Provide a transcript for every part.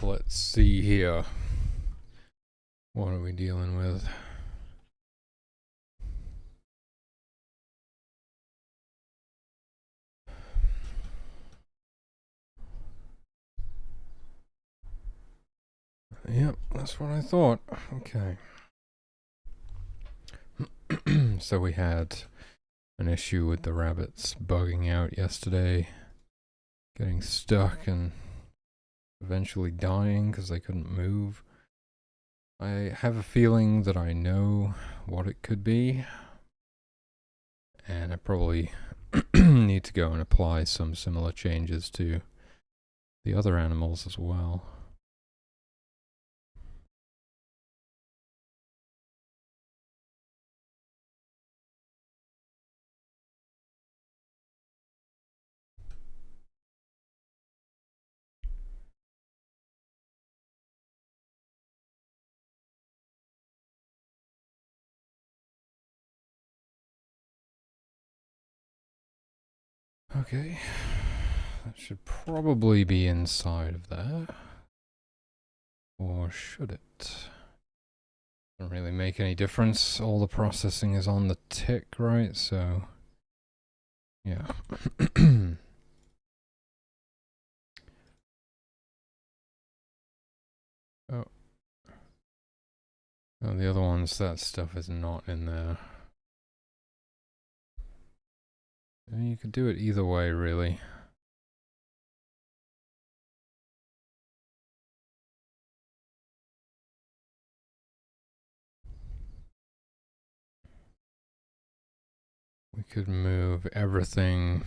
let's see here. What are we dealing with? Yep, that's what I thought. Okay. So we had an issue with the rabbits bugging out yesterday, getting stuck and eventually dying because they couldn't move. I have a feeling that I know what it could be, and I probably need to go and apply some similar changes to the other animals as well. Okay, that should probably be inside of there. Or should it? Doesn't really make any difference. All the processing is on the tick, right? So, yeah. Oh. Oh, the other ones, that stuff is not in there. You could do it either way, really. We could move everything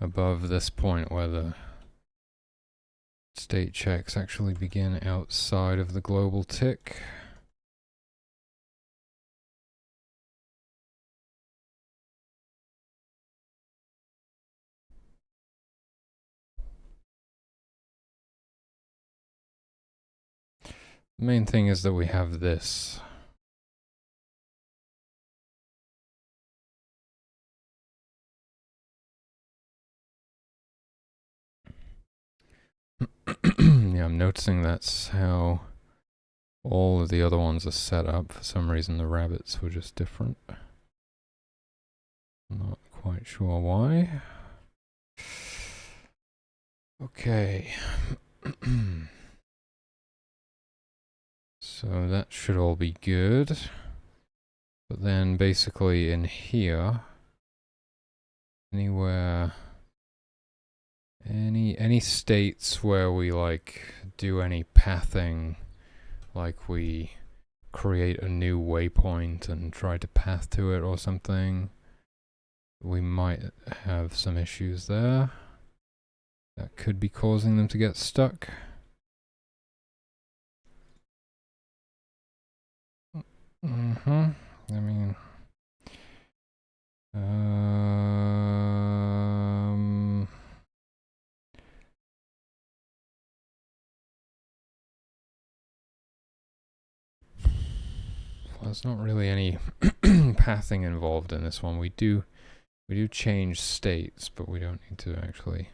above this point where the state checks actually begin outside of the global tick. The main thing is that we have this. Yeah, I'm noticing that's how all of the other ones are set up. For some reason the rabbits were just different. Not quite sure why. Okay. So that should all be good. But then basically in here, anywhere, any states where we like do any pathing, like we create a new waypoint and try to path to it or something, we might have some issues there. That could be causing them to get stuck. I mean, there's not really any pathing involved in this one. We do change states, but we don't need to actually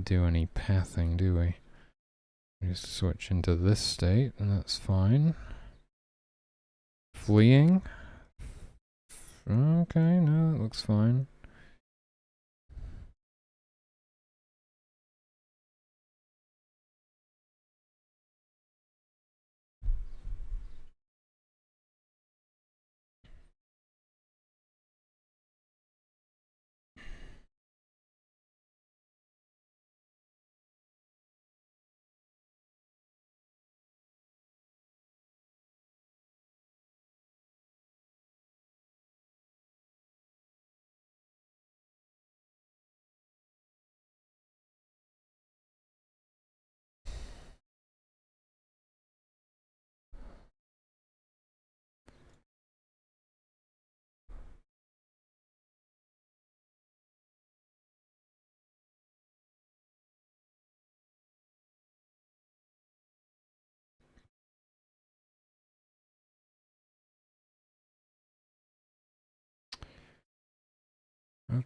do any pathing, do we? We just switch into this state, and that's fine. Fleeing? Okay, no, that looks fine.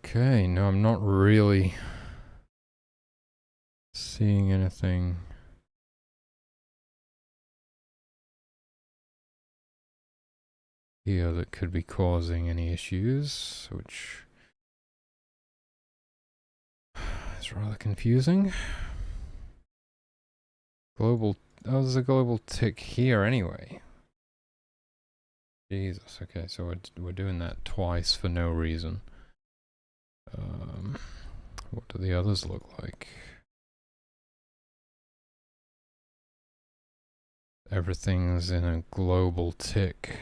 Okay, no, I'm not really seeing anything here that could be causing any issues, which is rather confusing. Global, oh, there's a global tick here anyway. Jesus, okay, so we're doing that twice for no reason. What do the others look like? Everything's in a global tick.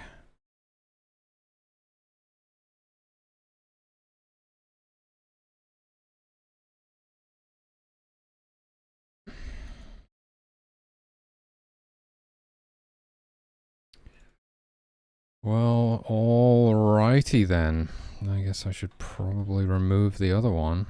Well, alrighty then. I guess I should probably remove the other one.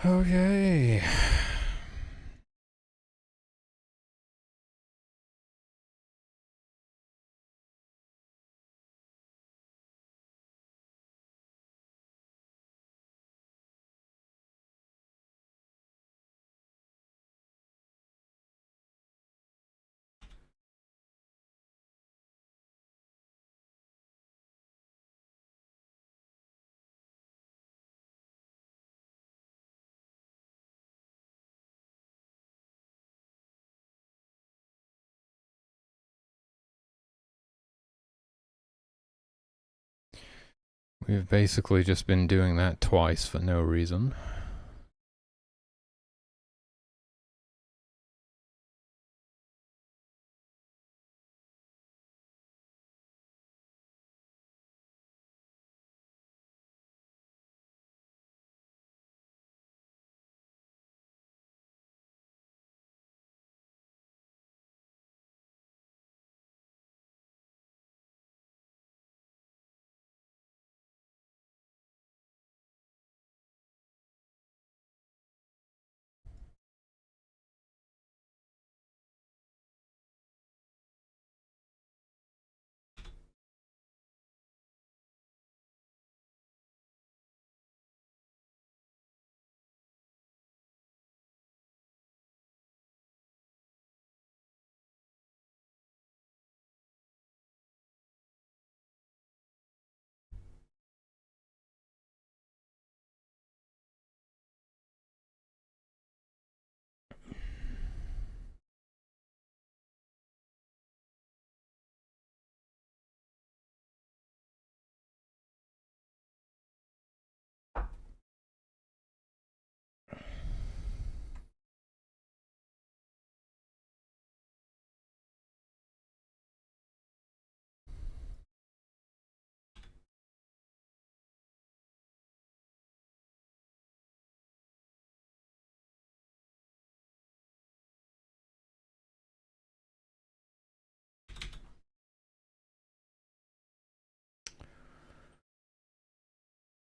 Okay. We've basically just been doing that twice for no reason.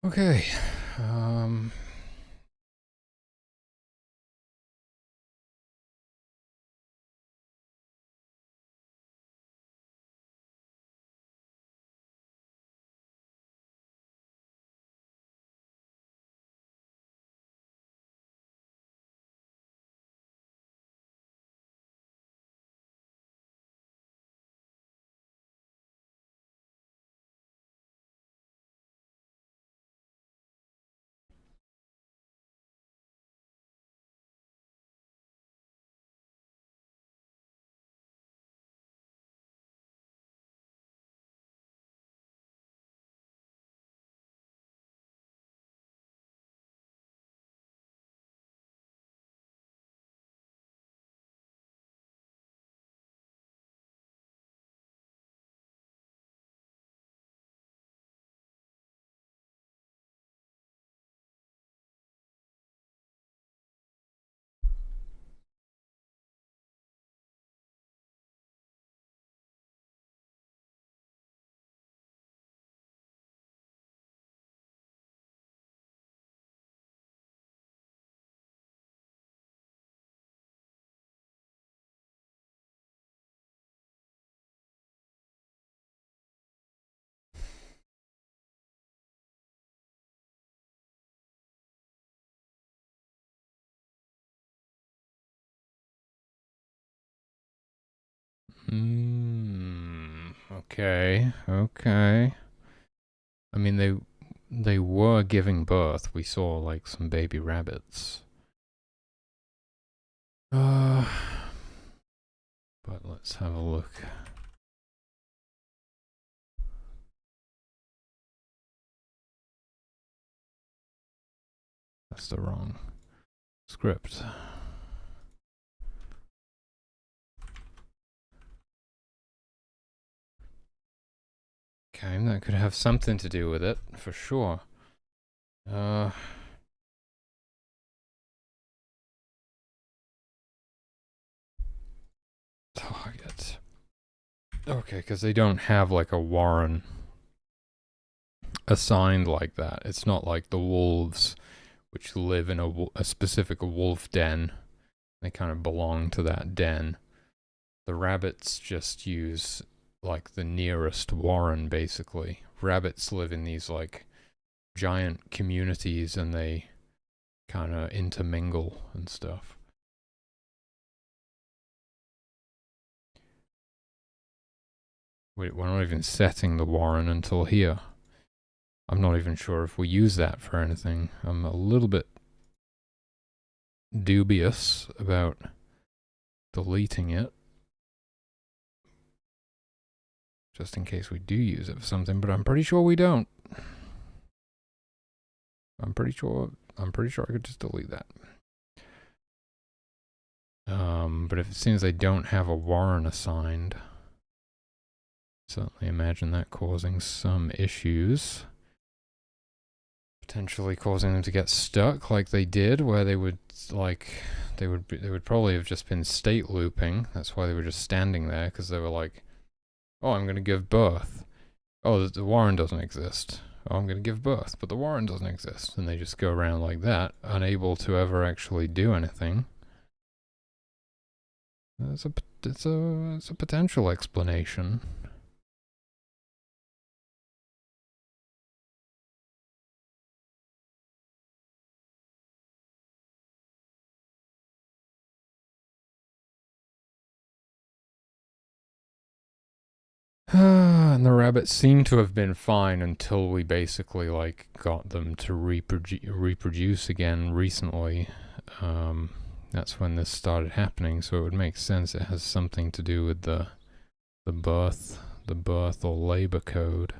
Okay. Okay, okay. I mean, they were giving birth. We saw like some baby rabbits. But let's have a look. That's the wrong script. Okay, that could have something to do with it, for sure. Target. Okay, because they don't have like a warren assigned like that. It's not like the wolves, which live in a specific wolf den. They kind of belong to that den. The rabbits just use like the nearest warren, basically. Rabbits live in these like giant communities and they kind of intermingle and stuff. Wait, we're not even setting the warren until here. I'm not even sure if we use that for anything. I'm a little bit dubious about deleting it. Just in case we do use it for something, but I'm pretty sure we don't. I'm pretty sure I could just delete that. But if it seems they don't have a warren assigned, certainly imagine that causing some issues. Potentially causing them to get stuck like they did, where they would they would probably have just been state looping. That's why they were just standing there, because they were like, oh, I'm going to give birth. Oh, the warren doesn't exist. Oh, I'm going to give birth, but the warren doesn't exist. And they just go around like that, unable to ever actually do anything. It's a potential explanation. And the rabbits seem to have been fine until we basically like got them to reproduce again recently. That's when this started happening, so it would make sense it has something to do with the birth or labor code.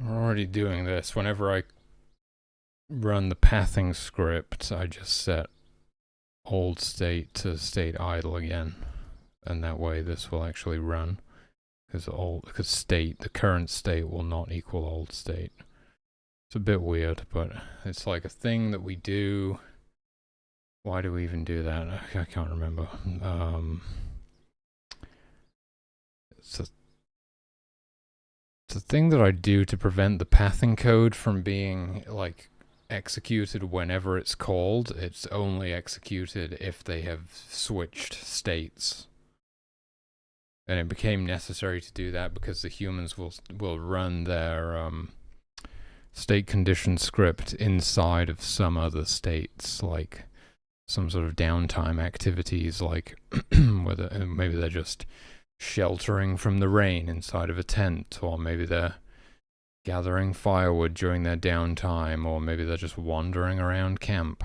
We're already doing this. Whenever I run the pathing script, I just set old state to state idle again, and that way this will actually run, because the current state will not equal old state. It's a bit weird, but it's like a thing that we do. Why do we even do that? I can't remember. It's a thing that I do to prevent the pathing code from being like executed whenever it's called. It's only executed if they have switched states. And it became necessary to do that because the humans will run their state condition script inside of some other states, like some sort of downtime activities, like whether maybe they're just sheltering from the rain inside of a tent, or maybe they're gathering firewood during their downtime, or maybe they're just wandering around camp.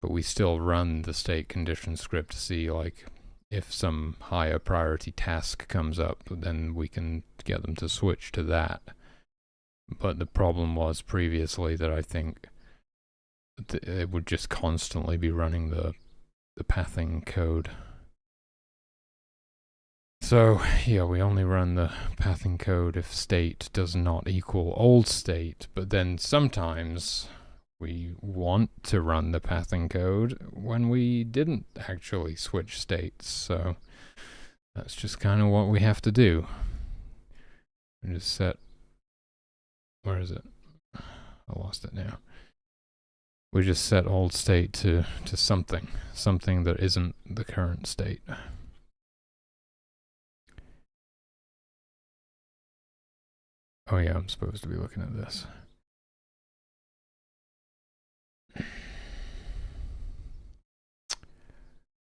But we still run the state condition script to see, like, if some higher priority task comes up, then we can get them to switch to that. But the problem was previously that I think it would just constantly be running the pathing code. So, yeah, we only run the pathing code if state does not equal old state, but then sometimes we want to run the pathing code when we didn't actually switch states, so that's just kind of what we have to do. We just set, where is it? I lost it now. We just set old state to something that isn't the current state. Oh yeah, I'm supposed to be looking at this.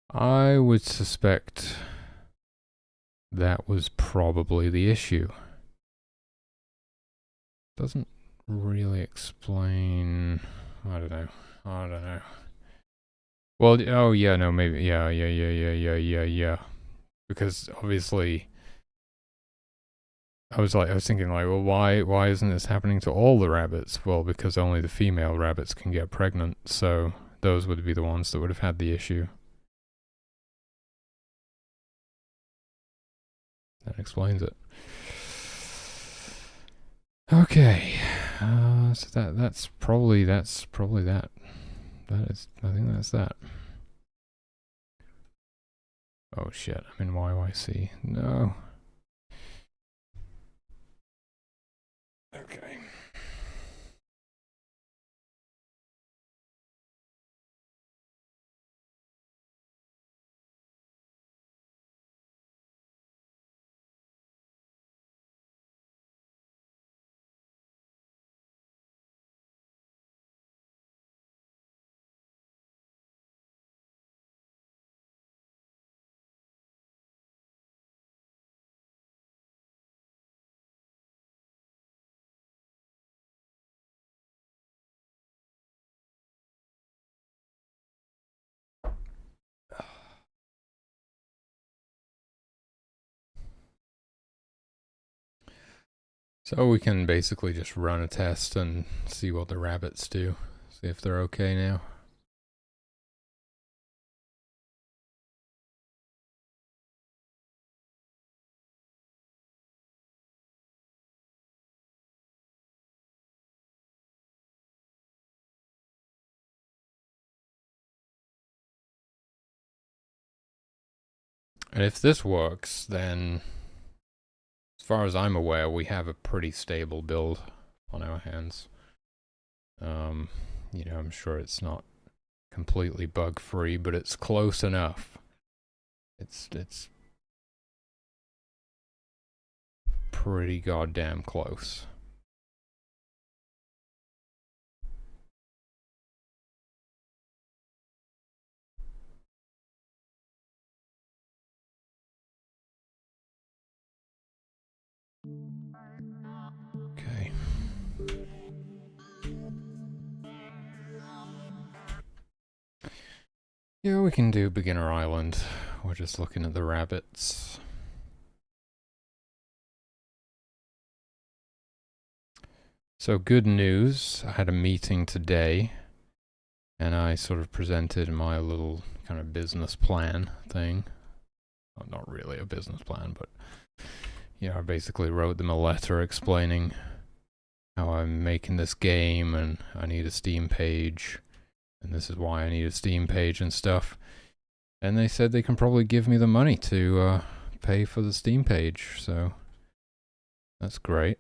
I would suspect that was probably the issue. Doesn't really explain. I don't know. Well, oh yeah, no, maybe, yeah. Because obviously, I was thinking like, well, why isn't this happening to all the rabbits? Well, because only the female rabbits can get pregnant, so those would be the ones that would have had the issue. That explains it. Okay, so that's probably that. That is, I think that's that. Oh shit, I'm in YYC. No. Okay. So we can basically just run a test and see what the rabbits do. See if they're okay now. And if this works, then as far as I'm aware, we have a pretty stable build on our hands. You know, I'm sure it's not completely bug-free, but it's close enough. It's pretty goddamn close. Okay. Yeah, we can do beginner island. We're just looking at the rabbits. So good news, I had a meeting today and I sort of presented my little kind of business plan thing. Well, not really a business plan, but I basically wrote them a letter explaining how I'm making this game and I need a Steam page, and this is why I need a Steam page and stuff. And they said they can probably give me the money to pay for the Steam page, so that's great.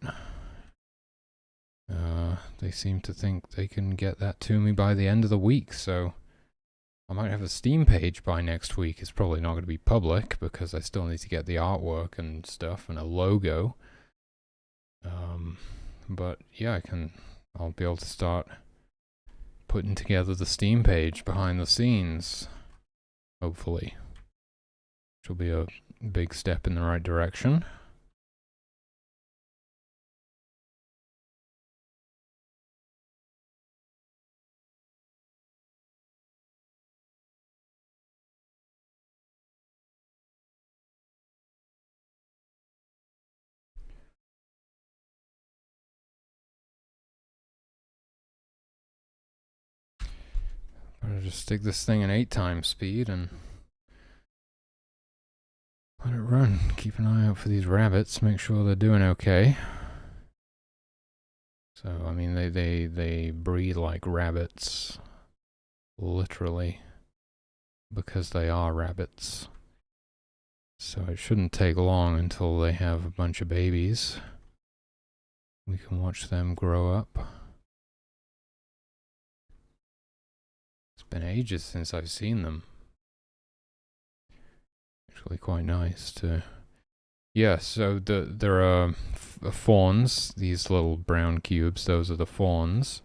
They seem to think they can get that to me by the end of the week, so I might have a Steam page by next week. It's probably not going to be public because I still need to get the artwork and stuff and a logo. But yeah, I'll be able to start putting together the Steam page behind the scenes, hopefully, which will be a big step in the right direction. I'll just stick this thing in 8x speed and let it run. Keep an eye out for these rabbits, make sure they're doing okay. So, I mean, they breed like rabbits, literally, because they are rabbits. So it shouldn't take long until they have a bunch of babies. We can watch them grow up. It's been ages since I've seen them. Actually quite nice to... Yeah, so there are fawns, these little brown cubes, those are the fawns.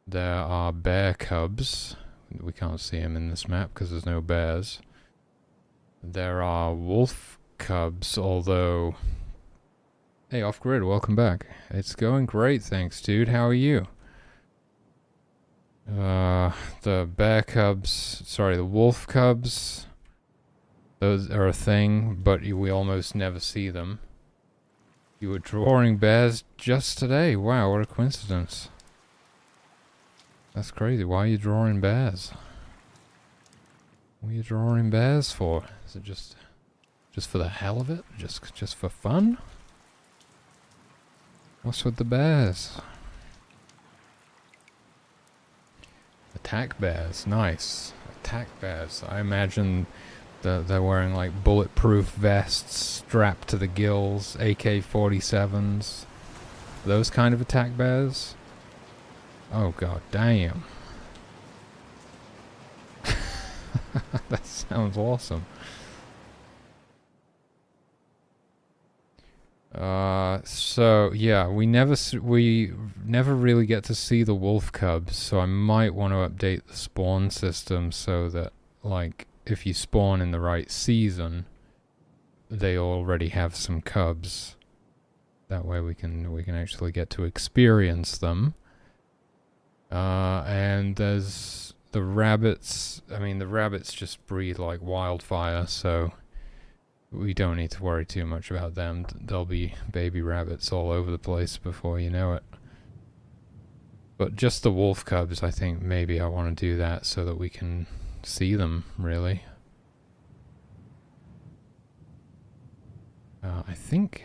There are bear cubs. We can't see them in this map because there's no bears. There are wolf cubs, although... Hey, Off-Grid, welcome back. It's going great, thanks, dude. How are you? The bear cubs... Sorry, the wolf cubs... Those are a thing, but we almost never see them. You were drawing bears just today. Wow, what a coincidence. That's crazy. Why are you drawing bears? What are you drawing bears for? Is it just for the hell of it? Just for fun? What's with the bears? Attack bears. Nice. Attack bears. I imagine... They're wearing like bulletproof vests strapped to the gills, AK-47s. Those kind of attack bears? Oh god damn. That sounds awesome. So yeah, we never really get to see the wolf cubs, so I might want to update the spawn system so that like if you spawn in the right season, they already have some cubs. That way we can actually get to experience them. And there's the rabbits. I mean, the rabbits just breed like wildfire, so we don't need to worry too much about them. There'll be baby rabbits all over the place before you know it. But just the wolf cubs, I think maybe I want to do that so that we can see them, really. I think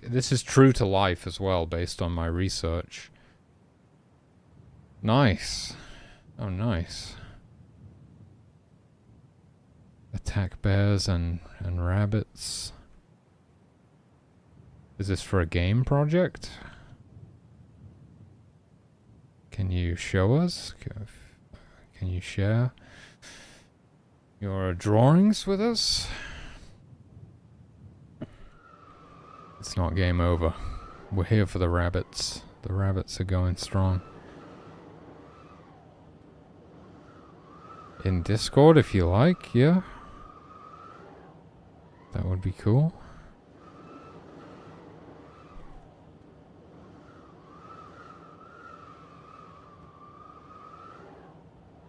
this is true to life as well, based on my research. Nice. Oh, nice. Attack bears and rabbits. Is this for a game project? Can you show us? Can you share your drawings with us? It's not game over. We're here for the rabbits. The rabbits are going strong. In Discord if you like, yeah. That would be cool.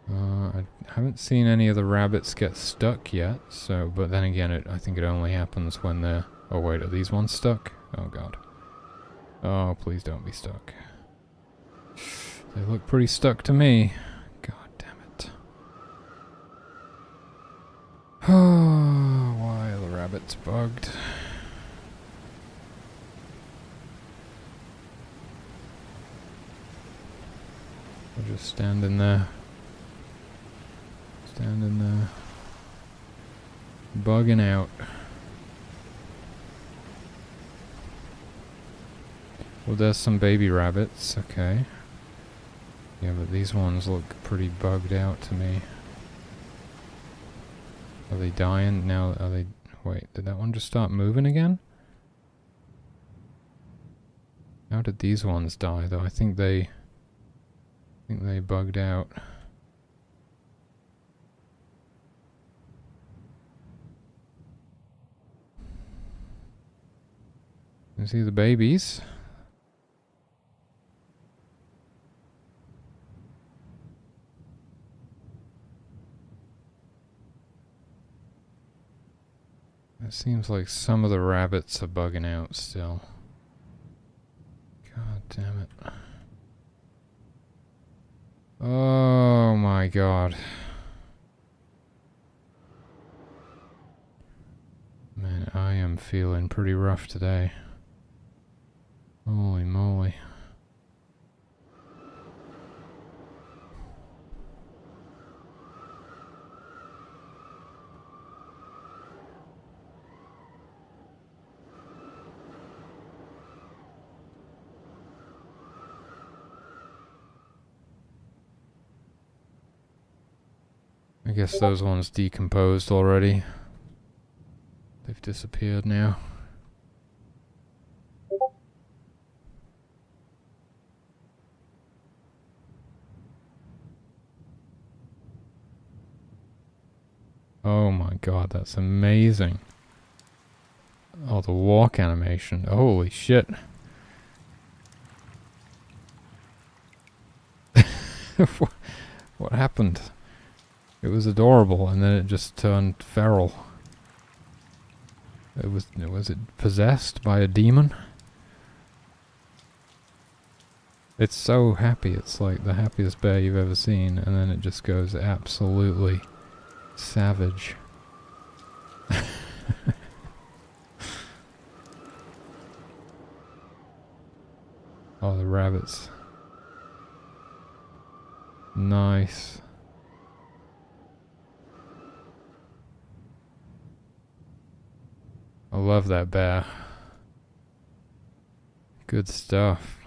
I haven't seen any of the rabbits get stuck yet, so, but then again, I think it only happens when they're... Oh wait, are these ones stuck? Oh god. Oh, please don't be stuck. They look pretty stuck to me. God damn it. Oh, why are the rabbits bugged? I'll just stand in there. Stand in there. Bugging out. Well, there's some baby rabbits, okay. Yeah, but these ones look pretty bugged out to me. Are they dying now? Are they... Wait, did that one just start moving again? How did these ones die, though? I think they bugged out. You see the babies? It seems like some of the rabbits are bugging out still. God damn it. Oh my god. Man, I am feeling pretty rough today. Holy moly. I guess those ones decomposed already. They've disappeared now. Oh my god, that's amazing. Oh, the walk animation. Holy shit. What happened? It was adorable and then it just turned feral. Was it possessed by a demon? It's so happy, it's like the happiest bear you've ever seen, and then it just goes absolutely savage. Oh, the rabbits. Nice. I love that bear. Good stuff.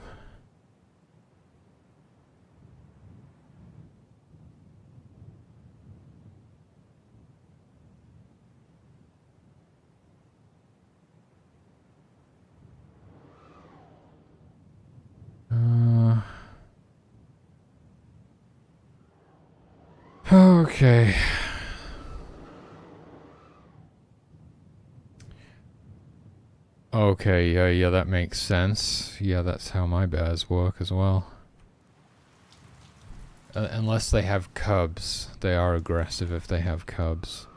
Okay. Okay, yeah, that makes sense. Yeah, that's how my bears work as well. Unless they have cubs. They are aggressive if they have cubs.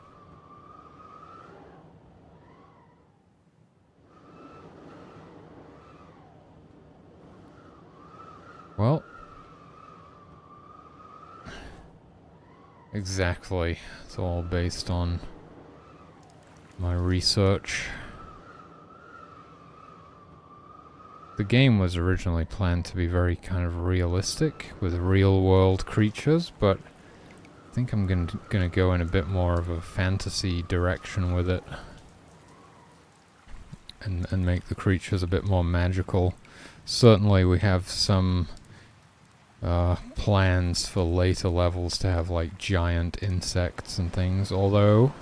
Well. Exactly. It's all based on my research. The game was originally planned to be very kind of realistic with real world creatures, but I think I'm gonna go in a bit more of a fantasy direction with it. And make the creatures a bit more magical. Certainly we have some plans for later levels to have like giant insects and things, although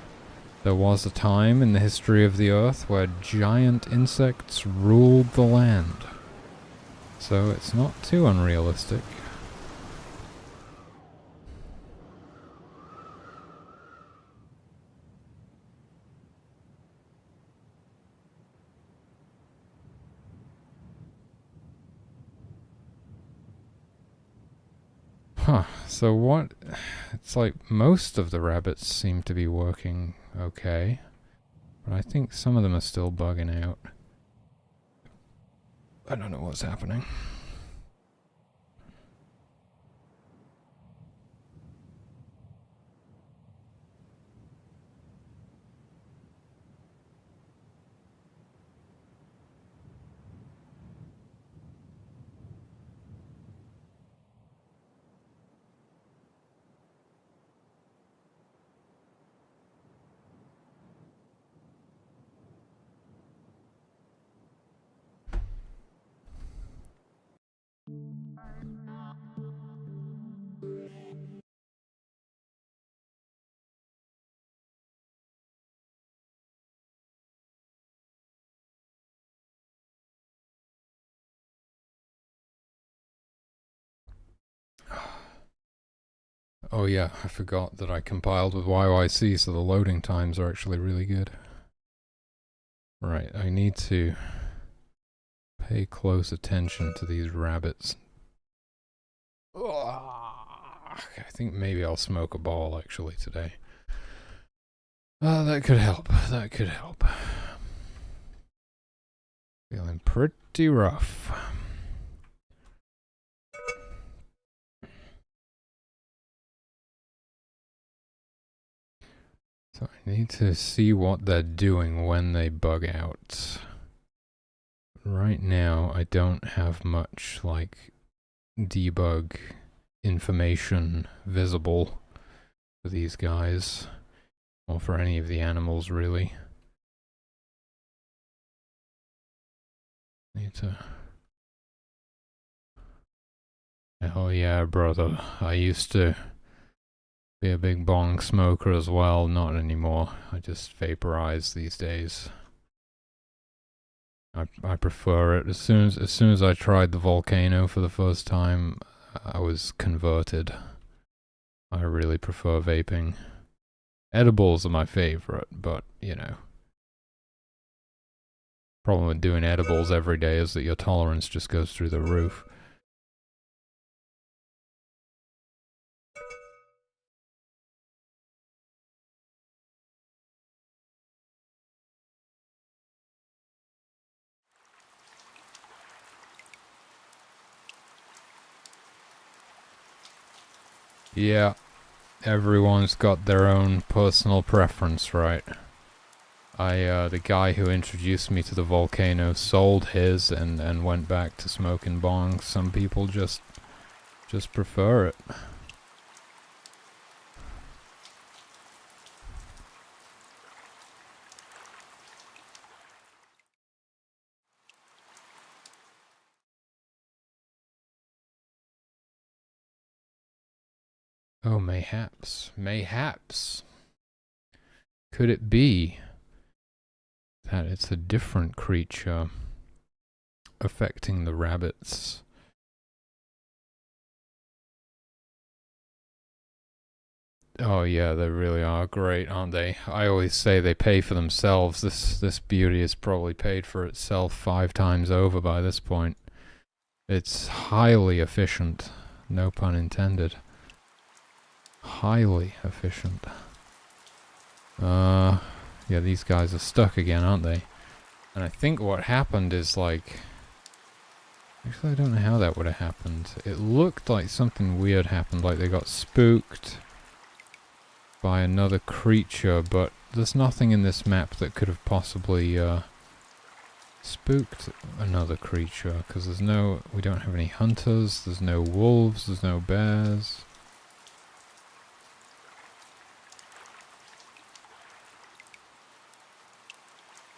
there was a time in the history of the Earth where giant insects ruled the land. So it's not too unrealistic. Huh, so what... It's like most of the rabbits seem to be working okay. But I think some of them are still bugging out. I don't know what's happening. Oh yeah, I forgot that I compiled with YYC, so the loading times are actually really good. Right, I need to pay close attention to these rabbits. I think maybe I'll smoke a ball actually today. That could help. That could help. Feeling pretty rough. So I need to see what they're doing when they bug out. Right now, I don't have much, like, debug information visible for these guys, or for any of the animals, really. Need to... Oh yeah, brother. I used to be a big bong smoker as well. Not anymore. I just vaporize these days. I prefer it. As soon as I tried the volcano for the first time, I was converted. I really prefer vaping. Edibles are my favorite, but you know. Problem with doing edibles every day is that your tolerance just goes through the roof. Yeah, everyone's got their own personal preference, right? The guy who introduced me to the volcano sold his and went back to smoking bongs. Some people just prefer it. Oh, mayhaps. Mayhaps. Could it be that it's a different creature affecting the rabbits? Oh yeah, they really are great, aren't they? I always say they pay for themselves. This beauty has probably paid for itself 5 times over by this point. It's highly efficient. No pun intended. Highly efficient. Yeah, these guys are stuck again, aren't they? And I think what happened is like... Actually, I don't know how that would have happened. It looked like something weird happened, like they got spooked by another creature, but there's nothing in this map that could have possibly spooked another creature, because we don't have any hunters, there's no wolves, there's no bears.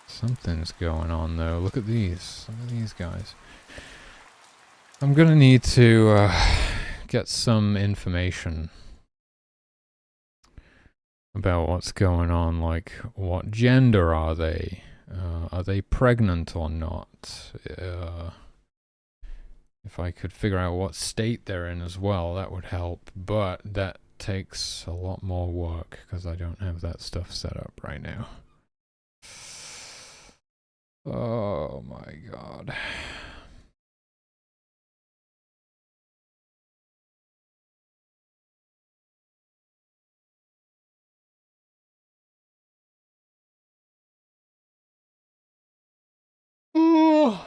Something's going on though. Look at these. Look at these guys. I'm gonna need to get some information about what's going on. Like, what gender are they? Are they pregnant or not? If I could figure out what state they're in as well, that would help. But that takes a lot more work because I don't have that stuff set up right now. Oh my god. Oh.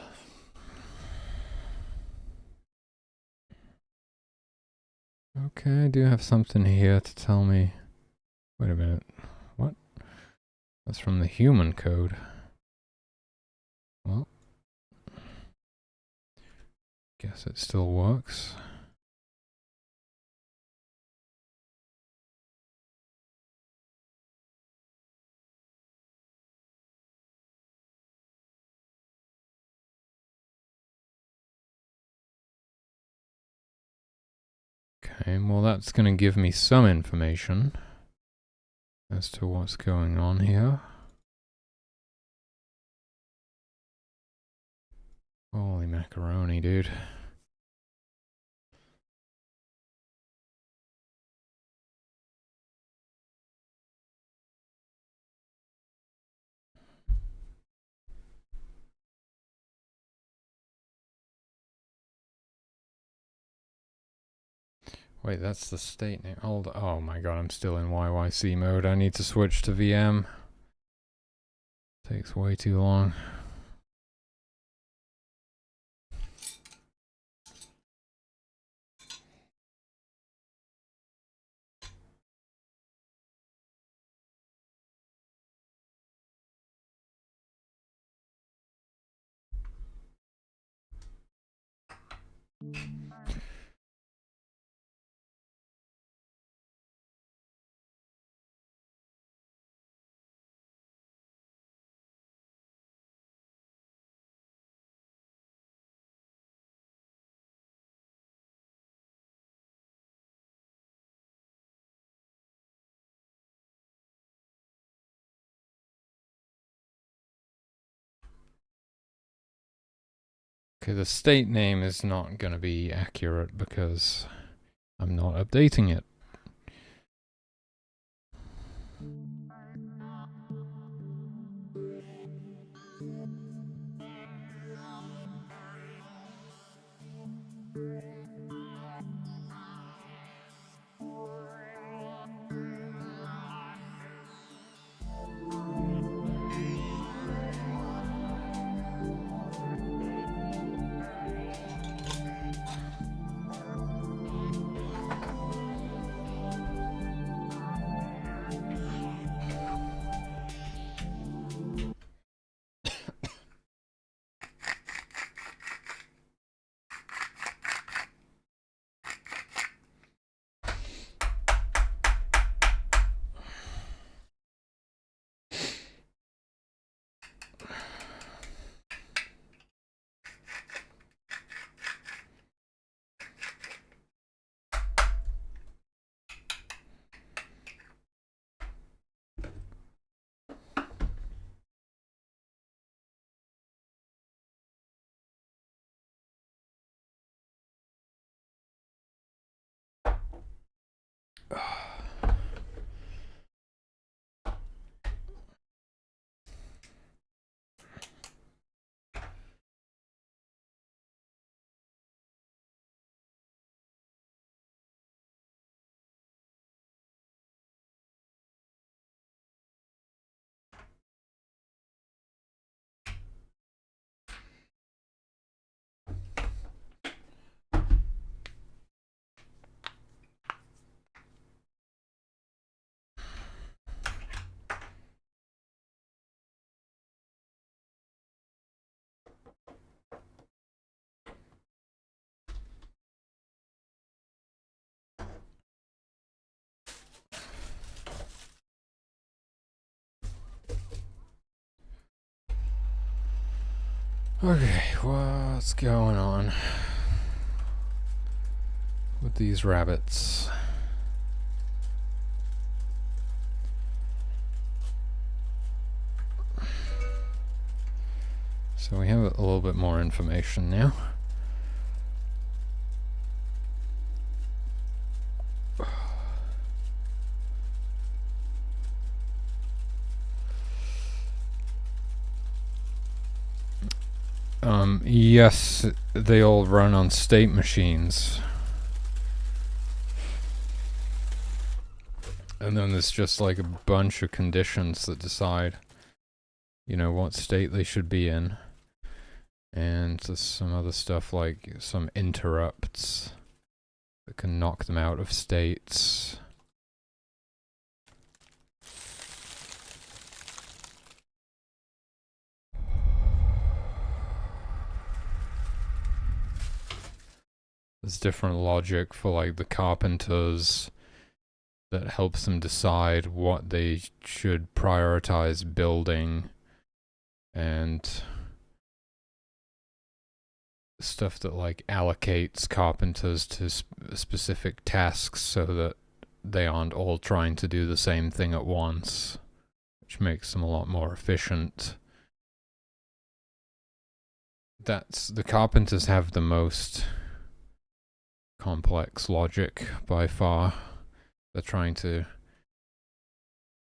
Okay, I do have something here to tell me. Wait a minute. What? That's from the human code. Well, guess it still works. Okay, well that's going to give me some information as to what's going on here. Holy macaroni, dude. Wait, that's the state name. Hold. Oh my god, I'm still in YYC mode. I need to switch to VM. Takes way too long. Okay, the state name is not going to be accurate because I'm not updating it. Okay, what's going on with these rabbits? So we have a little bit more information now. Yes, they all run on state machines. And then there's just like a bunch of conditions that decide, you know, what state they should be in. And there's some other stuff like some interrupts that can knock them out of states. There's different logic for like the carpenters that helps them decide what they should prioritize building, and stuff that like allocates carpenters to specific tasks so that they aren't all trying to do the same thing at once, which makes them a lot more efficient. That's the carpenters have the most complex logic by far. They're trying to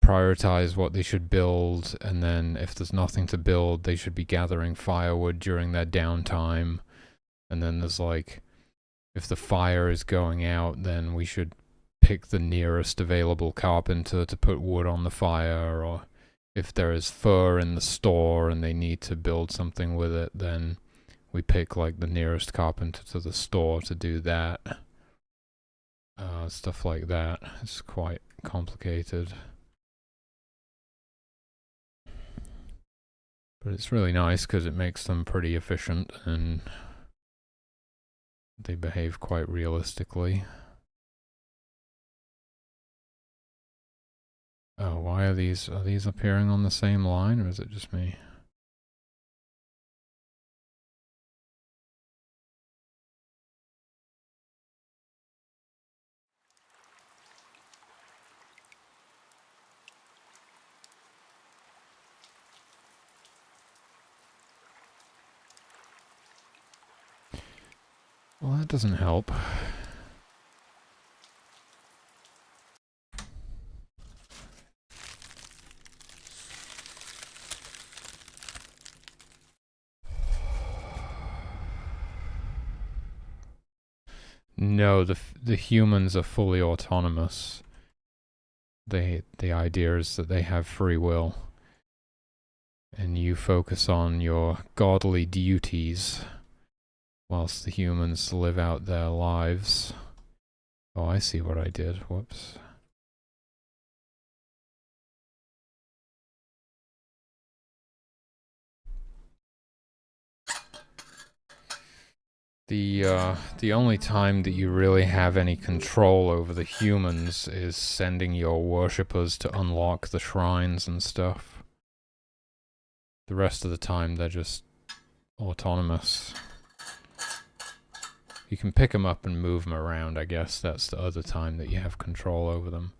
prioritize what they should build, and then if there's nothing to build, they should be gathering firewood during their downtime. And then there's like if the fire is going out, then we should pick the nearest available carpenter to put wood on the fire, or if there is fur in the store and they need to build something with it, then we pick like the nearest carpenter to the store to do that. Stuff like that. It's quite complicated. But it's really nice because it makes them pretty efficient and they behave quite realistically. Oh, why are these appearing on the same line, or is it just me? Well, that doesn't help. No, the humans are fully autonomous. The idea is that they have free will, and you focus on your godly duties, whilst the humans live out their lives. Oh, I see what I did. Whoops. The only time that you really have any control over the humans is sending your worshippers to unlock the shrines and stuff. The rest of the time they're just autonomous. You can pick them up and move them around, I guess. That's the other time that you have control over them.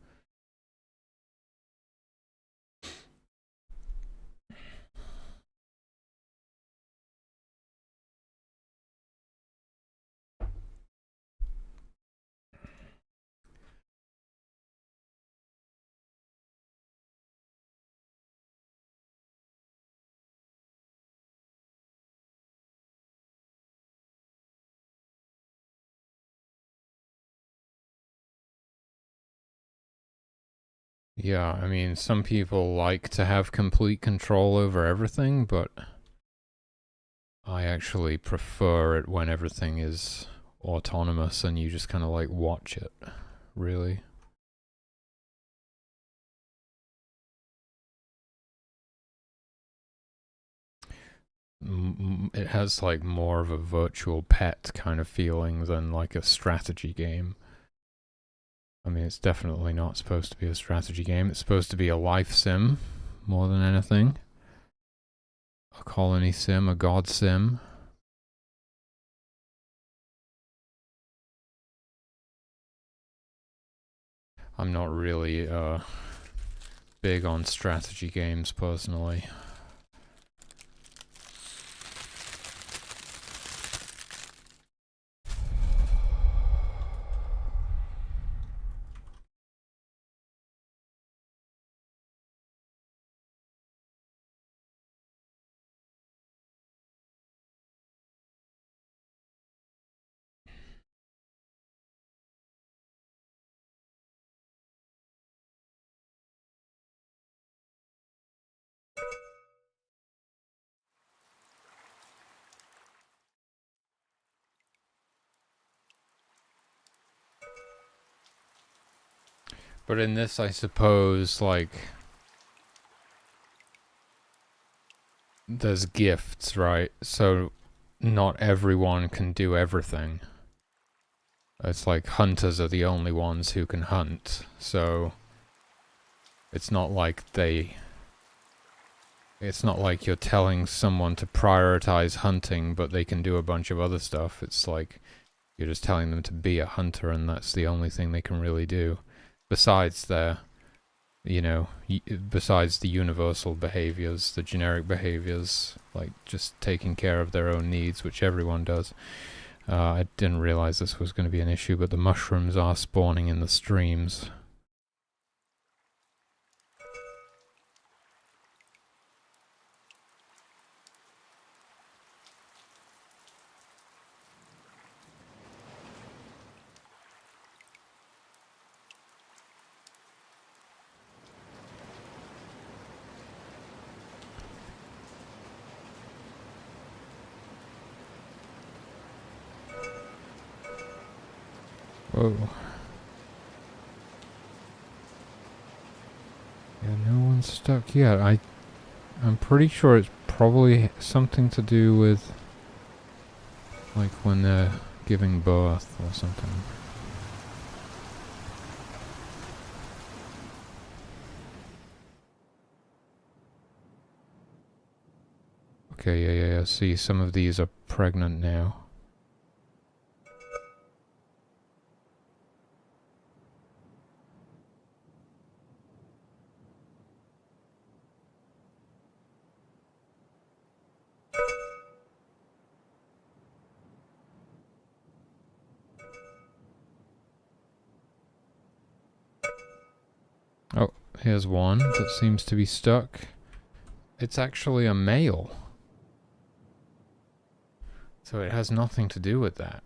Yeah, I mean, some people like to have complete control over everything, but I actually prefer it when everything is autonomous and you just kind of like watch it, really. It has like more of a virtual pet kind of feeling than like a strategy game. I mean, it's definitely not supposed to be a strategy game. It's supposed to be a life sim more than anything. A ColonySIM, a GodSIM. I'm not really big on strategy games personally. But in this, I suppose, like, there's gifts, right? So not everyone can do everything. It's like hunters are the only ones who can hunt. So it's not like it's not like you're telling someone to prioritize hunting, but they can do a bunch of other stuff. It's like you're just telling them to be a hunter, and that's the only thing they can really do. Besides their, besides the universal behaviors, the generic behaviors, like just taking care of their own needs, which everyone does. I didn't realize this was going to be an issue, but the mushrooms are spawning in the streams. Whoa. Yeah, no one's stuck yet. I'm pretty sure it's probably something to do with like when they're giving birth or something. Okay, yeah. See, some of these are pregnant now. Oh, here's one that seems to be stuck. It's actually a male. So it has nothing to do with that.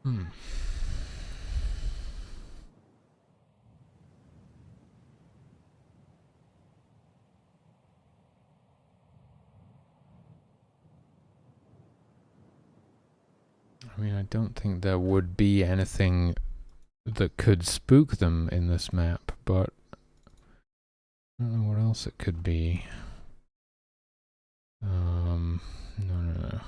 I mean, I don't think there would be anything that could spook them in this map, but I don't know what else it could be. No.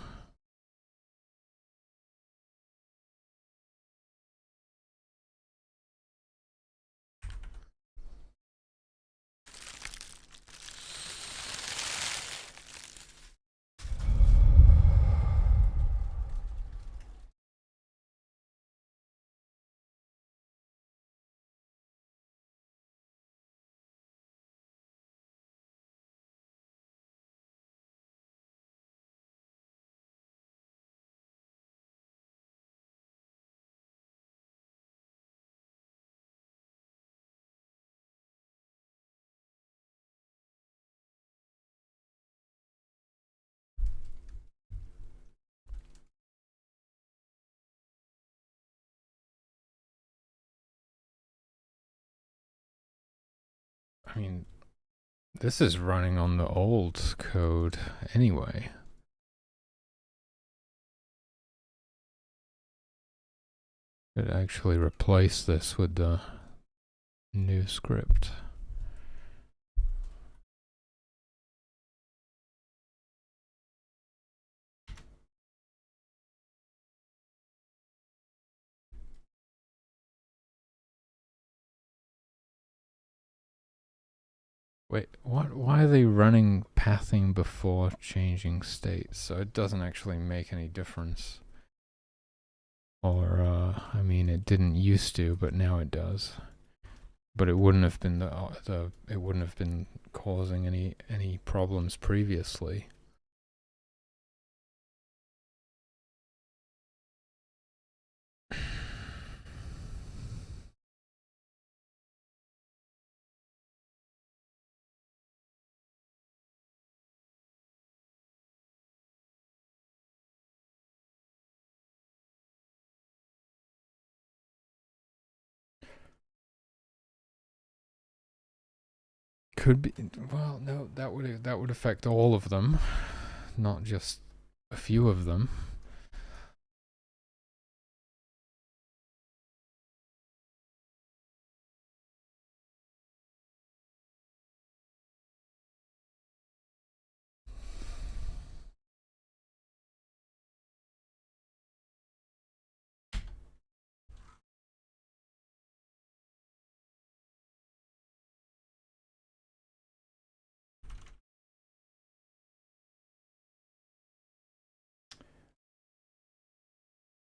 I mean, this is running on the old code anyway. Could actually replace this with the new script. Wait, what? Why are they running pathing before changing states? So it doesn't actually make any difference. Or, I mean, it didn't used to, but now it does. But it wouldn't have been it wouldn't have been causing any problems previously. Could be. Well, no, that would affect all of them, not just a few of them.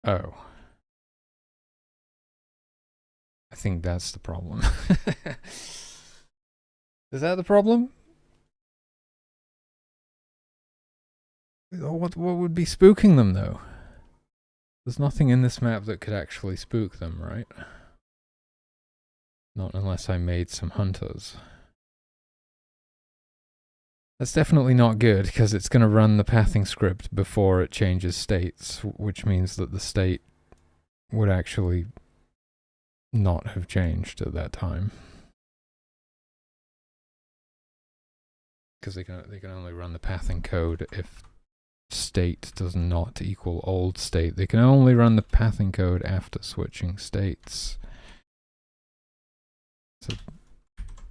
Oh. I think that's the problem. Is that the problem? What would be spooking them, though? There's nothing in this map that could actually spook them, right? Not unless I made some hunters. That's definitely not good, because it's going to run the pathing script before it changes states, which means that the state would actually not have changed at that time. Because they can only run the pathing code if state does not equal old state. They can only run the pathing code after switching states. So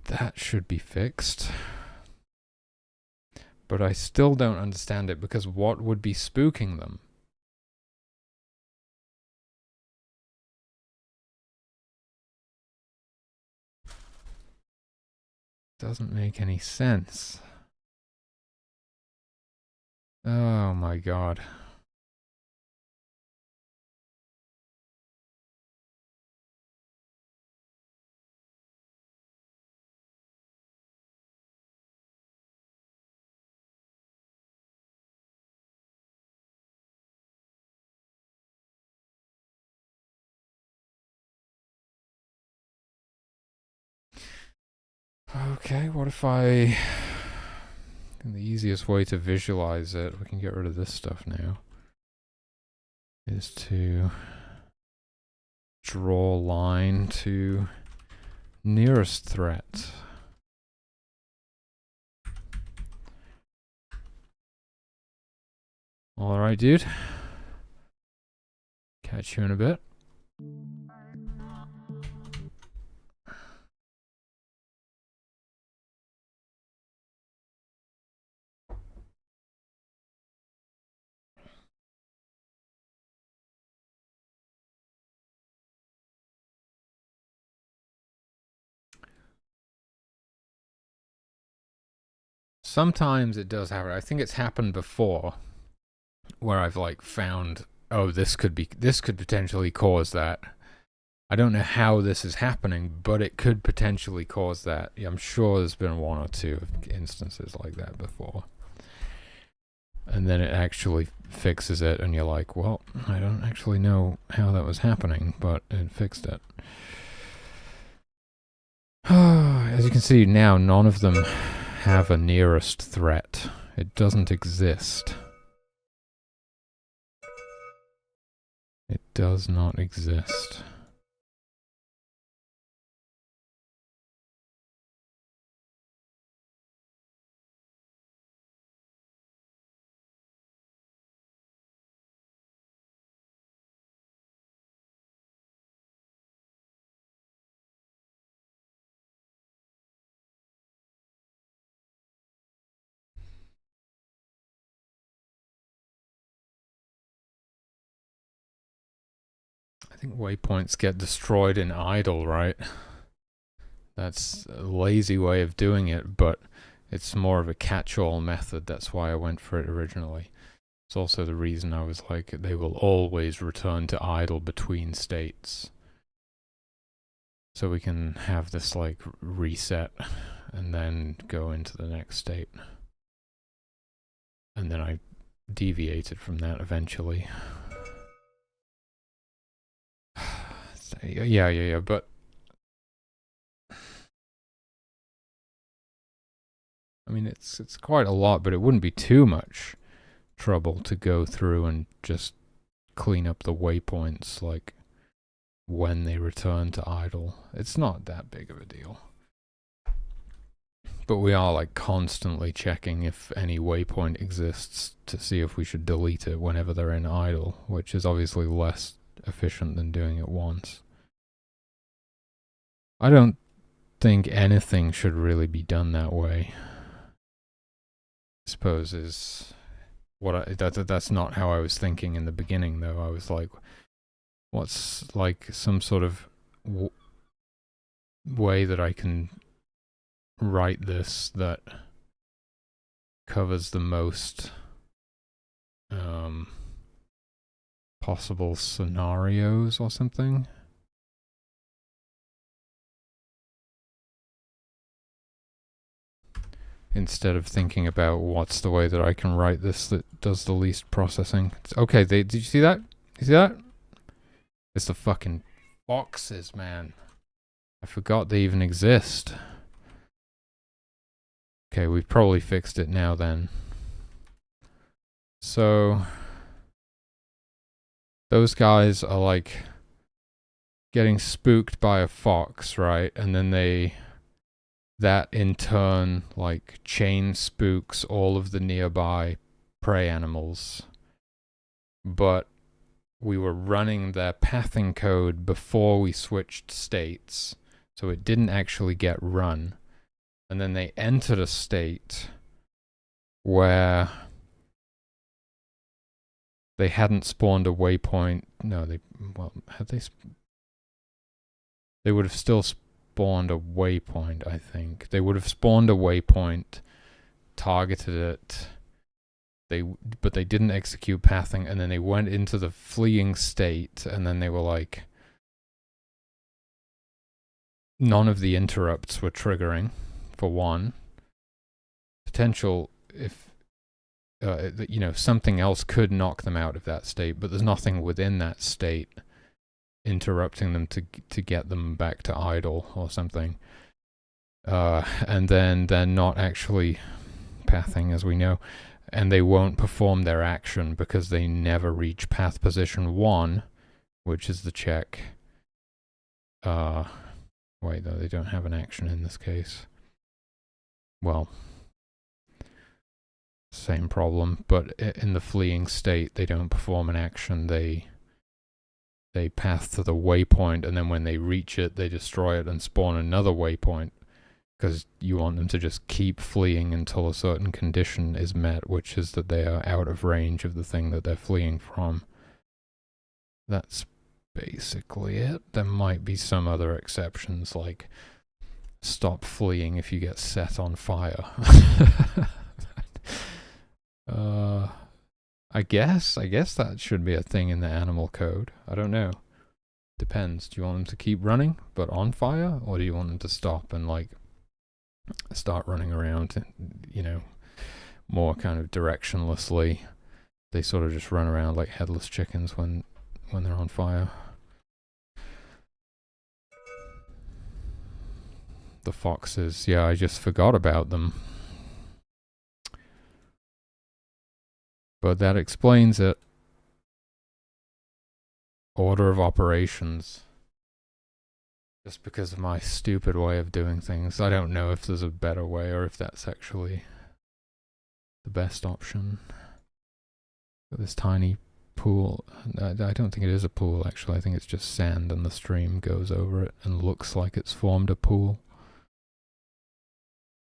that should be fixed. But I still don't understand it, because what would be spooking them? Doesn't make any sense. Oh my god. Okay, what if the easiest way to visualize it, we can get rid of this stuff now, is to draw a line to nearest threat. Alright, dude. Catch you in a bit. Sometimes it does happen. I think it's happened before, where I've like found, oh, this could potentially cause that. I don't know how this is happening, but it could potentially cause that. Yeah, I'm sure there's been one or two instances like that before. And then it actually fixes it, and you're like, well, I don't actually know how that was happening, but it fixed it. As you can see now, none of them have a nearest threat. It doesn't exist. It does not exist. I think waypoints get destroyed in idle, right? That's a lazy way of doing it, but it's more of a catch-all method. That's why I went for it originally. It's also the reason I was like, they will always return to idle between states. So we can have this like reset and then go into the next state. And then I deviated from that eventually. Yeah, but I mean, it's quite a lot, but it wouldn't be too much trouble to go through and just clean up the waypoints, like when they return to idle. It's not that big of a deal. But we are like constantly checking if any waypoint exists to see if we should delete it whenever they're in idle, which is obviously less efficient than doing it once. I don't think anything should really be done that way. I suppose is what that's not how I was thinking in the beginning, though. I was like, what's like some sort of way that I can write this that covers the most possible scenarios or something. Instead of thinking about what's the way that I can write this that does the least processing. Okay, did you see that? You see that? It's the fucking boxes, man. I forgot they even exist. Okay, we've probably fixed it now then. So those guys are like getting spooked by a fox, right? And then that in turn like chain spooks all of the nearby prey animals, but we were running their pathing code before we switched states, so it didn't actually get run. And then they entered a state where they hadn't spawned a waypoint. No, they would have still spawned a waypoint, I think. They would have spawned a waypoint, targeted it, but they didn't execute pathing, and then they went into the fleeing state, and then they were like, none of the interrupts were triggering, for one. Potential, if something else could knock them out of that state, but there's nothing within that state interrupting them to get them back to idle or something. And then they're not actually pathing, as we know, and they won't perform their action because they never reach path position 1, which is the check. Wait, though, they don't have an action in this case. Well, same problem, but in the fleeing state, they don't perform an action. They path to the waypoint, and then when they reach it, they destroy it and spawn another waypoint, because you want them to just keep fleeing until a certain condition is met, which is that they are out of range of the thing that they're fleeing from. That's basically it. There might be some other exceptions, like stop fleeing if you get set on fire. I guess that should be a thing in the animal code. I don't know. Depends. Do you want them to keep running but on fire, or do you want them to stop and like start running around, more kind of directionlessly? They sort of just run around like headless chickens when they're on fire. The foxes, yeah, I just forgot about them. But that explains it. Order of operations. Just because of my stupid way of doing things. I don't know if there's a better way or if that's actually the best option. This tiny pool. I don't think it is a pool, actually. I think it's just sand and the stream goes over it and looks like it's formed a pool.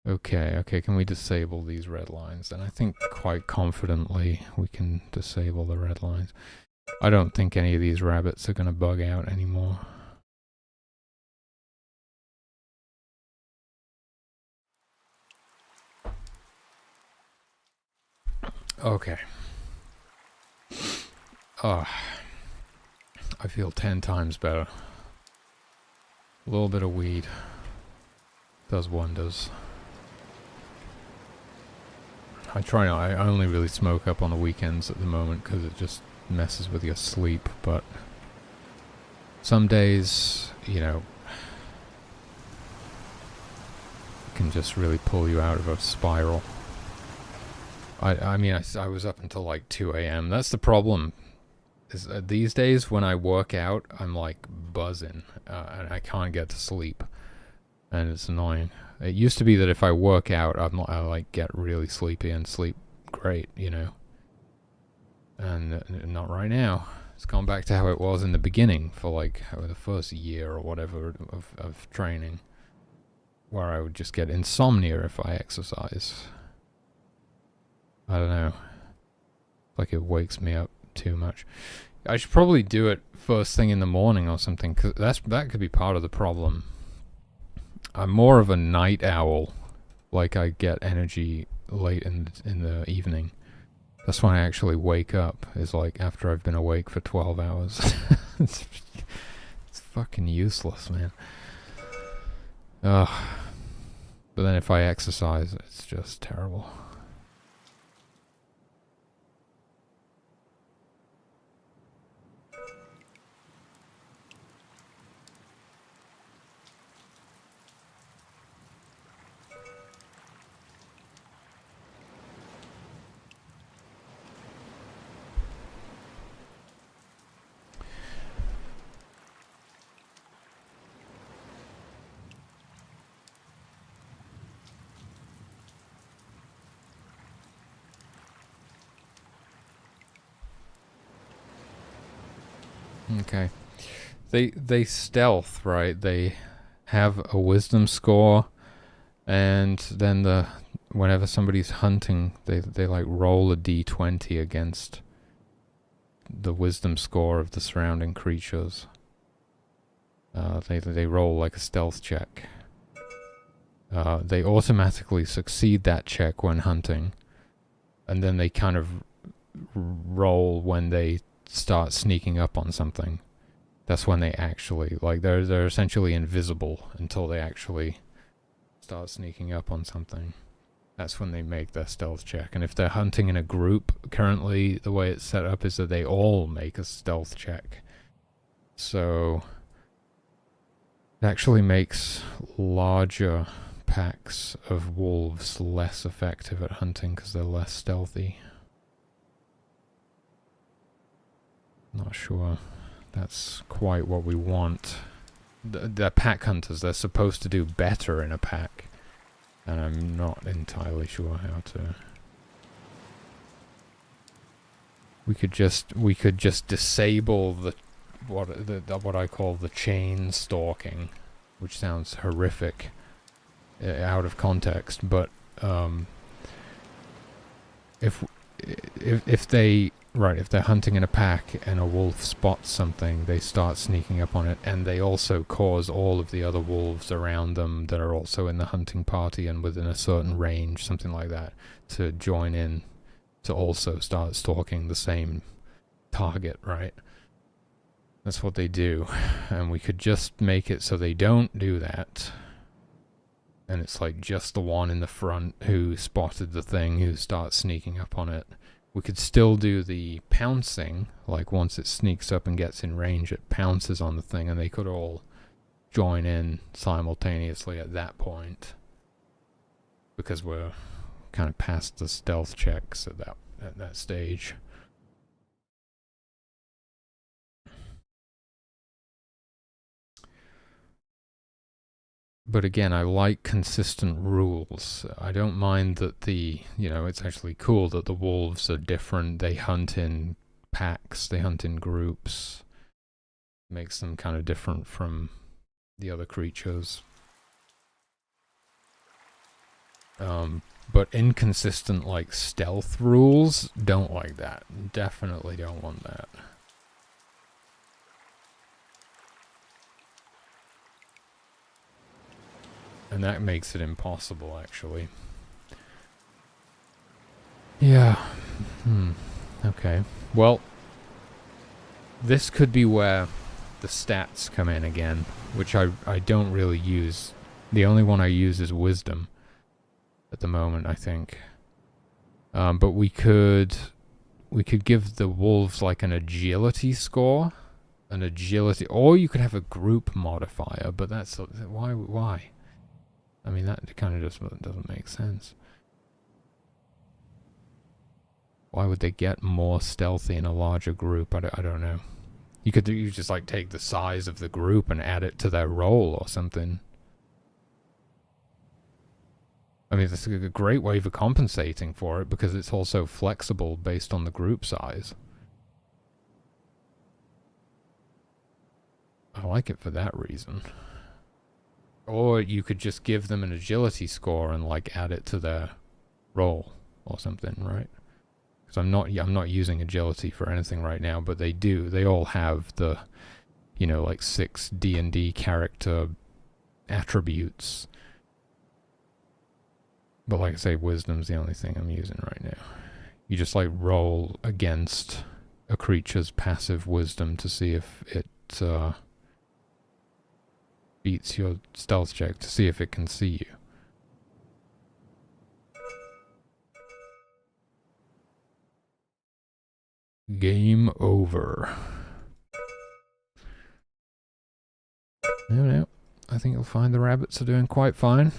Okay, can we disable these red lines? And I think quite confidently we can disable the red lines. I don't think any of these rabbits are going to bug out anymore. Okay. I feel 10 times better. A little bit of weed does wonders. I only really smoke up on the weekends at the moment because it just messes with your sleep, but some days, it can just really pull you out of a spiral. I was up until like 2 a.m. That's the problem. Is these days when I work out, I'm like buzzing, and I can't get to sleep, and it's annoying. It used to be that if I work out, I like get really sleepy and sleep great, and not right now. It's gone back to how it was in the beginning for like the first year or whatever of training, where I would just get insomnia if I exercise. I don't know. Like it wakes me up too much. I should probably do it first thing in the morning or something, because that could be part of the problem. I'm more of a night owl. Like I get energy late in the evening. That's when I actually wake up, is like after I've been awake for 12 hours. It's fucking useless, man. But then if I exercise, it's just terrible. Okay. They stealth, right? They have a wisdom score, and then whenever somebody's hunting, they like roll a d20 against the wisdom score of the surrounding creatures. They roll like a stealth check. They automatically succeed that check when hunting, and then they kind of roll when they start sneaking up on something. That's when they actually, like, they're essentially invisible until they actually start sneaking up on something. That's when they make their stealth check. And if they're hunting in a group, currently the way it's set up is that they all make a stealth check. So it actually makes larger packs of wolves less effective at hunting because they're less stealthy. Not sure that's quite what we want. They're pack hunters. They're supposed to do better in a pack, and I'm not entirely sure how to. We could just disable what I call the chain stalking, which sounds horrific out of context, but if they're hunting in a pack and a wolf spots something, they start sneaking up on it, and they also cause all of the other wolves around them that are also in the hunting party and within a certain range, something like that, to join in to also start stalking the same target, right? That's what they do, and we could just make it so they don't do that. And it's like just the one in the front who spotted the thing who starts sneaking up on it. We could still do the pouncing, like once it sneaks up and gets in range, it pounces on the thing, and they could all join in simultaneously at that point. Because we're kind of past the stealth checks at that stage. But again, I like consistent rules. I don't mind that it's actually cool that the wolves are different. They hunt in packs, they hunt in groups. Makes them kind of different from the other creatures. But inconsistent, like, stealth rules, don't like that. Definitely don't want that. And that makes it impossible, actually. Yeah. Okay. Well, this could be where the stats come in again, which I don't really use. The only one I use is wisdom at the moment, I think. But we could give the wolves like an agility score, or you could have a group modifier, but that's why? I mean, that kind of just doesn't make sense. Why would they get more stealthy in a larger group? I don't know. You just like take the size of the group and add it to their roll or something. I mean, that's a great way for compensating for it because it's also flexible based on the group size. I like it for that reason. Or you could just give them an agility score and like add it to their roll or something, right? Because I'm not using agility for anything right now, but they all have the, like 6 D&D character attributes. But like I say, wisdom's the only thing I'm using right now. You just like roll against a creature's passive wisdom to see if it beats your stealth check, to see if it can see you. Game over. No. I think you'll find the rabbits are doing quite fine.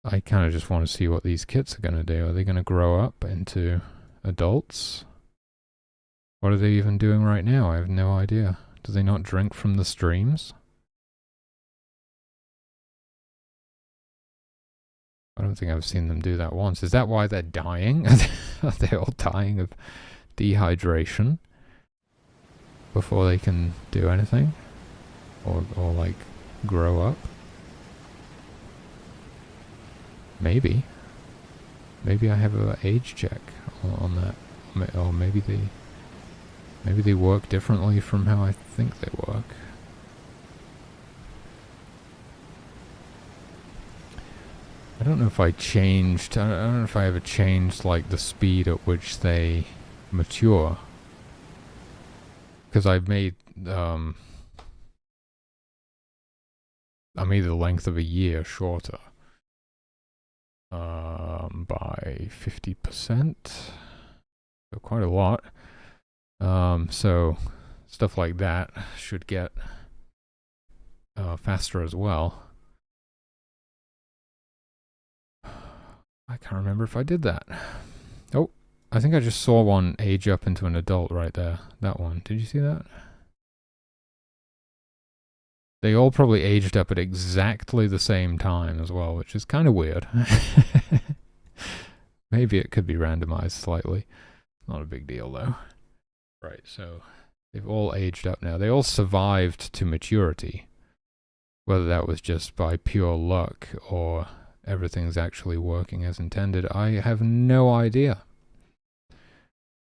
I kind of just want to see what these kits are going to do. Are they going to grow up into adults? What are they even doing right now? I have no idea. Do they not drink from the streams? I don't think I've seen them do that once. Is that why they're dying? Are they all dying of dehydration before they can do anything? Or like, grow up? Maybe. Maybe I have an age check on that. Or maybe they work differently from how I think they work. I don't know if I changed, I don't know if I ever changed like the speed at which they mature. Because I've made, I made the length of a year shorter. By 50%. So quite a lot. So stuff like that should get faster as well. I can't remember if I did that. Oh, I think I just saw one age up into an adult right there. That one. Did you see that? They all probably aged up at exactly the same time as well, which is kind of weird. Maybe it could be randomized slightly. Not a big deal though. Right, so they've all aged up now. They all survived to maturity. Whether that was just by pure luck or everything's actually working as intended, I have no idea.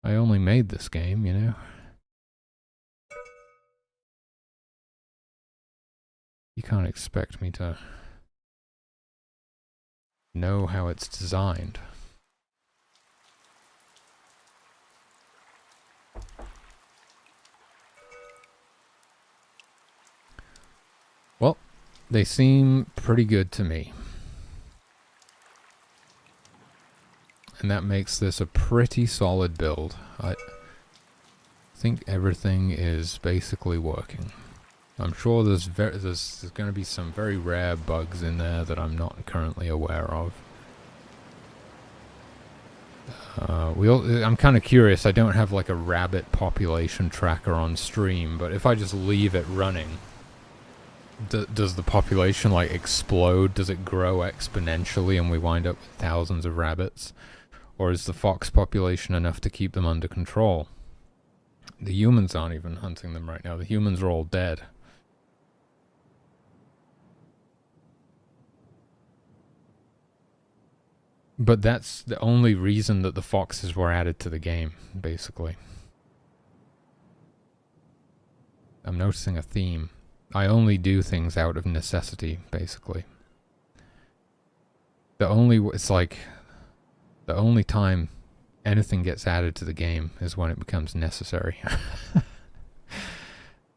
I only made this game, you know. You can't expect me to know how it's designed. Well, they seem pretty good to me. And that makes this a pretty solid build. I think everything is basically working. I'm sure there's going to be some very rare bugs in there that I'm not currently aware of. I'm kind of curious. I don't have like a rabbit population tracker on stream, but if I just leave it running, does the population like explode? Does it grow exponentially and we wind up with thousands of rabbits? Or is the fox population enough to keep them under control? The humans aren't even hunting them right now. The humans are all dead. But that's the only reason that the foxes were added to the game, basically. I'm noticing a theme. I only do things out of necessity, basically. It's like the only time anything gets added to the game is when it becomes necessary.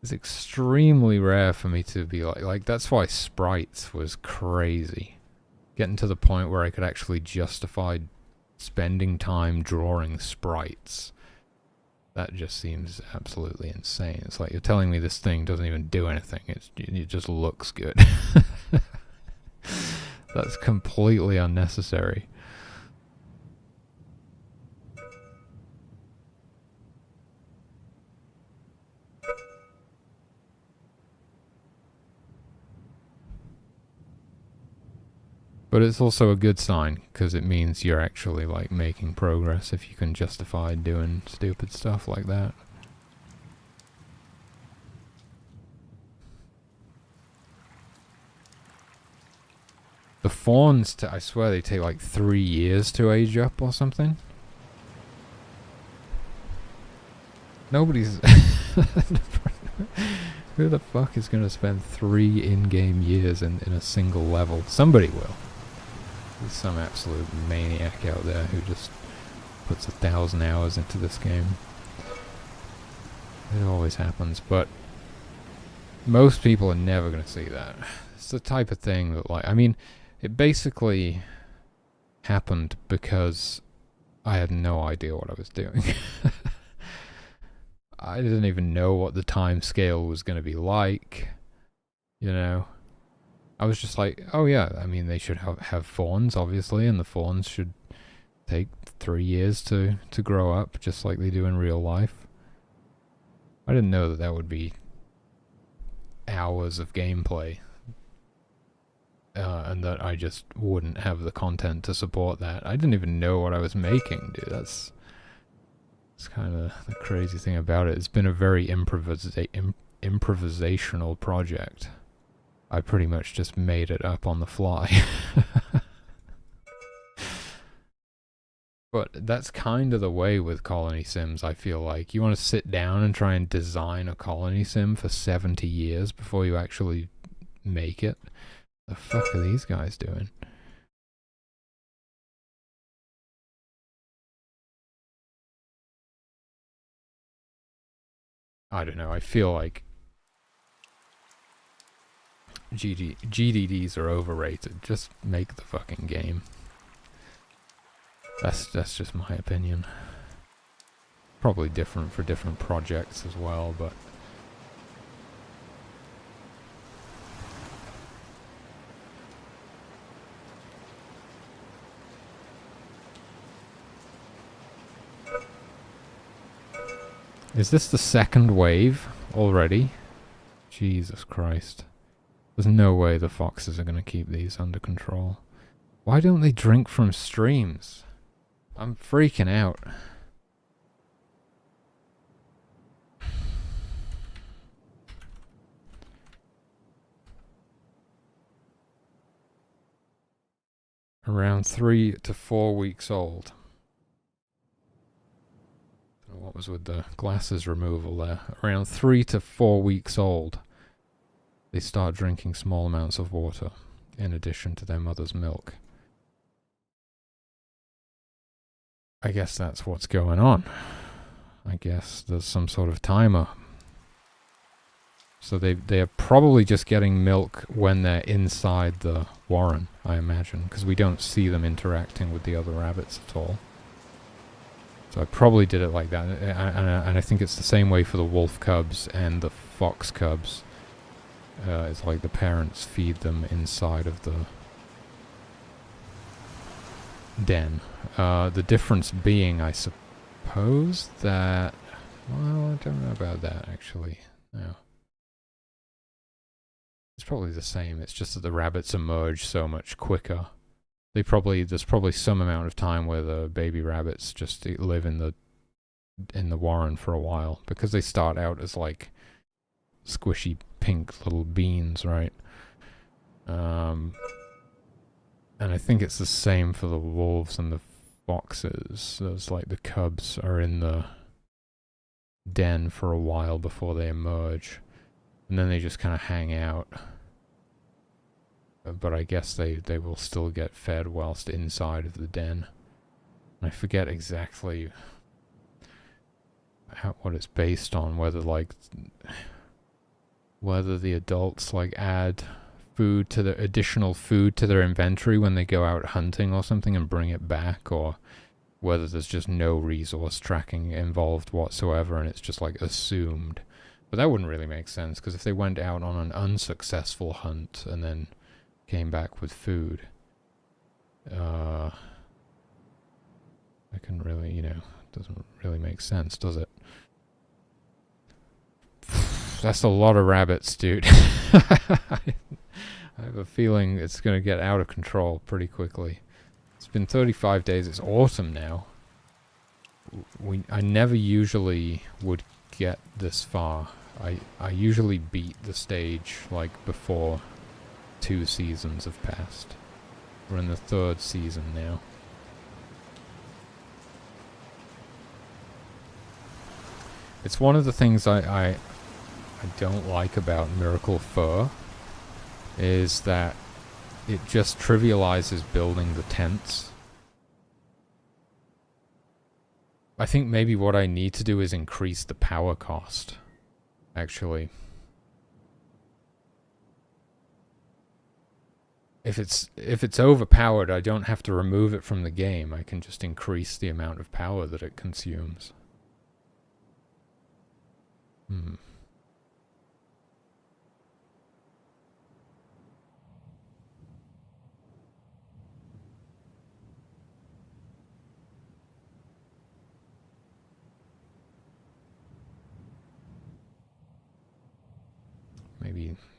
It's extremely rare for me to be like that's why sprites was crazy. Getting to the point where I could actually justify spending time drawing sprites. That just seems absolutely insane. It's like you're telling me this thing doesn't even do anything. It just looks good. That's completely unnecessary. But it's also a good sign, because it means you're actually, like, making progress if you can justify doing stupid stuff like that. The fawns, I swear they take, like, 3 years to age up or something. Nobody's... Who the fuck is going to spend 3 in-game years in a single level? Somebody will. There's some absolute maniac out there who just puts 1,000 hours into this game. It always happens, but most people are never going to see that. It's the type of thing that, like, I mean, it basically happened because I had no idea what I was doing. I didn't even know what the time scale was going to be like, you know. I was just like, oh yeah, I mean, they should have fawns, obviously, and the fawns should take 3 years to grow up, just like they do in real life. I didn't know that would be hours of gameplay. and that I just wouldn't have the content to support that. I didn't even know what I was making, dude. That's kind of the crazy thing about it. It's been a very improvisational project. I pretty much just made it up on the fly. But that's kind of the way with colony sims, I feel like. You want to sit down and try and design a colony sim for 70 years before you actually make it. The fuck are these guys doing? I don't know, I feel like GDDs are overrated. Just make the fucking game. That's just my opinion. Probably different for different projects as well, but is this the second wave already? Jesus Christ. There's no way the foxes are going to keep these under control. Why don't they drink from streams? I'm freaking out. Around 3 to 4 weeks old. What was with the glasses removal there? Around 3 to 4 weeks old, they start drinking small amounts of water, in addition to their mother's milk. I guess that's what's going on. I guess there's some sort of timer. So they are probably just getting milk when they're inside the warren, I imagine, because we don't see them interacting with the other rabbits at all. So I probably did it like that, and I think it's the same way for the wolf cubs and the fox cubs. It's like the parents feed them inside of the den. The difference being, I suppose, that... Well, I don't know about that, actually. No. It's probably the same, it's just that the rabbits emerge so much quicker. There's probably some amount of time where the baby rabbits just live in the warren for a while, because they start out as like squishy pink little beans, right? And I think it's the same for the wolves and the foxes. There's like the cubs are in the den for a while before they emerge, and then they just kind of hang out. But I guess they will still get fed whilst inside of the den. I forget exactly what it's based on, whether the adults like add food to the additional food to their inventory when they go out hunting or something and bring it back, or whether there's just no resource tracking involved whatsoever and it's just like assumed. But that wouldn't really make sense, because if they went out on an unsuccessful hunt and then came back with food, I can really, doesn't really make sense, does it? That's a lot of rabbits, dude. I have a feeling it's going to get out of control pretty quickly. It's been 35 days. It's autumn now. I never usually would get this far. I usually beat the stage like before 2 seasons have passed. We're in the 3rd season now. It's one of the things I don't like about Miracle Fur is that it just trivializes building the tents. I think maybe what I need to do is increase the power cost, actually. If it's overpowered, I don't have to remove it from the game. I can just increase the amount of power that it consumes.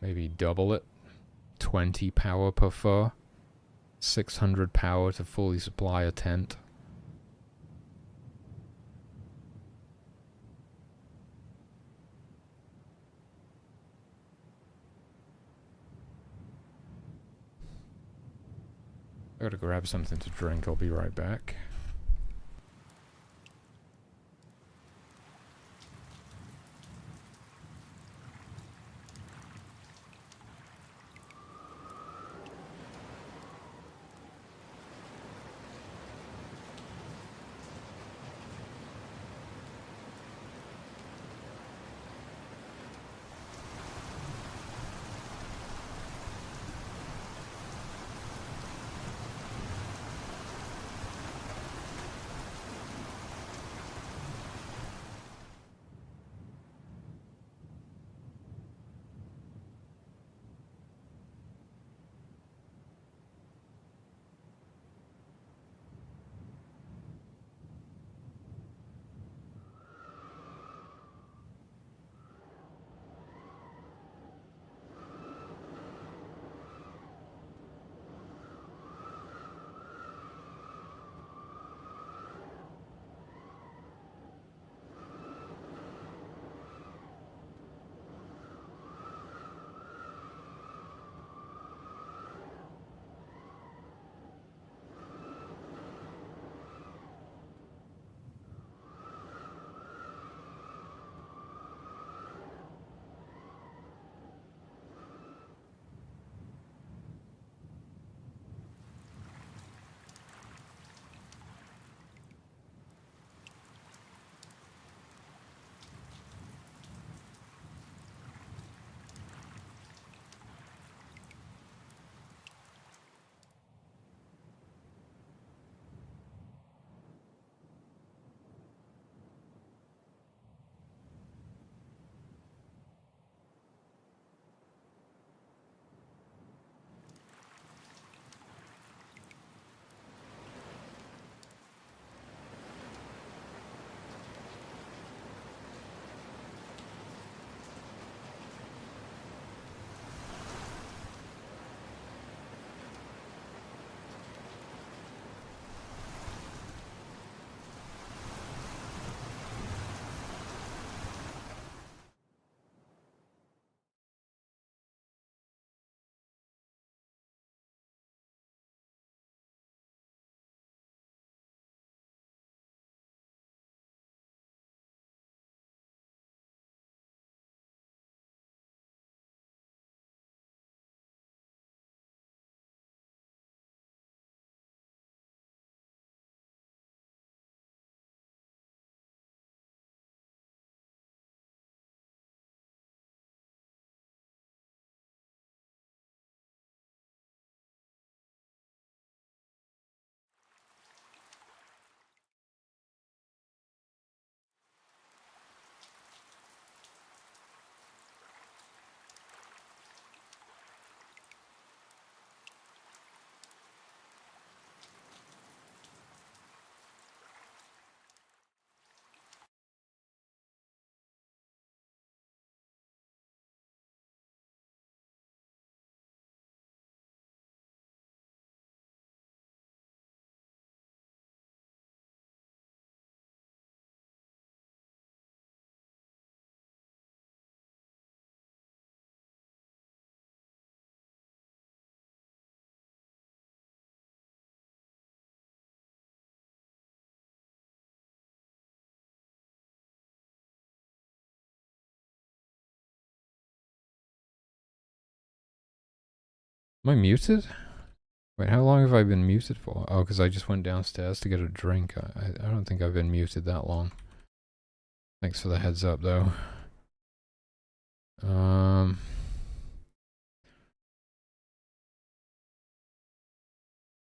Maybe double it. 20 power per fur. 600 power to fully supply a tent. I gotta grab something to drink, I'll be right back. Am I muted? Wait, how long have I been muted for? Oh, because I just went downstairs to get a drink. I don't think I've been muted that long. Thanks for the heads up, though.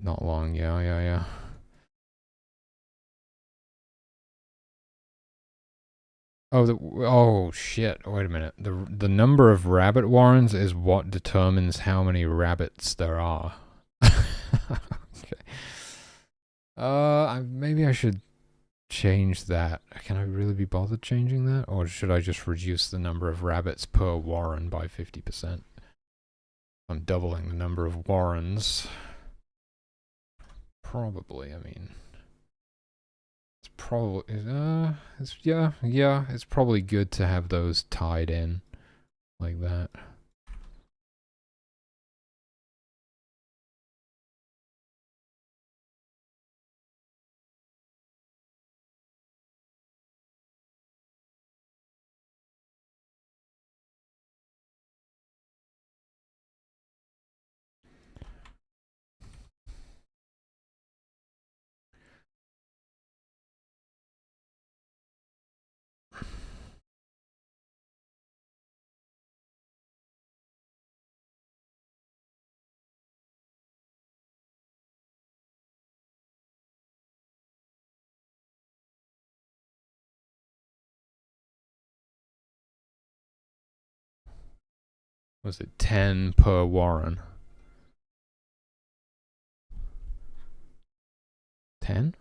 Not long, yeah. Oh shit, wait a minute. The number of rabbit warrens is what determines how many rabbits there are. Okay. Maybe I should change that. Can I really be bothered changing that? Or should I just reduce the number of rabbits per warren by 50%? I'm doubling the number of warrens. Probably, I mean, it's probably, it's probably good to have those tied in like that. Was it 10 per warren? 10?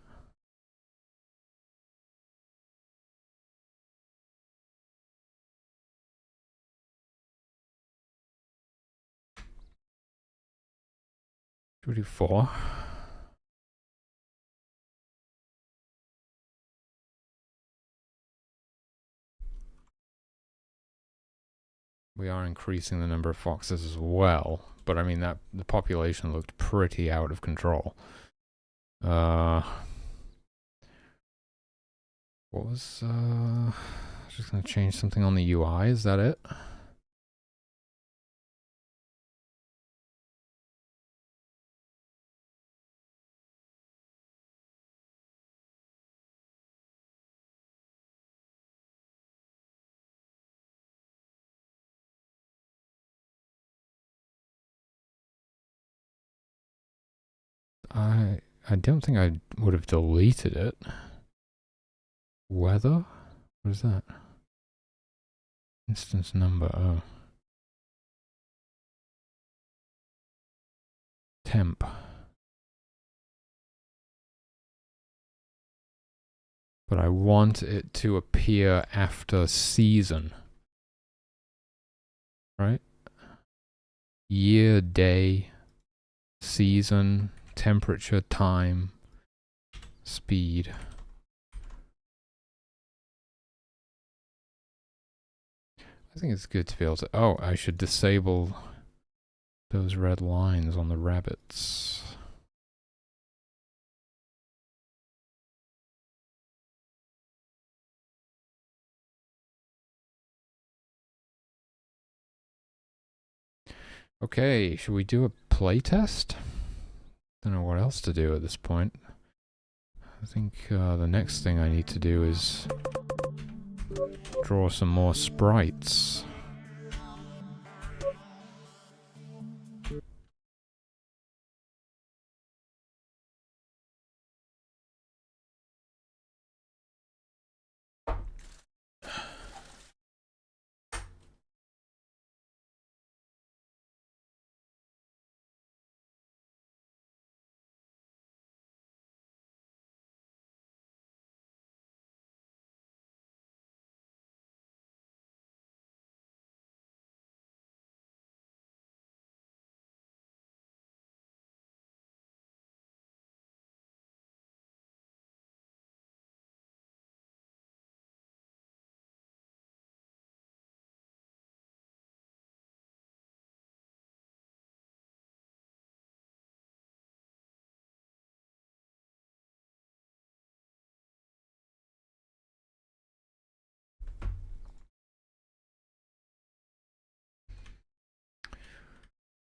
Should we do 4? We are increasing the number of foxes as well, but I mean that the population looked pretty out of control. What was just gonna change something on the UI, is that it? I don't think I would have deleted it. Weather? What is that? Instance number, oh. Temp. But I want it to appear after season. Right? Year, day, season, temperature, time, speed. I think it's good to be able to... Oh, I should disable those red lines on the rabbits. Okay, should we do a playtest? Don't know what else to do at this point. I think the next thing I need to do is draw some more sprites.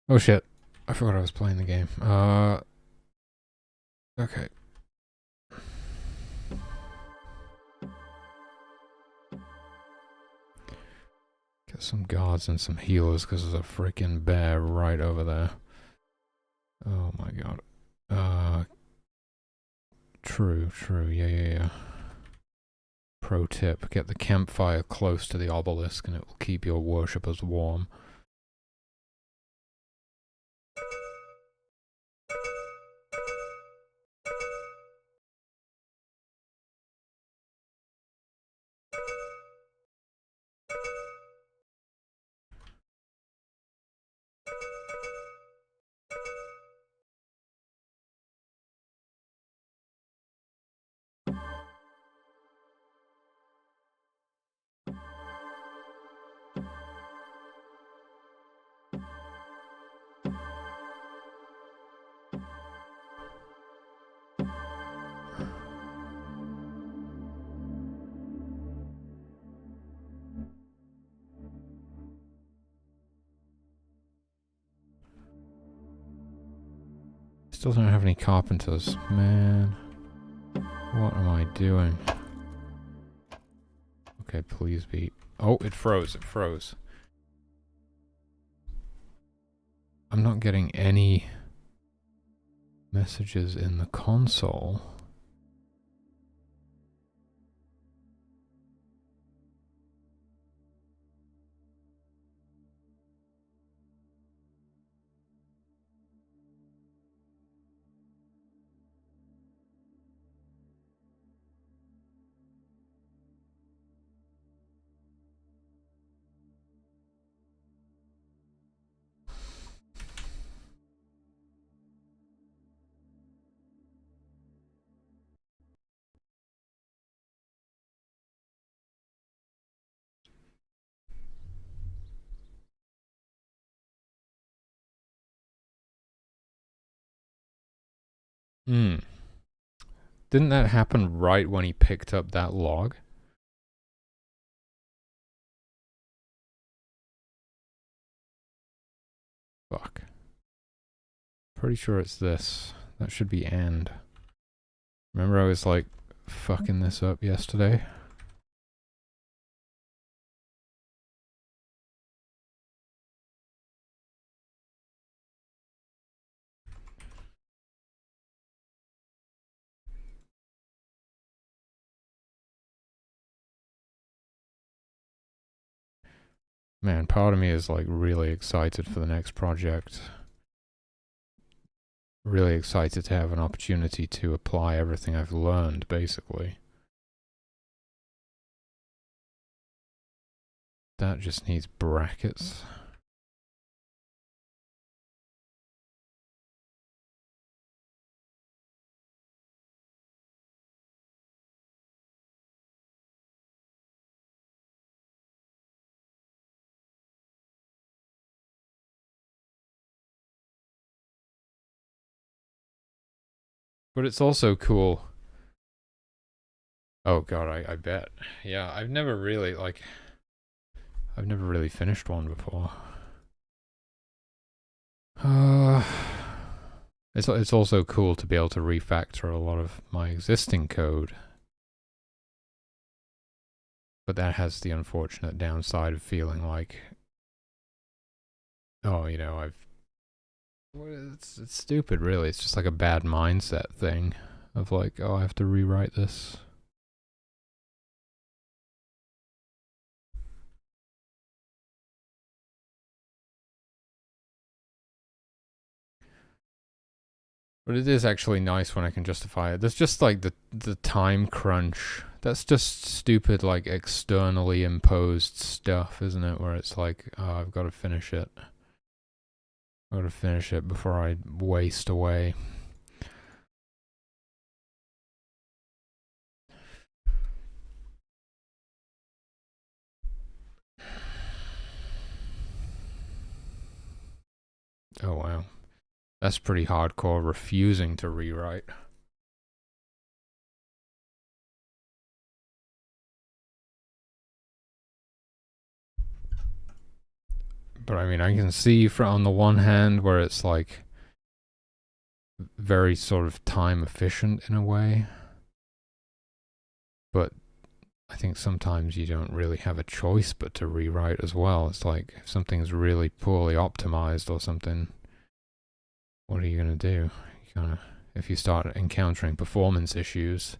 Oh shit, I forgot I was playing the game. Okay. Get some guards and some healers because there's a freaking bear right over there. Oh my god. True, yeah. Pro tip, get the campfire close to the obelisk and it will keep your worshippers warm. Still don't have any carpenters. Man. What am I doing? Okay, please be... Oh, it froze. It froze. I'm not getting any messages in the console. Hmm. Didn't that happen right when he picked up that log? Fuck. Pretty sure it's this. That should be and. Remember I was like fucking this up yesterday? Man, part of me is like really excited for the next project. Really excited to have an opportunity to apply everything I've learned, basically. That just needs brackets. But it's also cool. Oh god, I bet. Yeah, I've never really, like... I've never really finished one before. It's also cool to be able to refactor a lot of my existing code. But that has the unfortunate downside of feeling like... Oh, you know, it's stupid, really. It's just like a bad mindset thing. Of like, oh, I have to rewrite this. But it is actually nice when I can justify it. There's just like the time crunch. That's just stupid, like externally imposed stuff, isn't it? Where it's like, oh, I've got to finish it. I've got to finish it before I waste away. Oh wow. That's pretty hardcore, refusing to rewrite. But I mean, I can see from on the one hand where it's like very sort of time efficient in a way. But I think sometimes you don't really have a choice but to rewrite as well. It's like if something's really poorly optimized or something, what are you going to do? You kinda, if you start encountering performance issues.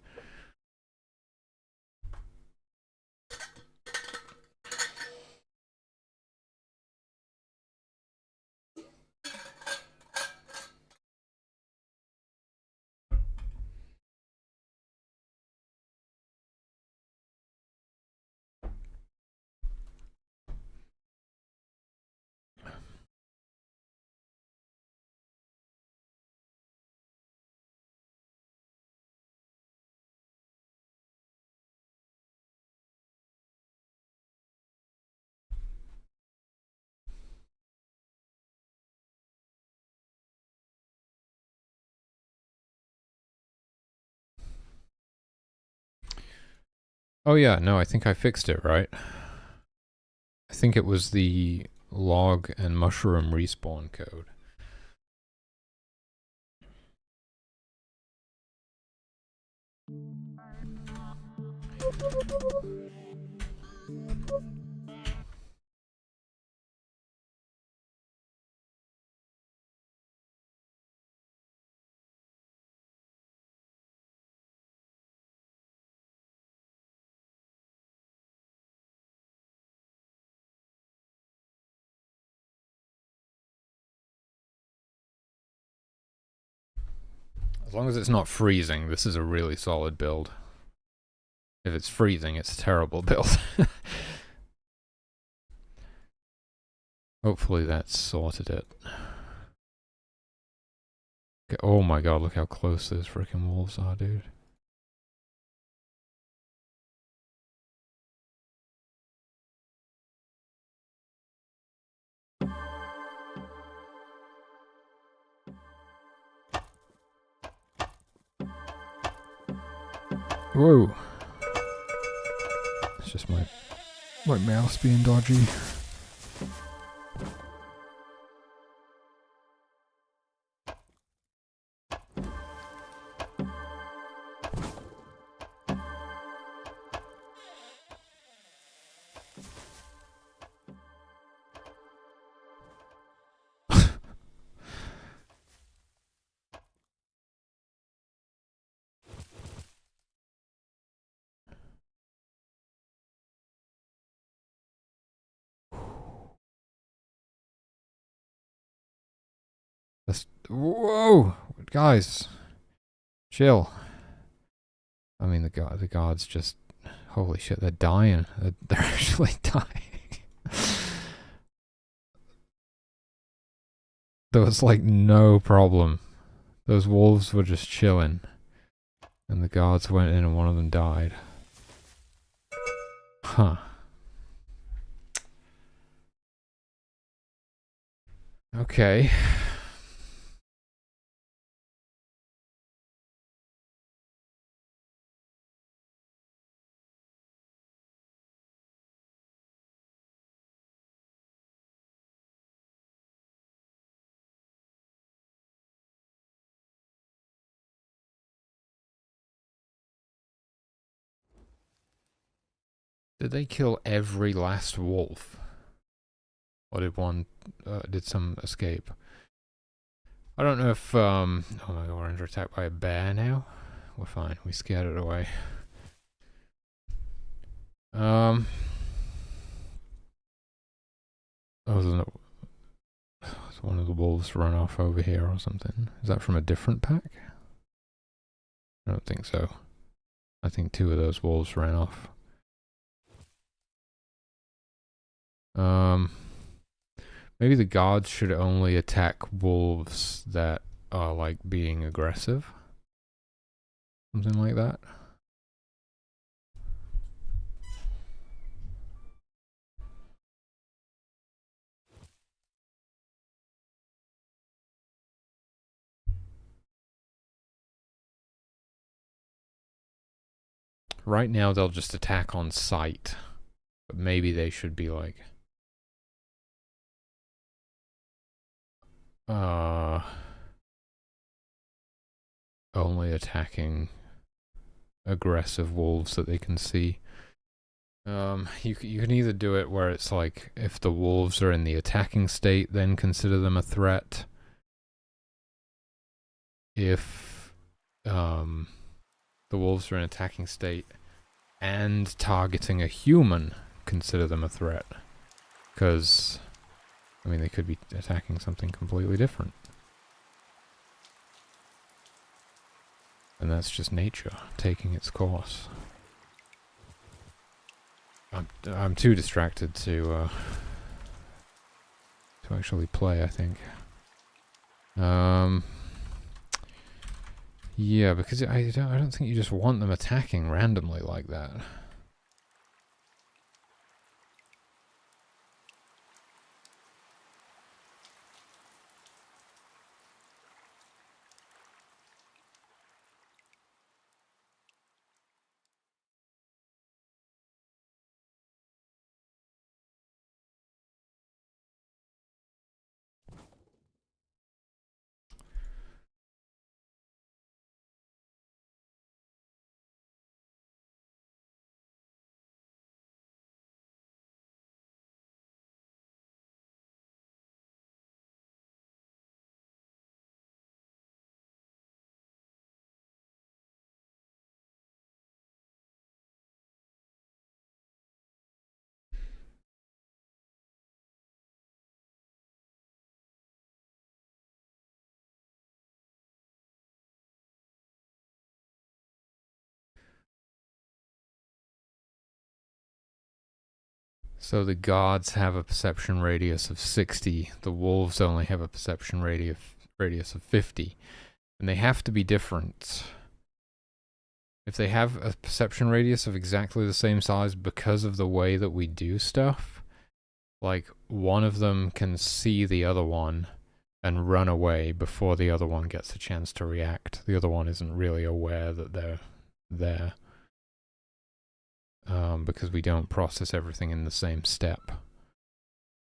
Oh yeah, no, I think I fixed it, right? I think it was the log and mushroom respawn code. As long as it's not freezing, this is a really solid build. If it's freezing, it's a terrible build. Hopefully that's sorted it. Okay, oh my god, look how close those freaking wolves are, dude. Whoa. It's just my mouse being dodgy. Whoa! Guys! Chill. I mean, the guards just... Holy shit, they're dying. They're actually dying. There was like no problem. Those wolves were just chilling. And the guards went in and one of them died. Huh. Okay. Did they kill every last wolf? Or did one, did some escape? I don't know if, oh my god, we're under attack by a bear now? We're fine, we scared it away. Oh, there's one of the wolves run off over here or something. Is that from a different pack? I don't think so. I think two of those wolves ran off. Maybe the guards should only attack wolves that are like being aggressive. Something like that. Right now they'll just attack on sight. But maybe they should be like... only attacking aggressive wolves that they can see. You can either do it where it's like, if the wolves are in the attacking state, then consider them a threat. If the wolves are in attacking state and targeting a human, consider them a threat. Because, I mean, they could be attacking something completely different. And that's just nature taking its course. I'm too distracted to actually play, I think. Yeah, because I don't think you just want them attacking randomly like that. So the guards have a perception radius of 60. The wolves only have a perception radius of 50. And they have to be different. If they have a perception radius of exactly the same size because of the way that we do stuff, like one of them can see the other one and run away before the other one gets a chance to react. The other one isn't really aware that they're there. Because we don't process everything in the same step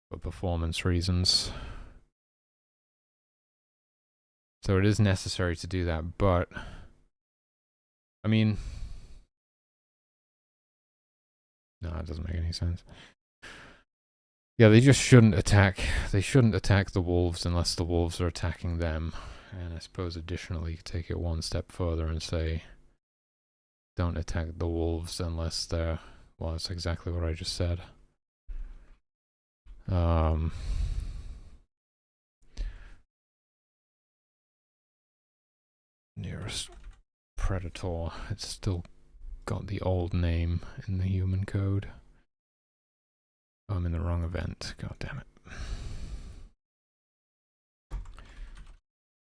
for performance reasons. So it is necessary to do that, but I mean, no, it doesn't make any sense. Yeah, they just shouldn't attack. They shouldn't attack the wolves unless the wolves are attacking them. And I suppose additionally, you take it one step further and say, don't attack the wolves unless they're, well, that's exactly what I just said. Nearest predator. It's still got the old name in the human code. Oh, I'm in the wrong event. God damn it.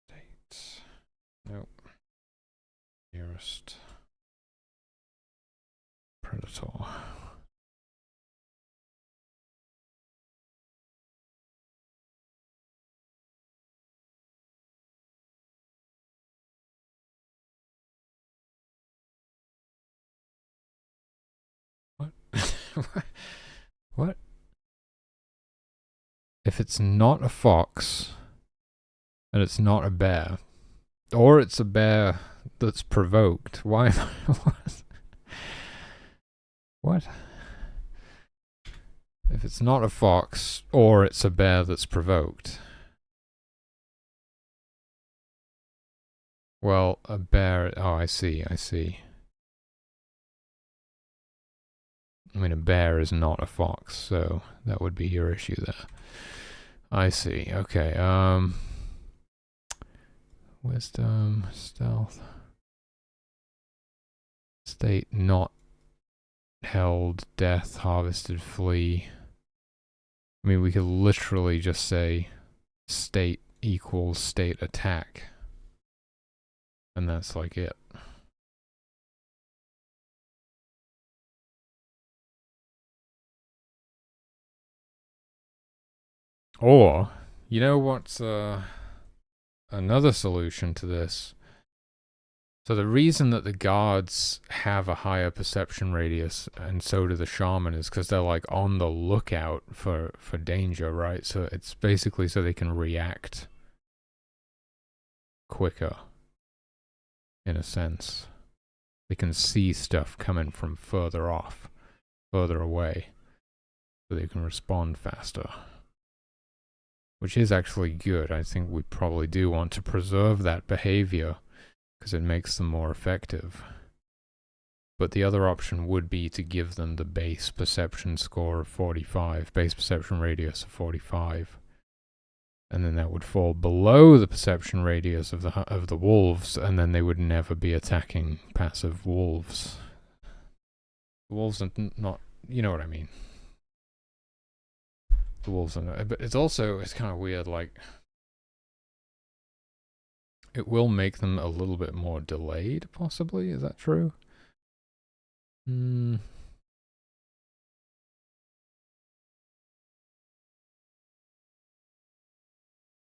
Dates. Nope. Nearest predator. What? What? If it's not a fox, and it's not a bear, or it's a bear that's provoked, why am I... What? What? If it's not a fox, or it's a bear that's provoked. Well, a bear... Oh, I see. I mean, a bear is not a fox, so that would be your issue there. I see. Okay, wisdom, stealth. State not held, death, harvested, flee. I mean, we could literally just say state equals state attack. And that's like it. Or, you know what's another solution to this? So the reason that the guards have a higher perception radius, and so do the shaman, is because they're like on the lookout for danger, right? So it's basically so they can react quicker, in a sense. They can see stuff coming from further off, further away, so they can respond faster. Which is actually good. I think we probably do want to preserve that behavior because it makes them more effective. But the other option would be to give them the base perception score of 45, base perception radius of 45. And then that would fall below the perception radius of the wolves, and then they would never be attacking passive wolves. The wolves are not, you know what I mean. The wolves are not, but it's kind of weird, like, it will make them a little bit more delayed, possibly. Is that true?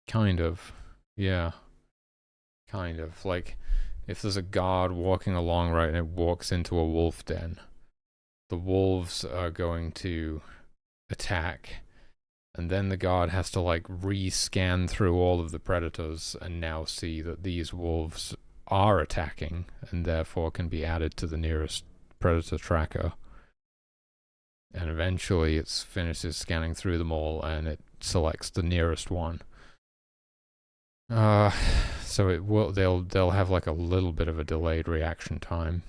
Kind of. Yeah. Kind of. Like, if there's a guard walking along, right, and it walks into a wolf den, the wolves are going to attack, and then the guard has to, like, re-scan through all of the predators and now see that these wolves are attacking, and therefore can be added to the nearest predator tracker. And eventually it finishes scanning through them all, and it selects the nearest one. So it will. They'll have like a little bit of a delayed reaction time,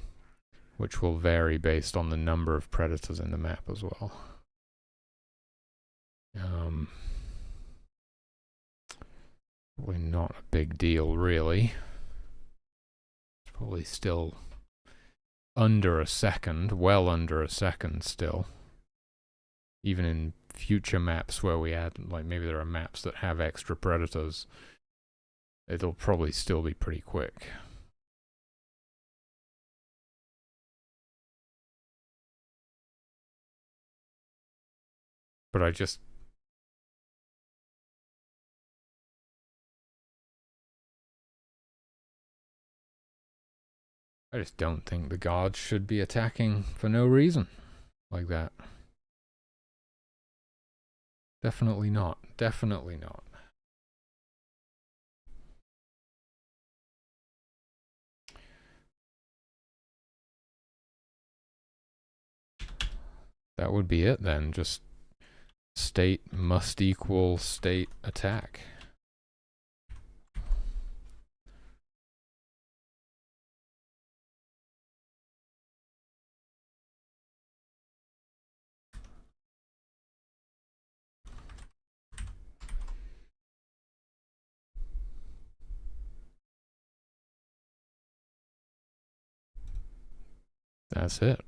which will vary based on the number of predators in the map as well. Probably not a big deal, really. It's probably still under a second, well under a second still. even in future maps where we add, like maybe there are maps that have extra predators, it'll probably still be pretty quick. But I just don't think the guards should be attacking for no reason like that. Definitely not. Definitely not. That would be it then. Just state must equal state attack. That's it.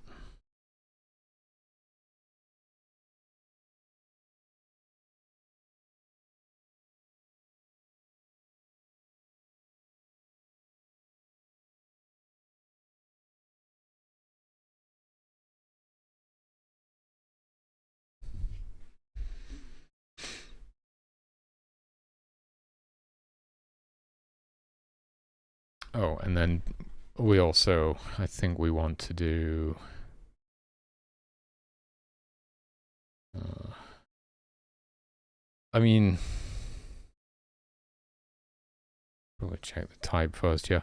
Oh, and then we also, I think we want to do I mean, probably check the type first, yeah.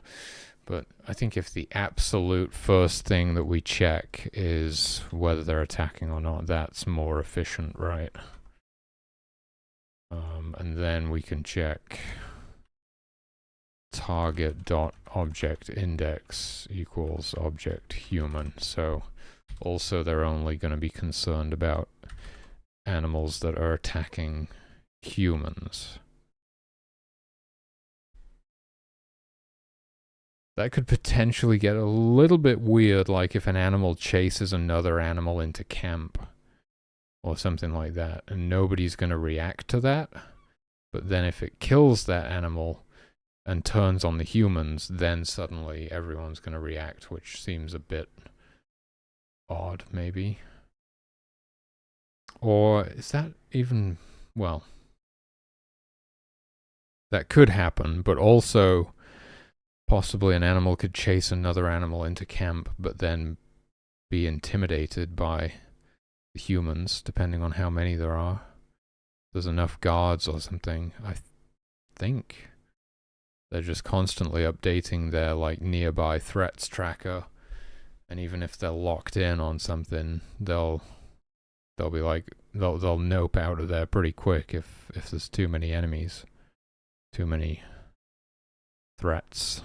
But I think if the absolute first thing that we check is whether they're attacking or not, that's more efficient, right? And then we can check target.object index equals object human. So also they're only going to be concerned about animals that are attacking humans. That could potentially get a little bit weird, like if an animal chases another animal into camp or something like that, and nobody's going to react to that. But then if it kills that animal and turns on the humans, then suddenly everyone's going to react, which seems a bit odd, maybe. Or is that even, well, that could happen, but also possibly an animal could chase another animal into camp, but then be intimidated by the humans, depending on how many there are. There's enough guards or something. I think they're just constantly updating their like nearby threats tracker, and even if they're locked in on something, they'll be like they'll nope out of there pretty quick if there's too many enemies, too many threats.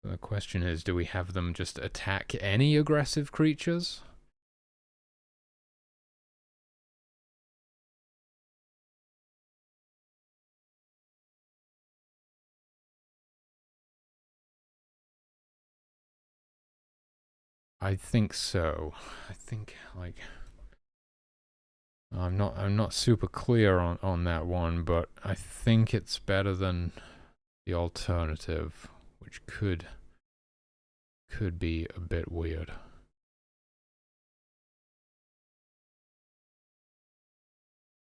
The question is, do we have them just attack any aggressive creatures? I think so. I think like I'm not super clear on that one, but I think it's better than the alternative, which could be a bit weird.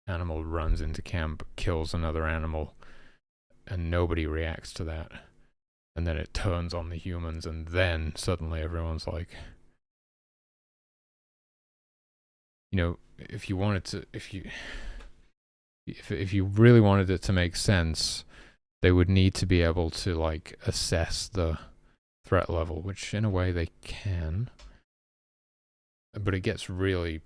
Animal runs into camp, kills another animal, and nobody reacts to that. And then it turns on the humans, and then suddenly everyone's like, you know, if you wanted to, if you really wanted it to make sense, they would need to be able to like assess the threat level, which in a way they can. But it gets really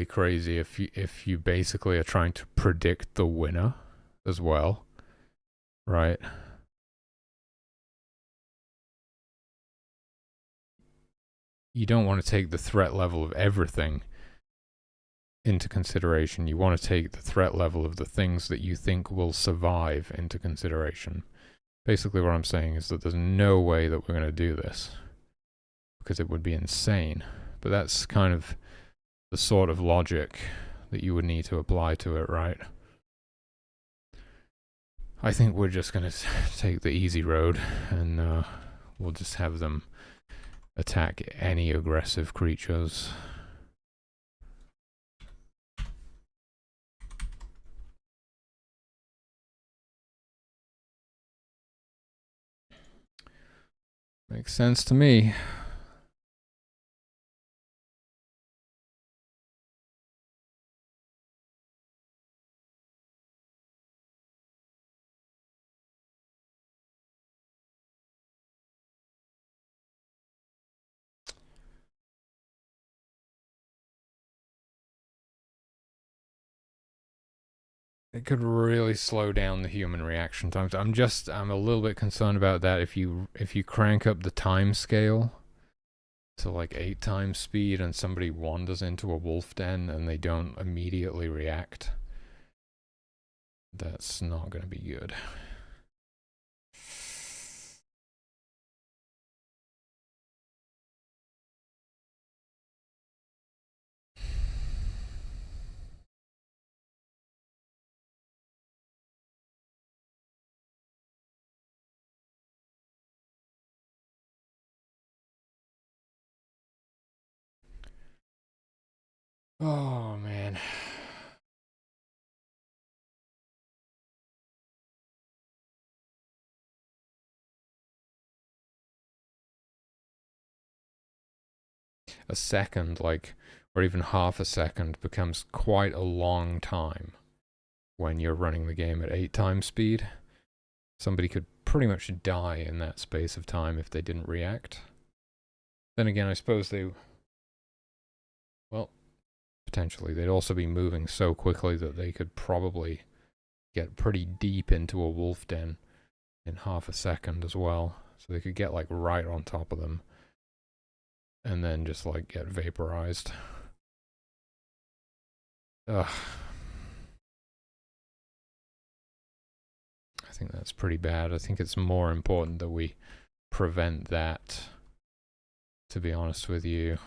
crazy if you basically are trying to predict the winner as well, right? you don't want to take the threat level of everything into consideration. You want to take the threat level of the things that you think will survive into consideration. Basically what I'm saying is that there's no way that we're going to do this, because it would be insane. But that's kind of the sort of logic that you would need to apply to it, right? I think we're just going to take the easy road, and we'll just have them attack any aggressive creatures. Makes sense to me. It could really slow down the human reaction times. I'm a little bit concerned about that. If you crank up the time scale to like 8 times speed and somebody wanders into a wolf den and they don't immediately react, that's not going to be good. Oh man. A second, like, or even half a second, becomes quite a long time when you're running the game at 8 times speed. Somebody could pretty much die in that space of time if they didn't react. Then again, I suppose they, well, potentially, they'd also be moving so quickly that they could probably get pretty deep into a wolf den in half a second as well. So they could get like right on top of them and then just like get vaporized. Ugh. I think that's pretty bad. I think it's more important that we prevent that, to be honest with you.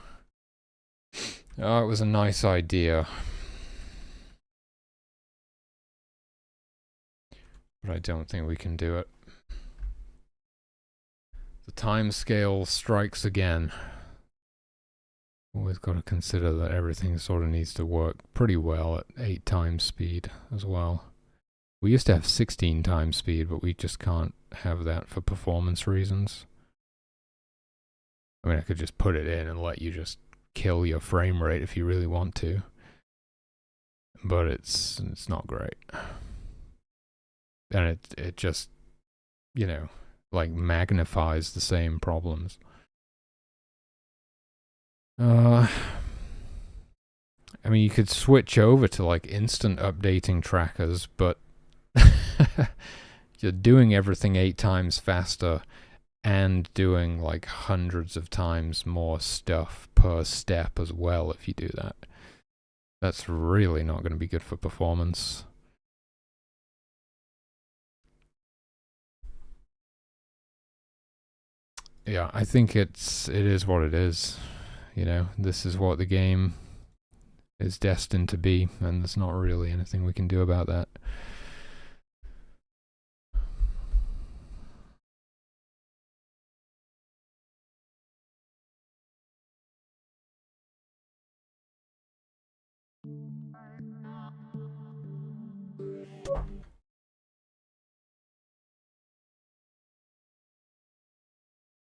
Oh, it was a nice idea, but I don't think we can do it. The time scale strikes again. Always got to consider that everything sort of needs to work pretty well at 8 times speed as well. We used to have 16 times speed, but we just can't have that for performance reasons. I mean, I could just put it in and let you just kill your frame rate if you really want to, but it's not great. And it just, you know, like magnifies the same problems. I mean, you could switch over to like instant updating trackers, but you're doing everything 8 times faster and doing like hundreds of times more stuff per step as well if you do that. That's really not going to be good for performance. Yeah, I think it is what it is. You know, this is what the game is destined to be, and there's not really anything we can do about that.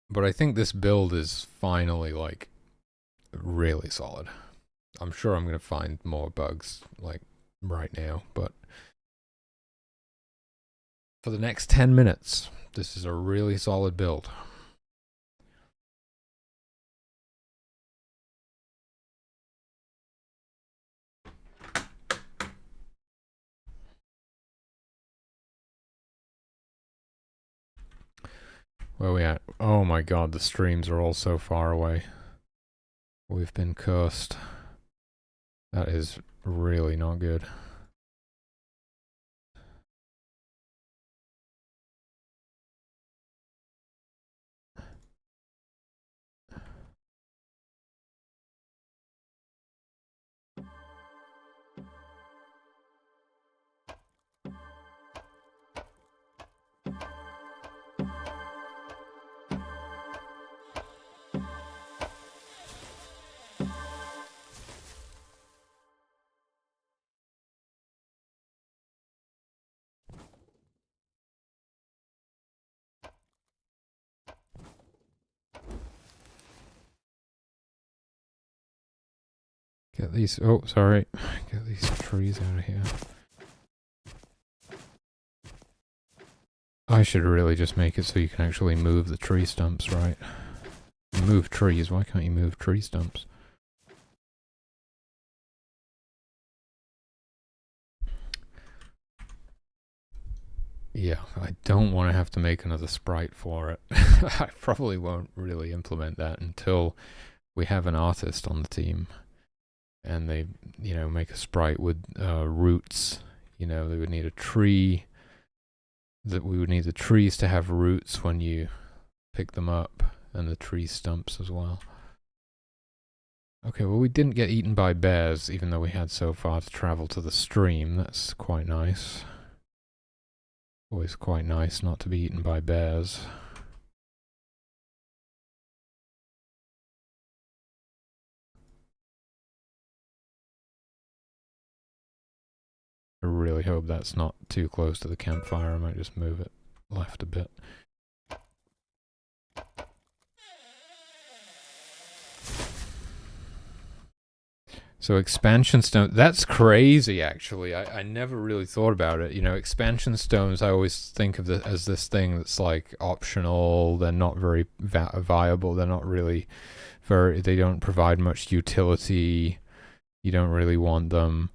But I think this build is finally like really solid. I'm sure I'm going to find more bugs like right now, but for the next 10 minutes, this is a really solid build. Where are we at? Oh my god, the streams are all so far away. We've been cursed. That is really not good. Get these, oh, sorry. Get these trees out of here. I should really just make it so you can actually move the tree stumps, right? Move trees, why can't you move tree stumps? Yeah, I don't want to have to make another sprite for it. I probably won't really implement that until we have an artist on the team. And they, you know, make a sprite with roots. You know, they would need a tree. That we would need the trees to have roots when you pick them up, and the tree stumps as well. Okay, well, we didn't get eaten by bears, even though we had so far to travel to the stream. That's quite nice. Always quite nice not to be eaten by bears. I really hope that's not too close to the campfire. I might just move it left a bit. So expansion stone, that's crazy actually. I never really thought about it. You know, expansion stones I always think of as this thing that's like optional. They're not very viable. They're not really they don't provide much utility. You don't really want them.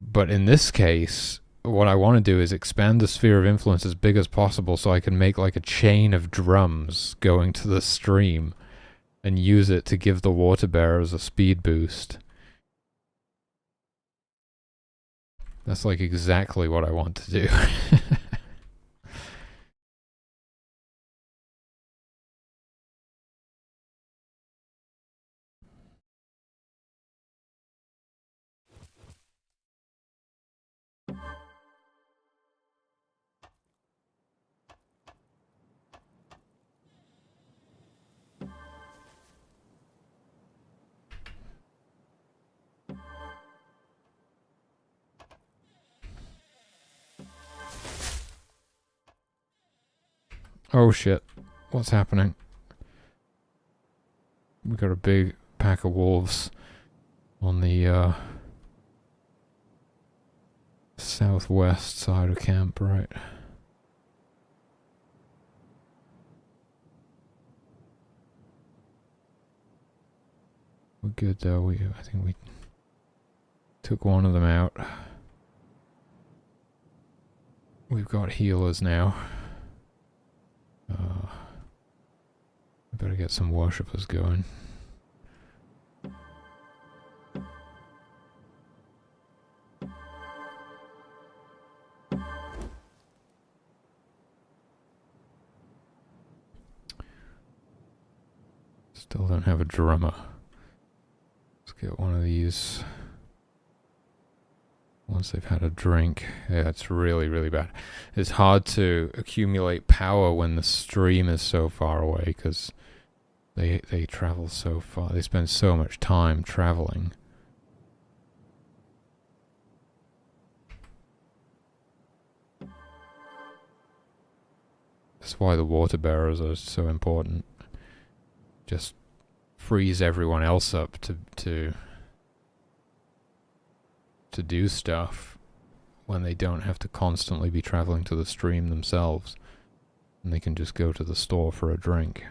But in this case, what I want to do is expand the sphere of influence as big as possible so I can make like a chain of drums going to the stream and use it to give the water bearers a speed boost. That's like exactly what I want to do. Oh shit. What's happening? We got a big pack of wolves on the southwest side of camp, right? We're good though. I think we took one of them out. We've got healers now. I better get some worshippers going. Still don't have a drummer. Let's get one of these. Once they've had a drink. Yeah, it's really, really bad. It's hard to accumulate power when the stream is so far away because they travel so far. They spend so much time traveling. That's why the water bearers are so important. Just frees everyone else up to do stuff when they don't have to constantly be traveling to the stream themselves, and they can just go to the store for a drink.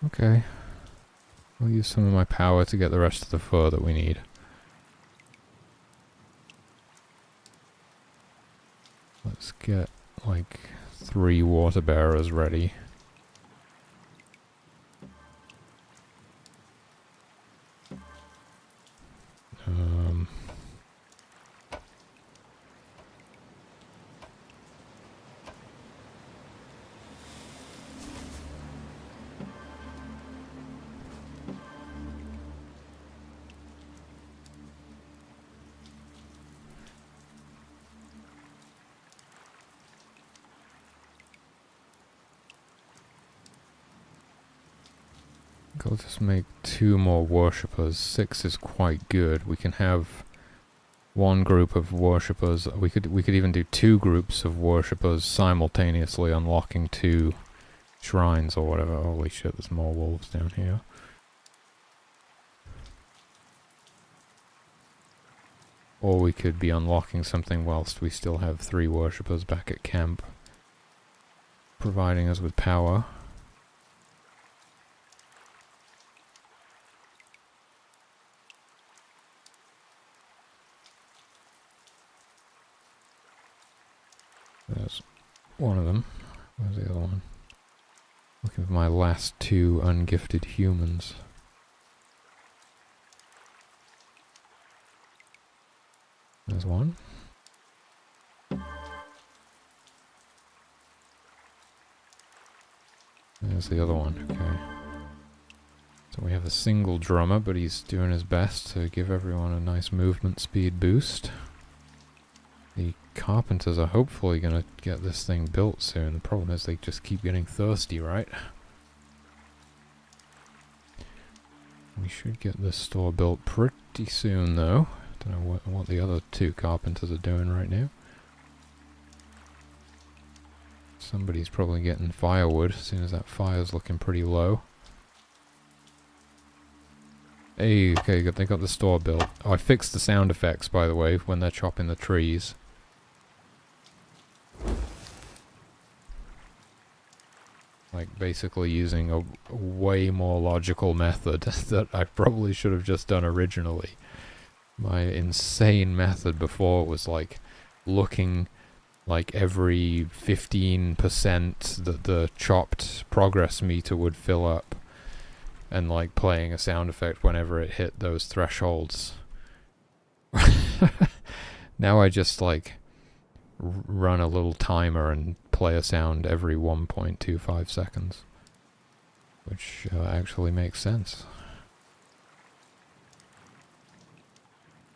Okay. I'll use some of my power to get the rest of the fur that we need. Let's get, like, 3 water bearers ready. I'll just make 2 more worshippers. 6 is quite good. We can have 1 group of worshippers. We could even do 2 groups of worshippers simultaneously unlocking 2 shrines or whatever. Holy shit, there's more wolves down here. Or we could be unlocking something whilst we still have 3 worshippers back at camp, providing us with power. There's one of them. Where's the other one? Looking for my last 2 ungifted humans. There's one. There's the other one, okay. So we have a single drummer, but he's doing his best to give everyone a nice movement speed boost. The carpenters are hopefully going to get this thing built soon. The problem is they just keep getting thirsty, right? We should get this store built pretty soon, though. Don't know what the other 2 carpenters are doing right now. Somebody's probably getting firewood as soon as that fire's looking pretty low. Hey, okay, good. They got the store built. Oh, I fixed the sound effects, by the way, when they're chopping the trees. Like, basically using a way more logical method that I probably should have just done originally. My insane method before was, like, looking like every 15% that the chopped progress meter would fill up, and, like, playing a sound effect whenever it hit those thresholds. Now I just, like, run a little timer and play a sound every 1.25 seconds. Which actually makes sense.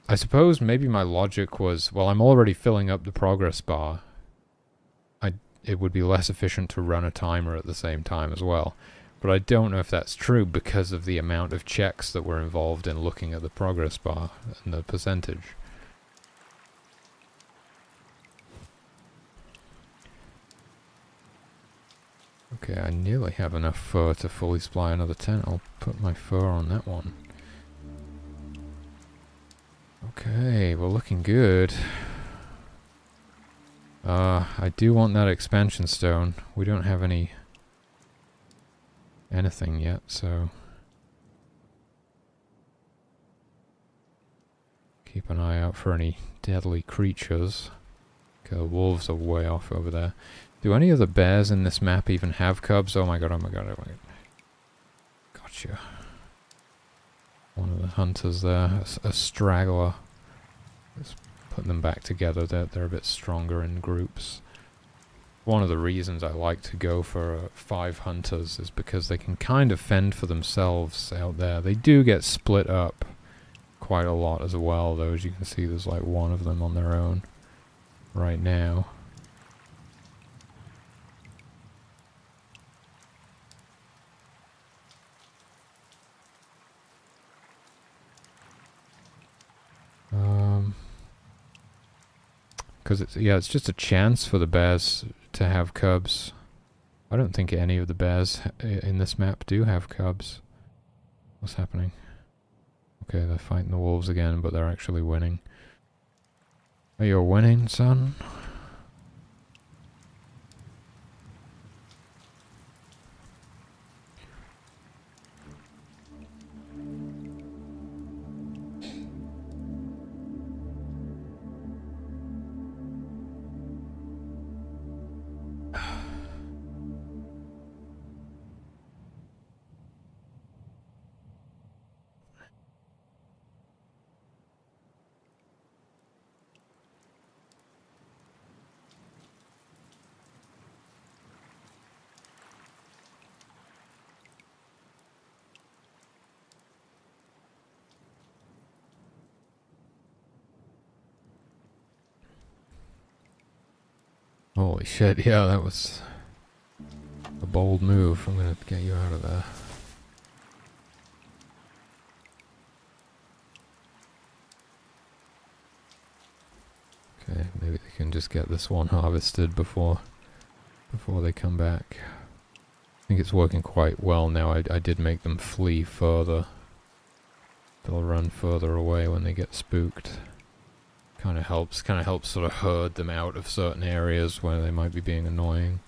I suppose maybe my logic was, well, I'm already filling up the progress bar. It would be less efficient to run a timer at the same time as well. But I don't know if that's true because of the amount of checks that were involved in looking at the progress bar and the percentage. Okay, I nearly have enough fur to fully supply another tent. I'll put my fur on that one. Okay, we're looking good. I do want that expansion stone. We don't have anything yet, so keep an eye out for any deadly creatures. Okay, the wolves are way off over there. Do any of the bears in this map even have cubs? Oh my god, oh my god, oh my god. Gotcha. One of the hunters there, a straggler. Let's put them back together. They're a bit stronger in groups. One of the reasons I like to go for 5 hunters is because they can kind of fend for themselves out there. They do get split up quite a lot as well, though. As you can see, there's like 1 of them on their own right now. Because it's just a chance for the bears to have cubs. I don't think any of the bears in this map do have cubs. What's happening? Okay, they're fighting the wolves again, but they're actually winning. Are you winning, son? Holy shit, yeah, that was a bold move. I'm gonna get you out of there. Okay, maybe they can just get this one harvested before they come back. I think it's working quite well now. I did make them flee further. They'll run further away when they get spooked. Kind of helps sort of herd them out of certain areas where they might be being annoying.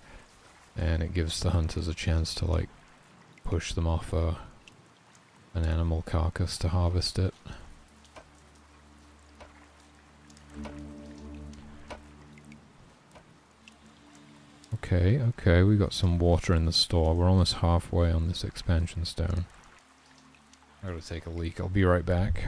And it gives the hunters a chance to like push them off an animal carcass to harvest it. Okay, we got some water in the store. We're almost halfway on this expansion stone. I gotta take a leak. I'll be right back.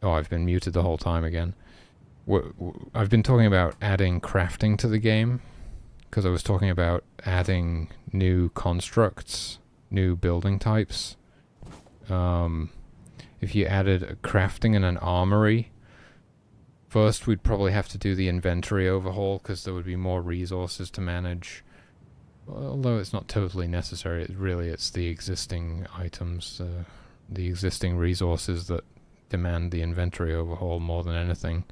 Oh, I've been muted the whole time again. I've been talking about adding crafting to the game, because I was talking about adding new constructs, new building types. If you added a crafting and an armory, first we'd probably have to do the inventory overhaul, because there would be more resources to manage. Although it's not totally necessary, it's the existing items, the existing resources that demand the inventory overhaul more than anything.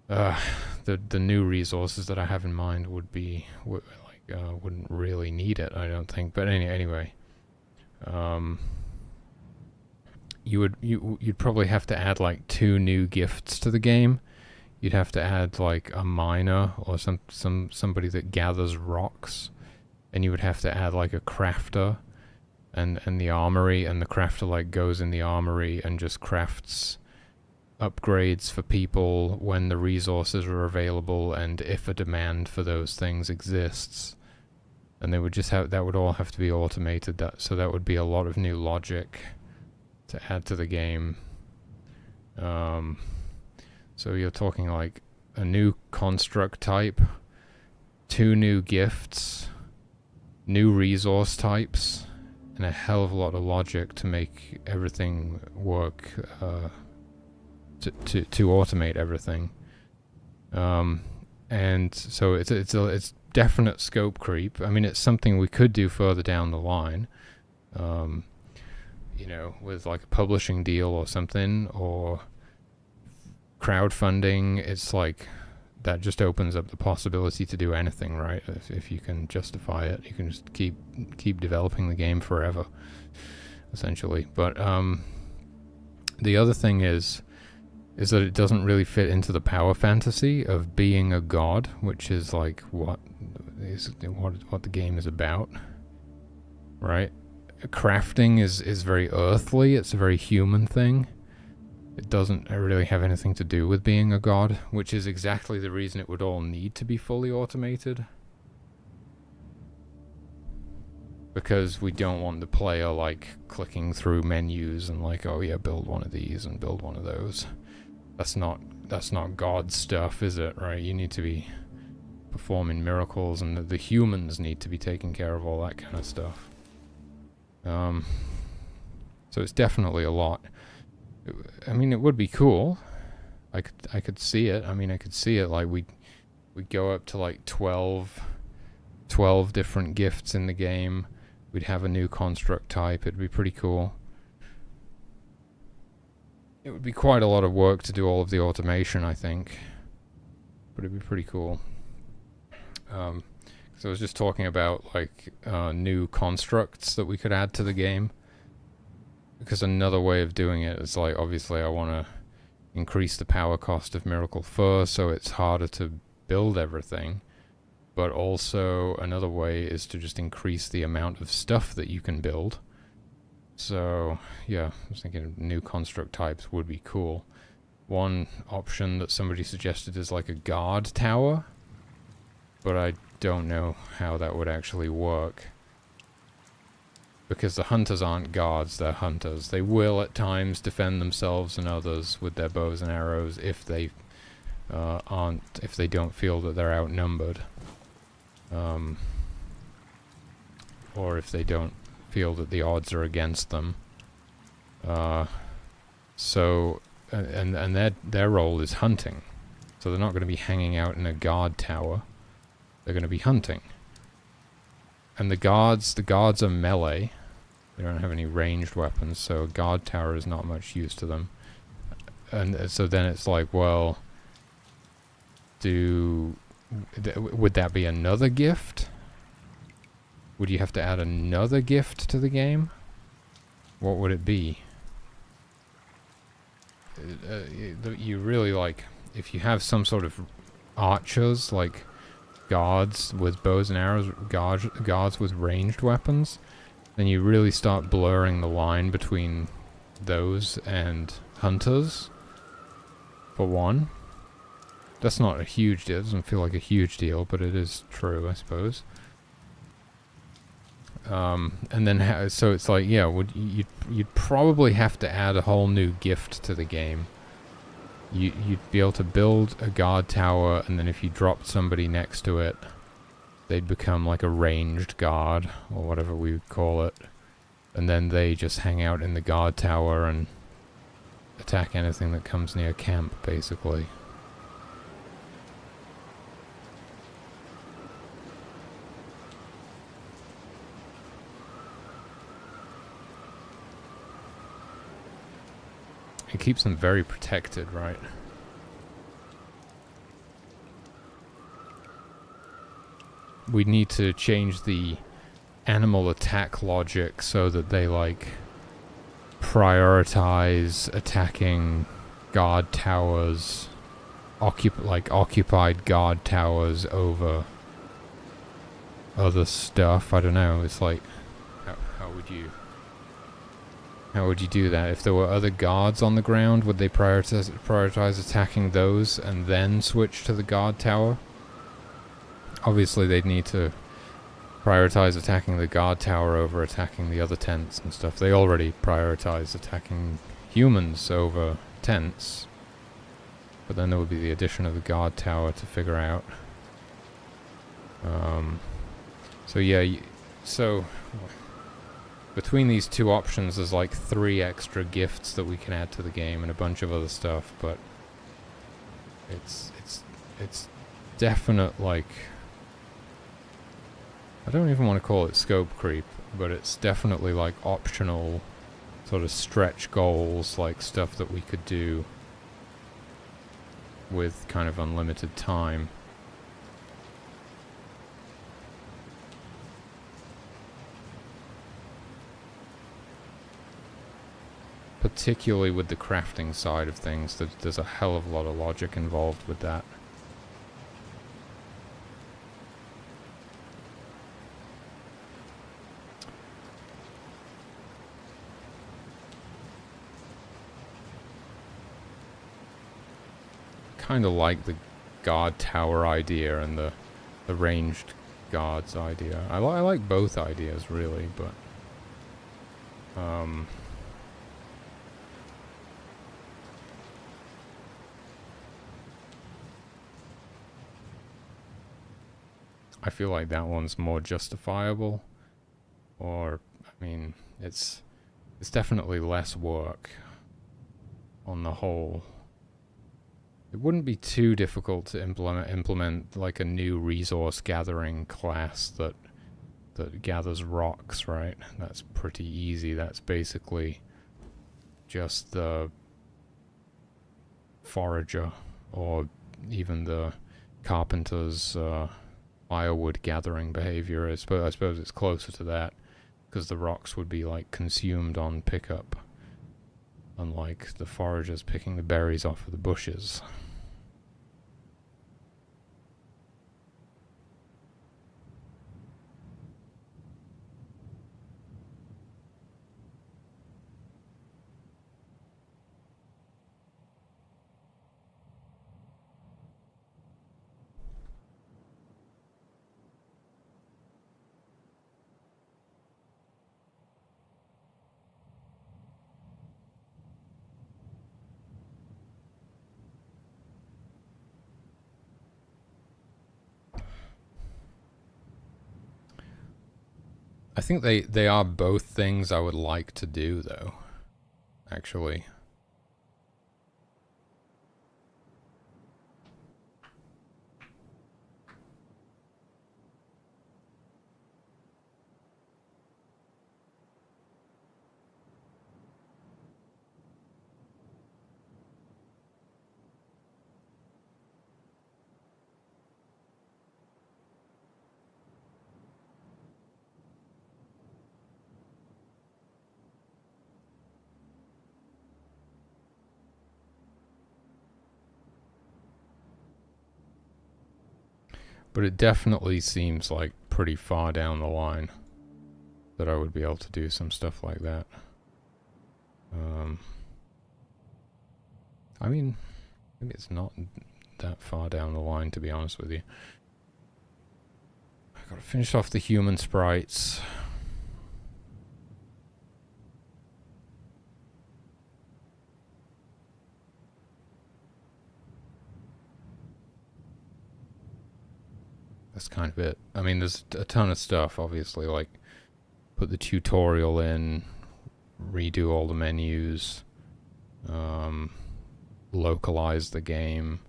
The new resources that I have in mind wouldn't really need it, I don't think. But anyway, you'd probably have to add like 2 new gifts to the game. You'd have to add like a miner or somebody that gathers rocks, and you would have to add like a crafter and the armory, and the crafter like goes in the armory and just crafts upgrades for people when the resources are available and if a demand for those things exists. And they would just that would all have to be automated, so that would be a lot of new logic to add to the game. So you're talking like a new construct type, 2 new gifts, new resource types, and a hell of a lot of logic to make everything work, to automate everything. And so it's definite scope creep. I mean, it's something we could do further down the line, with like a publishing deal or something, or crowdfunding. It's like that just opens up the possibility to do anything, right? If you can justify it, you can just keep developing the game forever, essentially. But the other thing is that it doesn't really fit into the power fantasy of being a god, which is like what the game is about, right? Crafting is very earthly. It's a very human thing. It doesn't really have anything to do with being a god, which is exactly the reason it would all need to be fully automated. Because we don't want the player like clicking through menus and like, oh yeah, build one of these and build one of those. That's not God stuff, is it? Right? You need to be performing miracles, and the humans need to be taking care of all that kind of stuff. So it's definitely a lot. I mean, it would be cool. I could see it. I mean, I could see it like we'd go up to like 12 different gifts in the game. We'd have a new construct type. It'd be pretty cool. It would be quite a lot of work to do all of the automation, I think. But it'd be pretty cool. So I was just talking about like new constructs that we could add to the game. Because another way of doing it is like, obviously I want to increase the power cost of Miracle Fur, so it's harder to build everything. But also another way is to just increase the amount of stuff that you can build. So yeah, I was thinking new construct types would be cool. One option that somebody suggested is like a guard tower, but I don't know how that would actually work. Because the hunters aren't guards, they're hunters. They will at times defend themselves and others with their bows and arrows if they don't feel that they're outnumbered. Or if they don't feel that the odds are against them. So their role is hunting. So they're not going to be hanging out in a guard tower. They're going to be hunting. And the guards are melee. They don't have any ranged weapons, so a guard tower is not much use to them. And so then it's like, well, would that be another gift? Would you have to add another gift to the game? What would it be? You really like, if you have some sort of archers, like guards with bows and arrows, guards with ranged weapons, then you really start blurring the line between those and hunters, for one. That's not a huge deal. It doesn't feel like a huge deal, but it is true, I suppose. And then so it's like, yeah, you'd probably have to add a whole new gift to the game. You'd be able to build a guard tower, and then if you dropped somebody next to it, they'd become like a ranged guard, or whatever we would call it. And then they just hang out in the guard tower and attack anything that comes near camp, basically. It keeps them very protected, right? We need to change the animal attack logic so that they, like, prioritize attacking guard towers, occupied guard towers over other stuff. I don't know, it's like, how would you do that? If there were other guards on the ground, would they prioritize attacking those and then switch to the guard tower? Obviously they'd need to prioritize attacking the guard tower over attacking the other tents and stuff. They already prioritize attacking humans over tents. But then there would be the addition of the guard tower to figure out. So yeah, so between these two options there's like 3 extra gifts that we can add to the game and a bunch of other stuff, but it's definite, like, I don't even want to call it scope creep, but it's definitely like optional sort of stretch goals, like stuff that we could do with kind of unlimited time. Particularly with the crafting side of things, there's a hell of a lot of logic involved with that. Kind of like the guard tower idea and the ranged guards idea. I like both ideas really, but I feel like that one's more justifiable, or I mean, it's definitely less work on the whole. It wouldn't be too difficult to implement like a new resource gathering class that gathers rocks, right? That's pretty easy. That's basically just the forager, or even the carpenter's firewood gathering behavior. I suppose it's closer to that, because the rocks would be like consumed on pickup, unlike the foragers picking the berries off of the bushes. I think they are both things I would like to do, though, actually. But it definitely seems like pretty far down the line that I would be able to do some stuff like that. I mean, maybe it's not that far down the line, to be honest with you. I gotta finish off the human sprites. That's kind of it. I mean, there's a ton of stuff, obviously, like put the tutorial in, redo all the menus, localize the game,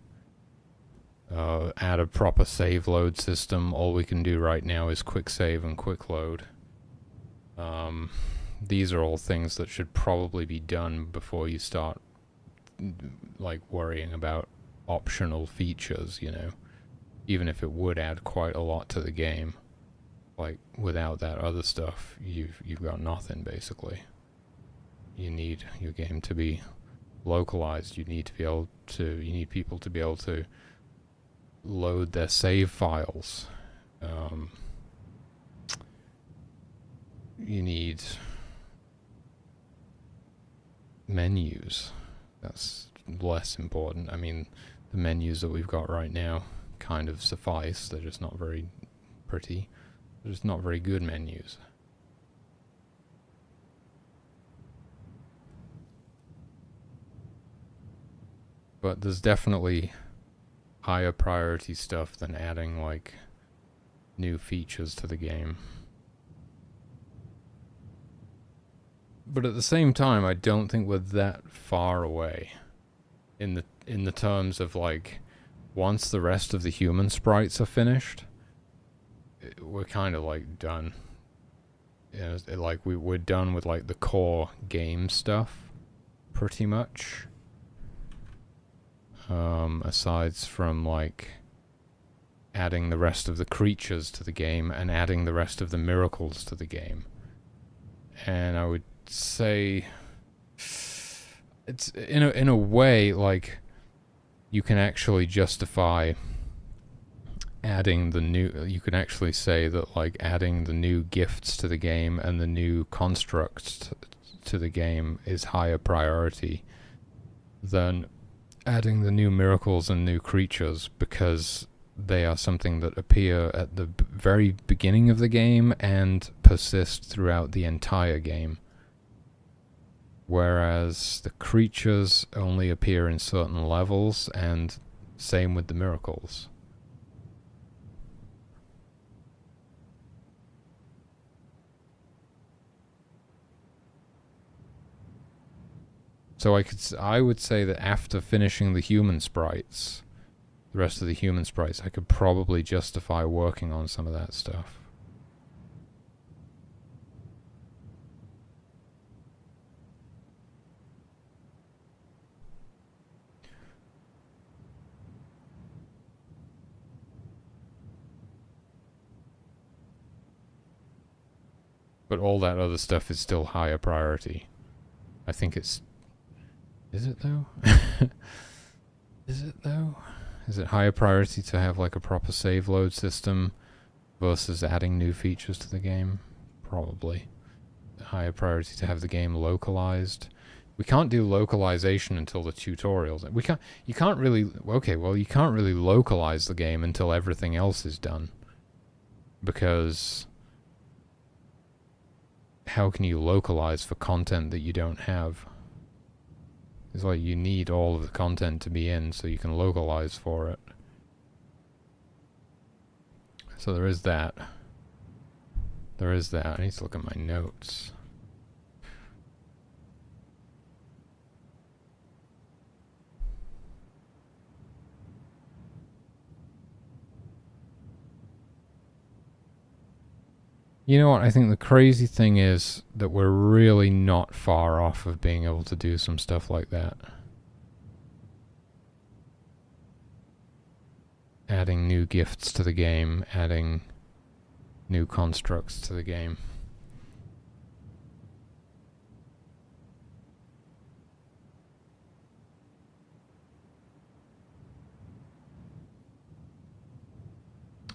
add a proper save load system. All we can do right now is quick save and quick load. These are all things that should probably be done before you start like worrying about optional features, you know, even if it would add quite a lot to the game. Like without that other stuff, you've got nothing basically. You need your game to be localized. You need people to be able to load their save files. You need menus. That's less important. I mean, the menus that we've got right now kind of suffice. They're just not very pretty. They're just not very good menus. But there's definitely higher priority stuff than adding like new features to the game. But at the same time, I don't think we're that far away in the terms of like once the rest of the human sprites are finished, we're kind of like done. You know, like we're done with like the core game stuff pretty much. Aside from like adding the rest of the creatures to the game and adding the rest of the miracles to the game. And I would say it's in a way like you can actually justify adding the new, you can actually say that like adding the new gifts to the game and the new constructs to the game is higher priority than adding the new miracles and new creatures, because they are something that appear at the very beginning of the game and persist throughout the entire game. Whereas the creatures only appear in certain levels, and same with the miracles. So I would say that after finishing the human sprites, the rest of the human sprites, I could probably justify working on some of that stuff. But all that other stuff is still higher priority. I think it's... Is it though? Is it though? Is it higher priority to have like a proper save load system versus adding new features to the game? Probably. Higher priority to have the game localized. We can't do localization until the tutorials. You can't really localize the game until everything else is done. Because how can you localize for content that you don't have? It's like you need all of the content to be in so you can localize for it. So there is that. There is that. I need to look at my notes. You know what, I think the crazy thing is that we're really not far off of being able to do some stuff like that. Adding new gifts to the game, adding new constructs to the game.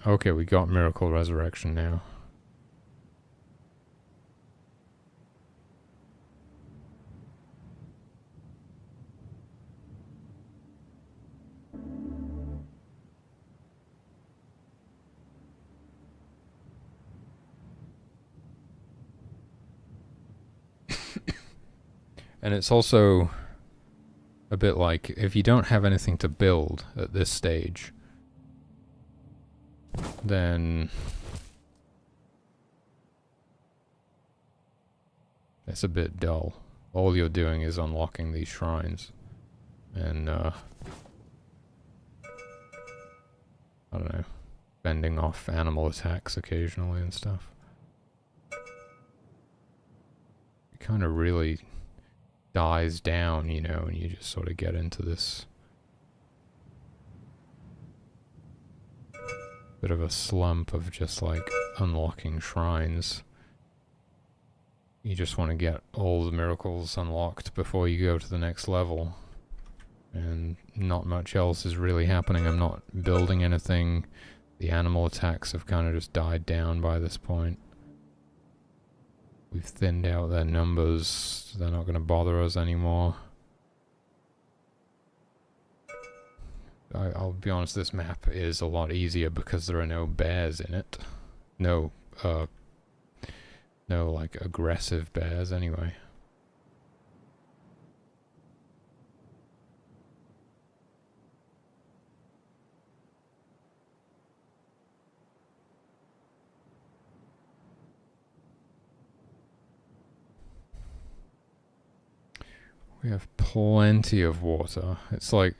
Okay, we got Miracle Resurrection now. And it's also a bit like, if you don't have anything to build at this stage, then it's a bit dull. All you're doing is unlocking these shrines. And, I don't know, fending off animal attacks occasionally and stuff. It kind of really dies down, you know, and you just sort of get into this bit of a slump of just like unlocking shrines. You just want to get all the miracles unlocked before you go to the next level. And not much else is really happening. I'm not building anything. The animal attacks have kind of just died down by this point. We've thinned out their numbers. They're not going to bother us anymore. I'll be honest, this map is a lot easier because there are no bears in it. No like aggressive bears anyway. We have plenty of water. It's like,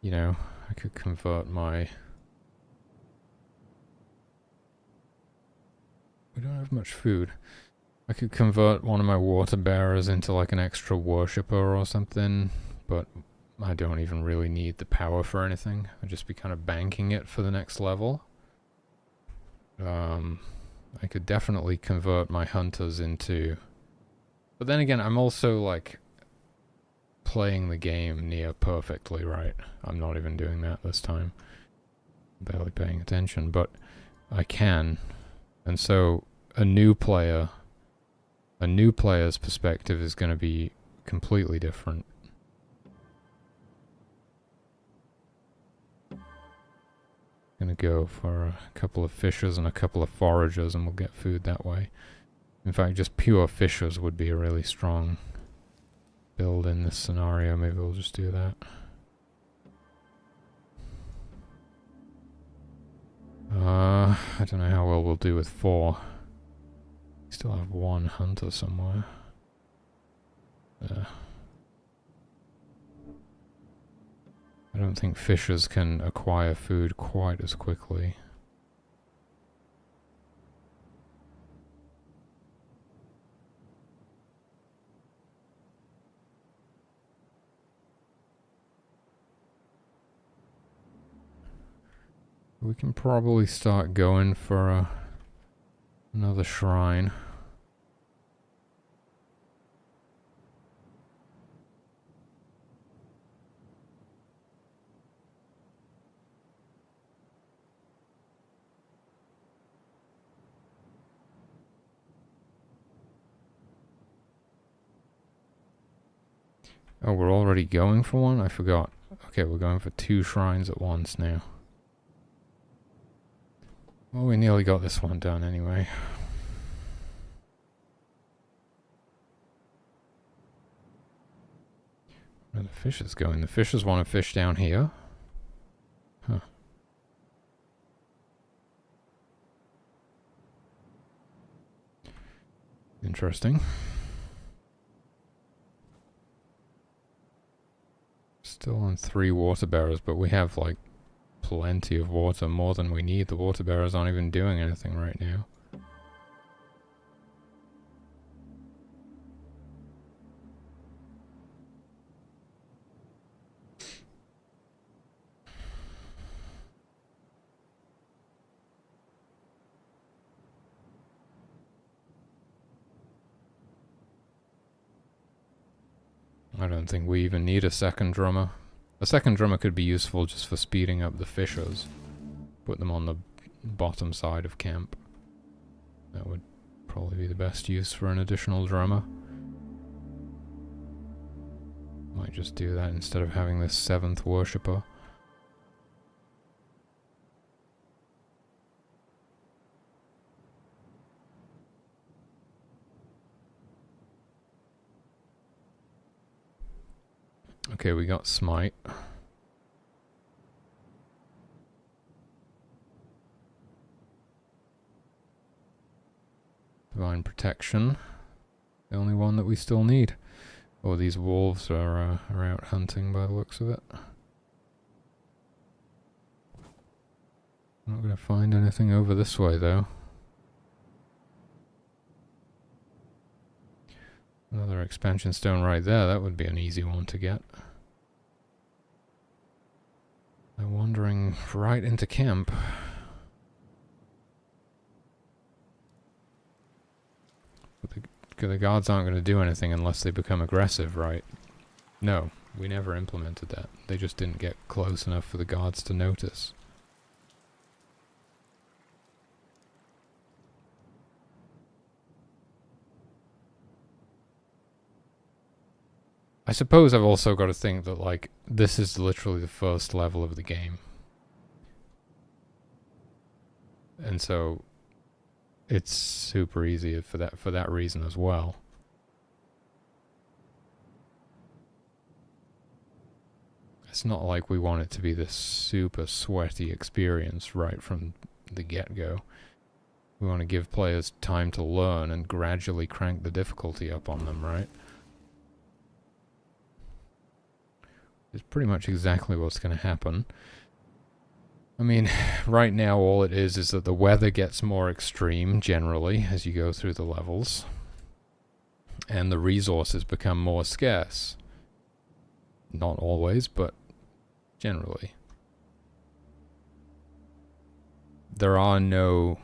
you know, I could convert my... We don't have much food. I could convert one of my water bearers into like an extra worshipper or something, but I don't even really need the power for anything. I'd just be kind of banking it for the next level. I could definitely convert my hunters into... But then again, I'm also like playing the game near perfectly, right? I'm not even doing that this time. Barely paying attention, but I can. And so a new player's perspective is going to be completely different. Gonna go for a couple of fishers and a couple of foragers and we'll get food that way. In fact, just pure fishers would be a really strong build in this scenario. Maybe we'll just do that. I don't know how well we'll do with 4. Still have 1 hunter somewhere. I don't think fishers can acquire food quite as quickly. We can probably start going for another shrine. Oh, we're already going for one? I forgot. Okay, we're going for 2 shrines at once now. Well, we nearly got this one done anyway. Where are the fishers going? The fishers want to fish down here. Huh. Interesting. Still on 3 water bearers, but we have like plenty of water, more than we need. The water bearers aren't even doing anything right now. I don't think we even need a second drummer. A second drummer could be useful just for speeding up the fishers. Put them on the bottom side of camp. That would probably be the best use for an additional drummer. Might just do that instead of having this 7th worshipper. Okay, we got smite. Divine Protection. The only one that we still need. Oh, these wolves are out hunting by the looks of it. Not gonna find anything over this way though. Another expansion stone right there. That would be an easy one to get. They're wandering right into camp. But the guards aren't going to do anything unless they become aggressive, right? No, we never implemented that. They just didn't get close enough for the guards to notice. I suppose I've also got to think that, like, this is literally the first level of the game. And so it's super easy for that reason as well. It's not like we want it to be this super sweaty experience right from the get-go. We want to give players time to learn and gradually crank the difficulty up on them, right? It's pretty much exactly what's going to happen. I mean, right now all it is that the weather gets more extreme generally as you go through the levels. And the resources become more scarce. Not always, but generally. There are no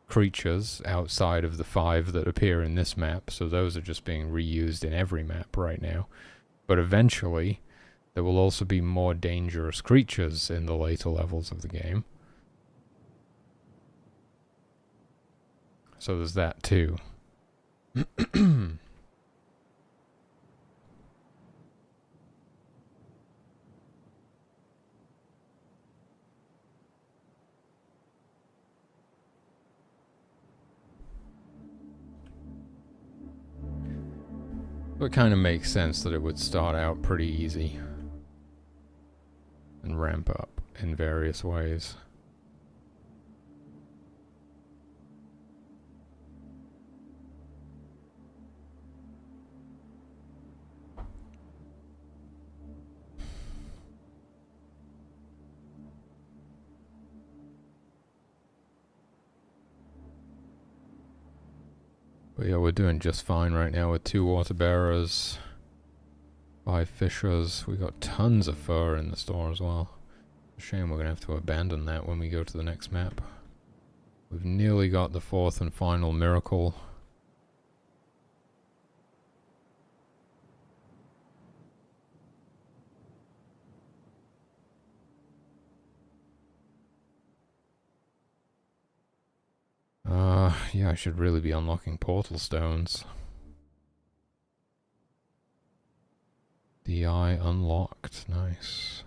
creatures outside of the 5 that appear in this map, so those are just being reused in every map right now. But eventually there will also be more dangerous creatures in the later levels of the game. So there's that too. It kind of makes sense that it would start out pretty easy and ramp up in various ways. But yeah, we're doing just fine right now with 2 water bearers, 5 fishers. We got tons of fur in the store as well. Shame we're gonna have to abandon that when we go to the next map. We've nearly got the 4th and final miracle. Yeah, I should really be unlocking portal stones. DI unlocked, nice.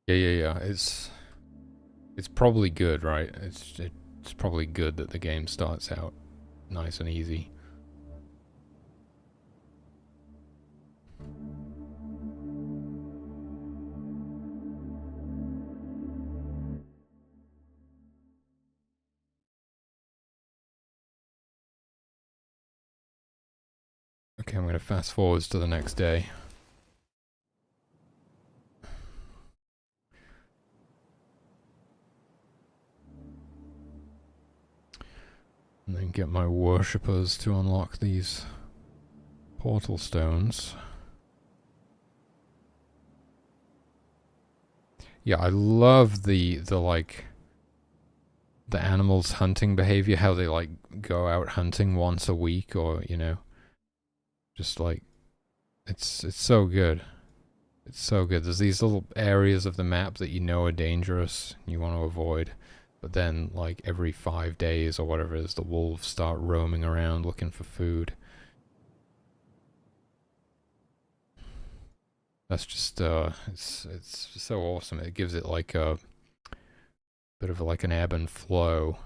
Yeah. It's probably good, right? It's probably good that the game starts out nice and easy. Okay, I'm going to fast forward to the next day. And then get my worshippers to unlock these portal stones. Yeah, I love the like the animals hunting behavior, how they like go out hunting once a week, or you know, just like it's so good. It's so good. There's these little areas of the map that you know are dangerous, you want to avoid. But then, like, every 5 days or whatever it is, the wolves start roaming around looking for food. That's just, it's so awesome. It gives it, like, a bit of, like, an ebb and flow.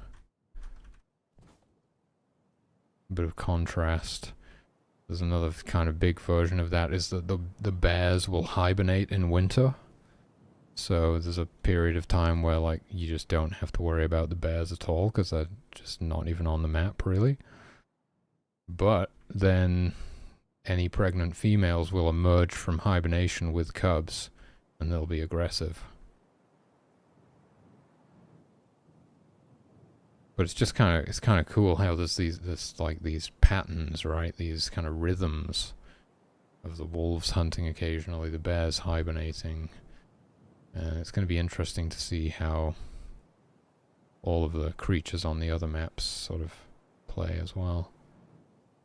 a bit of contrast. There's another kind of big version of that, is that the bears will hibernate in winter. So there's a period of time where like you just don't have to worry about the bears at all because they're just not even on the map really. But then any pregnant females will emerge from hibernation with cubs and they'll be aggressive. But it's just kind of cool how there's these patterns, right? These kind of rhythms of the wolves hunting occasionally, the bears hibernating. And it's going to be interesting to see how all of the creatures on the other maps sort of play as well.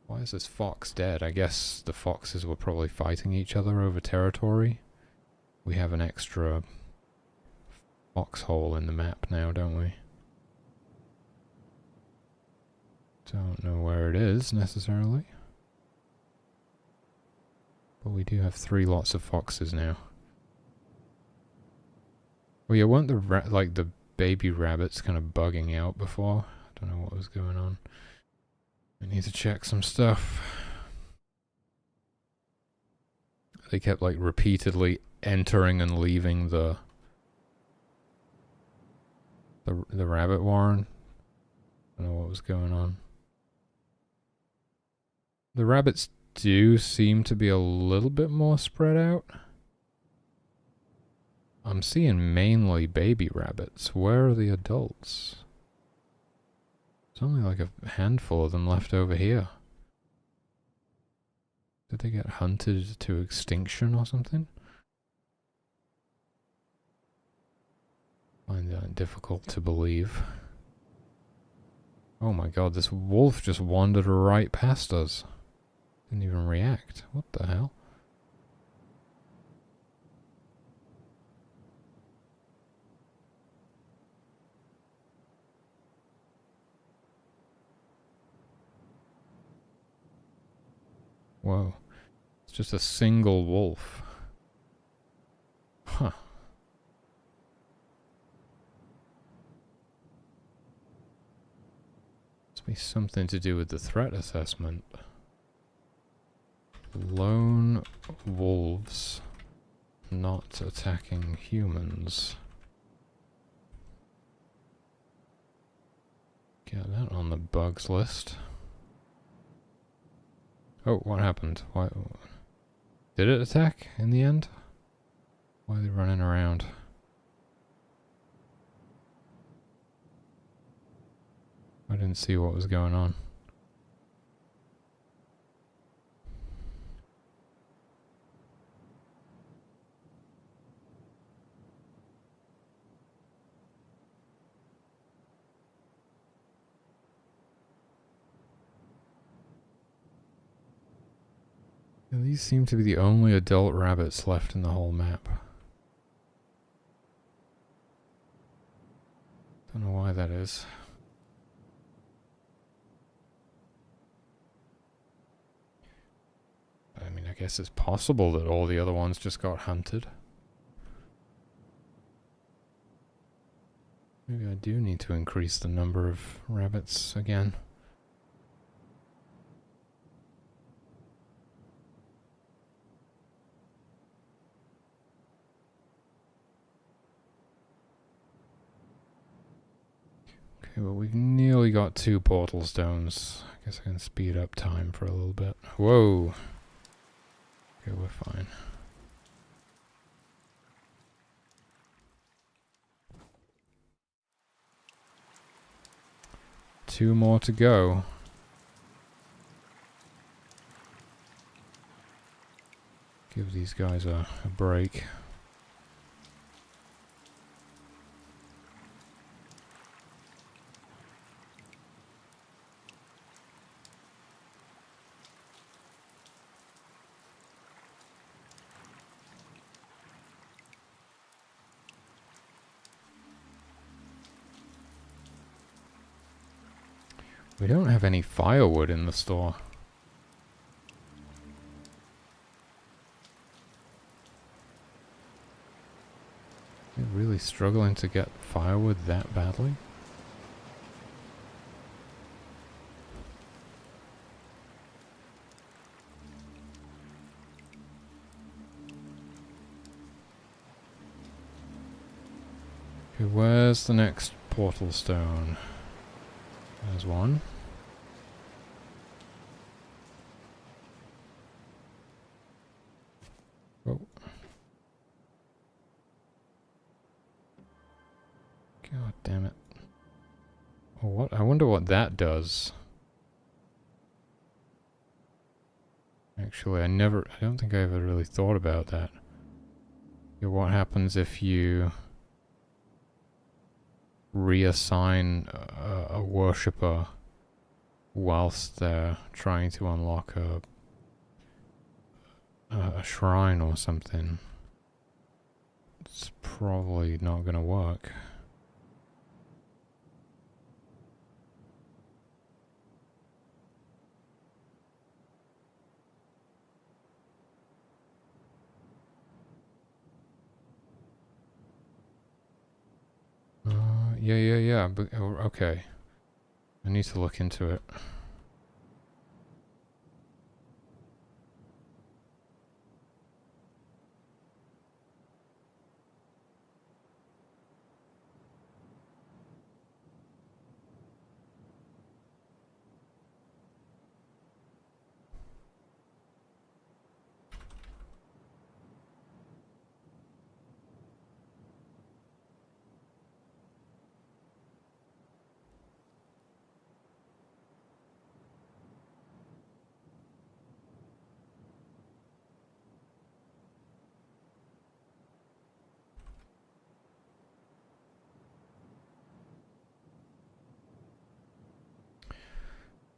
Why is this fox dead? I guess the foxes were probably fighting each other over territory. We have an extra foxhole in the map now, don't we? Don't know where it is necessarily. But we do have 3 lots of foxes now. Oh yeah, weren't the baby rabbits kind of bugging out before? I don't know what was going on. I need to check some stuff. They kept like repeatedly entering and leaving the rabbit warren. I don't know what was going on. The rabbits do seem to be a little bit more spread out. I'm seeing mainly baby rabbits. Where are the adults? There's only like a handful of them left over here. Did they get hunted to extinction or something? I find that difficult to believe. Oh my god, this wolf just wandered right past us. Didn't even react. What the hell? Whoa. It's just a single wolf. Huh. Must be something to do with the threat assessment. Lone wolves not attacking humans. Get that on the bugs list. Oh, what happened? Why? Did it attack in the end? Why are they running around? I didn't see what was going on. And these seem to be the only adult rabbits left in the whole map. Don't know why that is. I mean, I guess it's possible that all the other ones just got hunted. Maybe I do need to increase the number of rabbits again. Okay, well we've nearly got 2 portal stones. I guess I can speed up time for a little bit. Whoa! Okay, we're fine. Two more to go. Give these guys a break. We don't have any firewood in the store. We're really struggling to get firewood that badly. Okay, where's the next portal stone? There's one. Oh. God damn it. Oh, what? I wonder what that does. Actually, I don't think I ever really thought about that. Okay, what happens if you reassign a worshipper whilst they're trying to unlock a shrine or something? It's probably not gonna work. Yeah, but, okay. I need to look into it.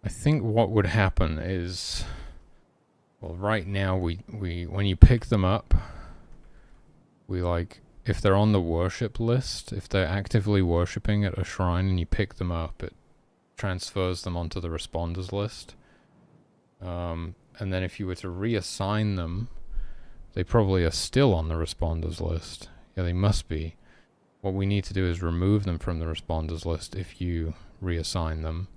I think what would happen is, well, right now we when you pick them up, we like, if they're on the worship list, if they're actively worshipping at a shrine and you pick them up, it transfers them onto the responders list. And then if you were to reassign them, they probably are still on the responders list. Yeah, they must be. What we need to do is remove them from the responders list if you reassign them.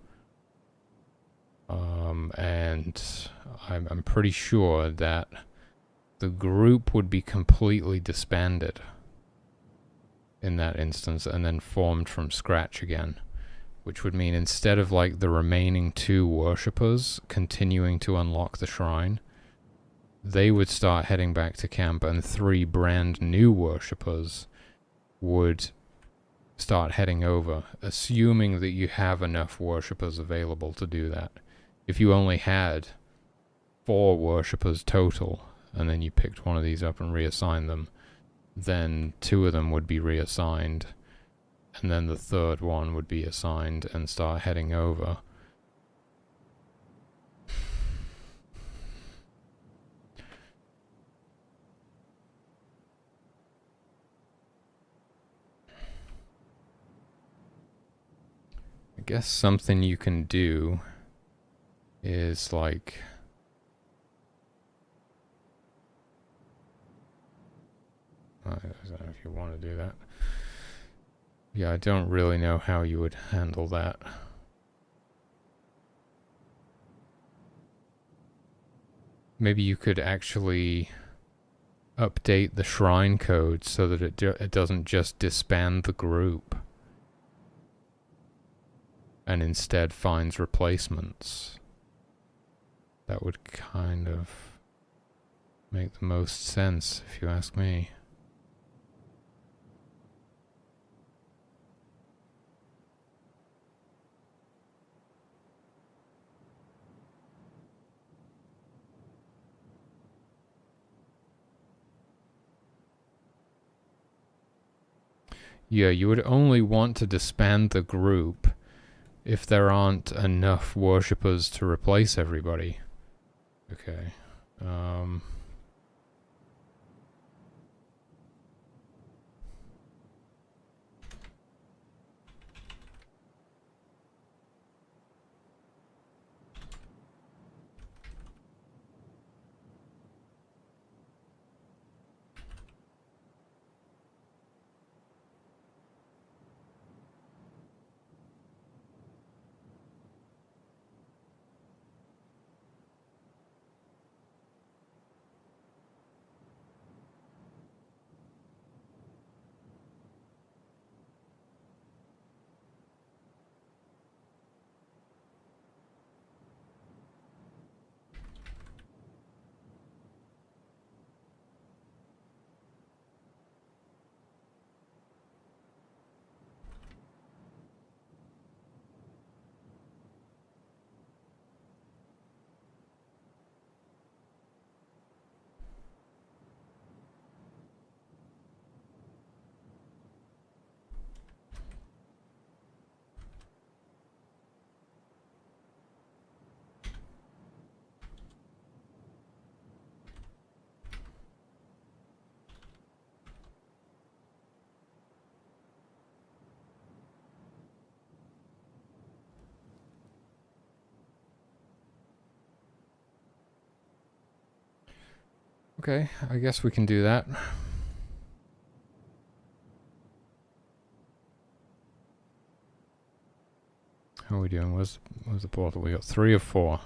And I'm pretty sure that the group would be completely disbanded in that instance and then formed from scratch again, which would mean instead of like the remaining 2 worshippers continuing to unlock the shrine, they would start heading back to camp and 3 brand new worshippers would start heading over, assuming that you have enough worshippers available to do that. If you only had 4 worshippers total, and then you picked one of these up and reassigned them, then 2 of them would be reassigned, and then the 3rd one would be assigned and start heading over. I guess something you can do is like, I don't know if you want to do that. Yeah, I don't really know how you would handle that. Maybe you could actually update the shrine code so that it doesn't just disband the group and instead finds replacements. That would kind of make the most sense, if you ask me. Yeah, you would only want to disband the group if there aren't enough worshippers to replace everybody. Okay. Okay, I guess we can do that. How are we doing? Where's the portal? We got 3 of 4.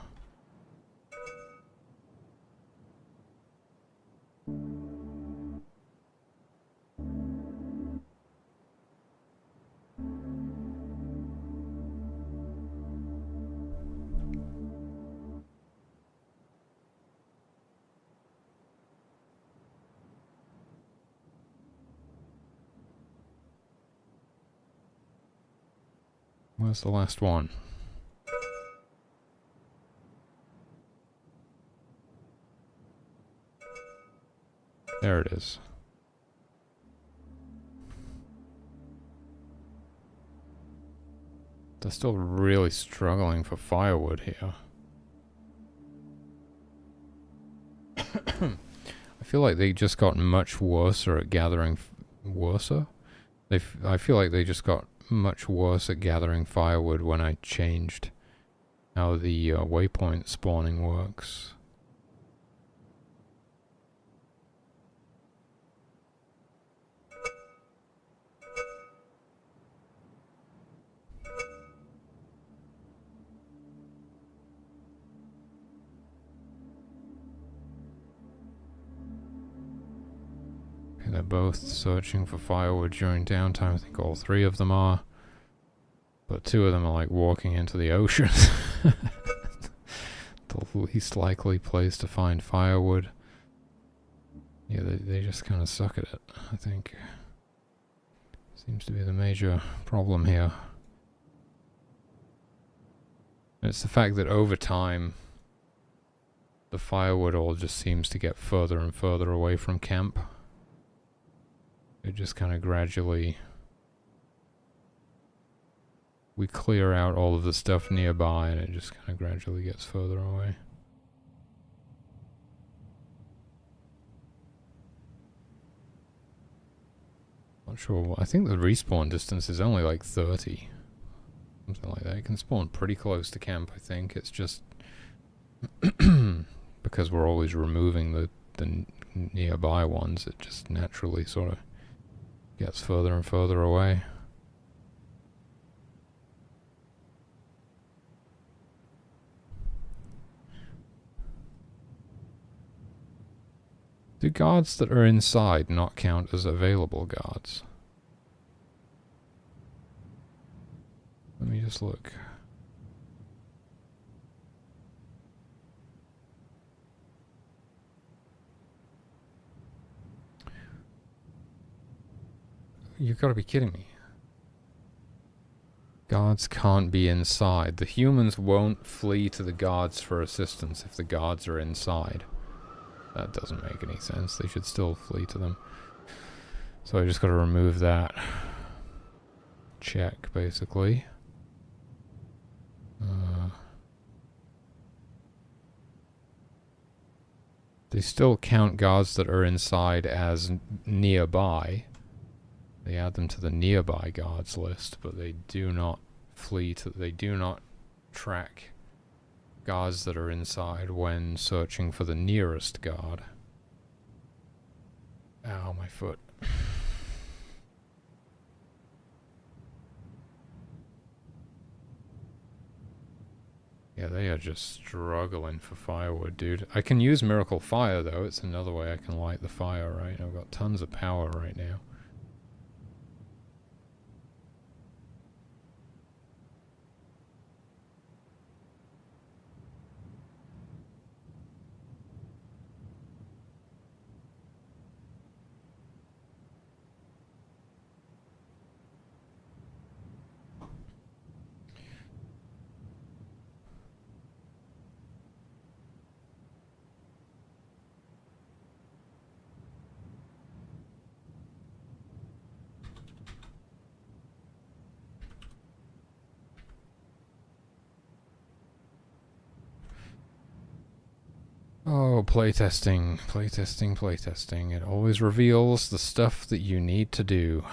Where's the last one? There it is. They're still really struggling for firewood here. I feel like they just got much worse at gathering... I feel like they just got much worse at gathering firewood when I changed how the waypoint spawning works. They're both searching for firewood during downtime. I think all 3 of them are. But 2 of them are like walking into the ocean. The least likely place to find firewood. Yeah, they just kind of suck at it, I think. Seems to be the major problem here. And it's the fact that over time, the firewood all just seems to get further and further away from camp. It just kind of gradually... We clear out all of the stuff nearby and it just kind of gradually gets further away. Not sure. I think the respawn distance is only like 30. Something like that. It can spawn pretty close to camp, I think. It's just... because we're always removing the nearby ones, it just naturally sort of gets further and further away. Do guards that are inside not count as available guards? Let me just look. You've got to be kidding me. Guards can't be inside. The humans won't flee to the guards for assistance if the guards are inside. That doesn't make any sense. They should still flee to them. So I just got to remove that check, basically. They still count guards that are inside as nearby. They add them to the nearby guards list, but they do not they do not track guards that are inside when searching for the nearest guard. Ow, my foot. Yeah, they are just struggling for firewood, dude. I can use Miracle Fire, though. It's another way I can light the fire, right? I've got tons of power right now. Oh, playtesting, playtesting, playtesting. It always reveals the stuff that you need to do.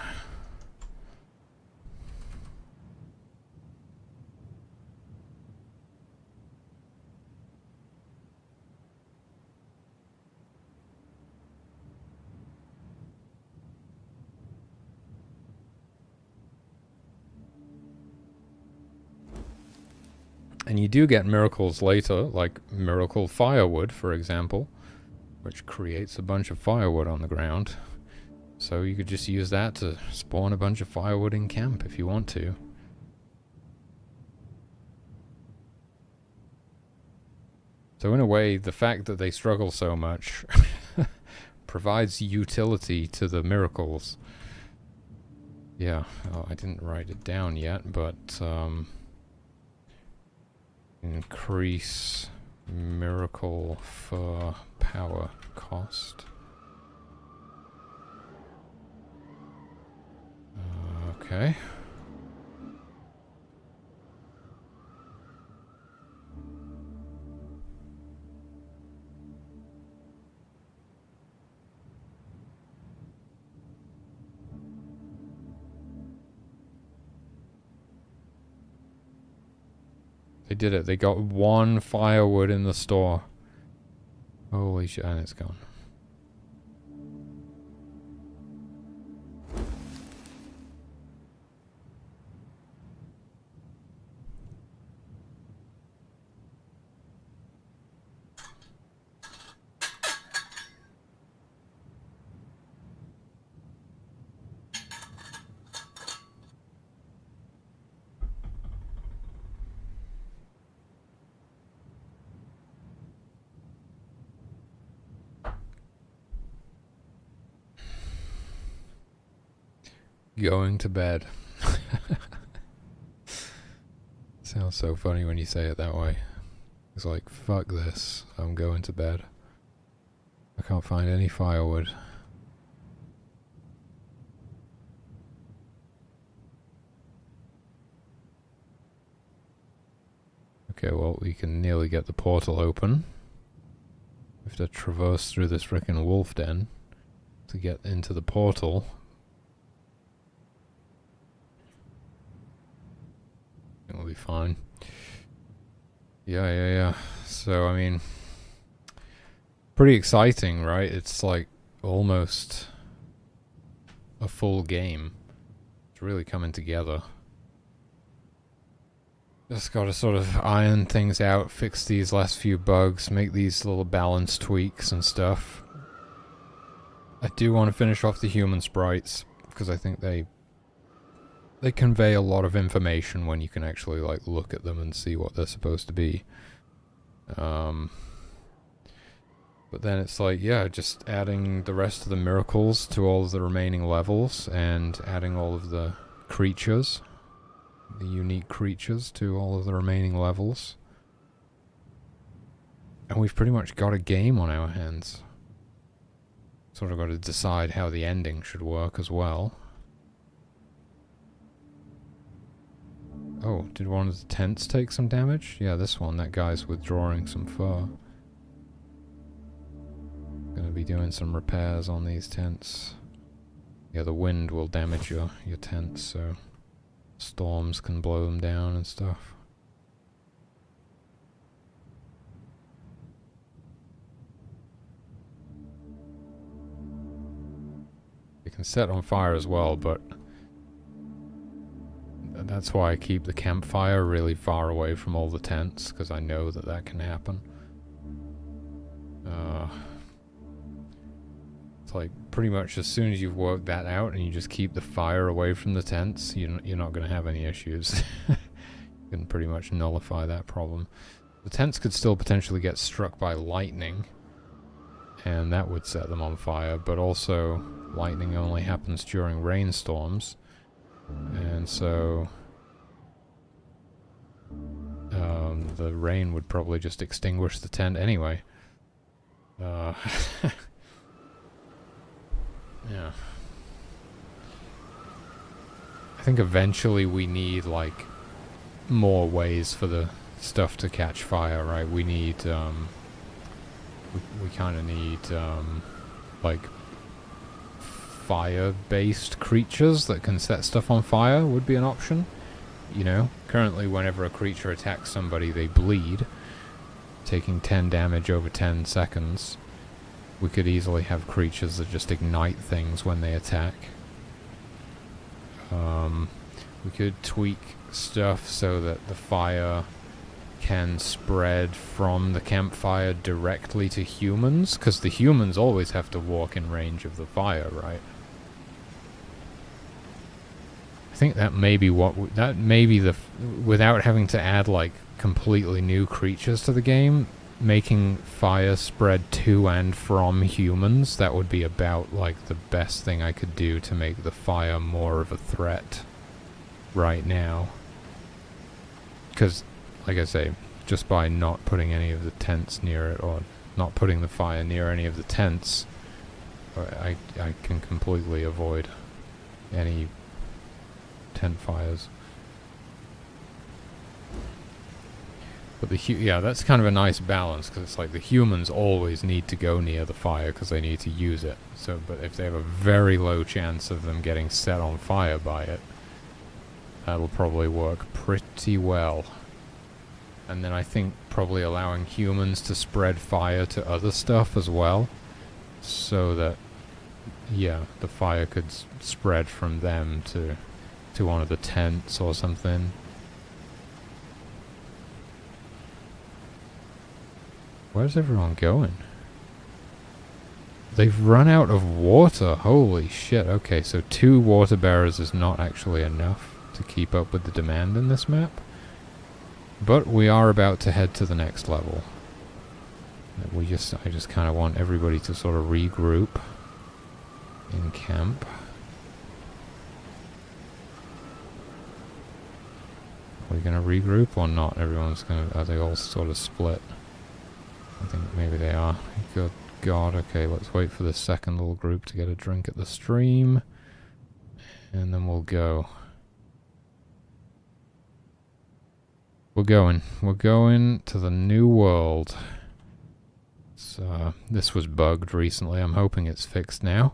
And you do get miracles later, like miracle firewood, for example, which creates a bunch of firewood on the ground. So you could just use that to spawn a bunch of firewood in camp if you want to. So in a way, the fact that they struggle so much provides utility to the miracles. Yeah, oh, I didn't write it down yet, but increase miracle for power cost. Okay. They did it. They got 1 firewood in the store. Holy shit, and it's gone. Going to bed. Sounds so funny when you say it that way. It's like, fuck this, I'm going to bed. I can't find any firewood. Okay, well, we can nearly get the portal open. We have to traverse through this frickin' wolf den to get into the portal. It'll be fine. Yeah. So, I mean, pretty exciting, right? It's like almost a full game. It's really coming together. Just gotta sort of iron things out, fix these last few bugs, make these little balance tweaks and stuff. I do want to finish off the human sprites, because I think they convey a lot of information when you can actually like look at them and see what they're supposed to be. But then it's like, yeah, just adding the rest of the miracles to all of the remaining levels and adding all of the creatures, the unique creatures to all of the remaining levels. And we've pretty much got a game on our hands. Sort of got to decide how the ending should work as well. Oh, did one of the tents take some damage? Yeah, this one, that guy's withdrawing some fur. Gonna be doing some repairs on these tents. Yeah, the wind will damage your tents, so storms can blow them down and stuff. You can set on fire as well, but that's why I keep the campfire really far away from all the tents, because I know that that can happen. It's like pretty much as soon as you've worked that out and you just keep the fire away from the tents, you're not going to have any issues. You can pretty much nullify that problem. The tents could still potentially get struck by lightning, and that would set them on fire, but also lightning only happens during rainstorms. And so the rain would probably just extinguish the tent anyway. Yeah. I think eventually we need like more ways for the stuff to catch fire, right? We need we kind of need like fire-based creatures that can set stuff on fire would be an option. You know, currently whenever a creature attacks somebody, they bleed, taking 10 damage over 10 seconds. We could easily have creatures that just ignite things when they attack. We could tweak stuff so that the fire can spread from the campfire directly to humans, because the humans always have to walk in range of the fire, right? I think that may be what that may be the without having to add like completely new creatures to the game, making fire spread to and from humans, that would be about like the best thing I could do to make the fire more of a threat right now. Because, like I say, just by not putting any of the tents near it, or not putting the fire near any of the tents, I can completely avoid any tent fires. But yeah, that's kind of a nice balance, because it's like the humans always need to go near the fire because they need to use it. So, but if they have a very low chance of them getting set on fire by it, that'll probably work pretty well. And then I think probably allowing humans to spread fire to other stuff as well, so that, yeah, the fire could spread from them to one of the tents or something. Where's everyone going? They've run out of water. Holy shit. Okay, so 2 water bearers is not actually enough to keep up with the demand in this map. But we are about to head to the next level. I just kind of want everybody to sort of regroup in camp. Are we going to regroup or not? Are they all sort of split? I think maybe they are. Good God. Okay, let's wait for the second little group to get a drink at the stream. And then we'll go. We're going to the new world. This was bugged recently. I'm hoping it's fixed now.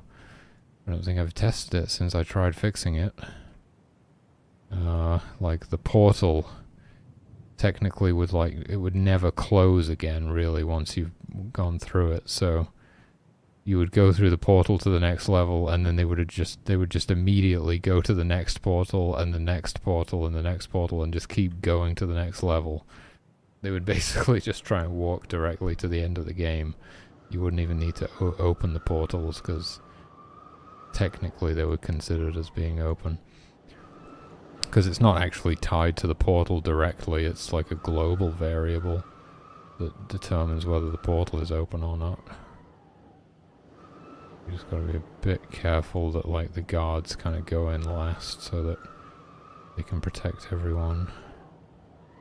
I don't think I've tested it since I tried fixing it. Like the portal technically it would never close again really once you've gone through it. So you would go through the portal to the next level, and then they would just immediately go to the next portal and the next portal and the next portal and just keep going to the next level. They would basically just try and walk directly to the end of the game. You wouldn't even need to open the portals, because technically they were considered as being open. Because it's not actually tied to the portal directly, it's like a global variable that determines whether the portal is open or not. You just gotta be a bit careful that like the guards kind of go in last so that they can protect everyone.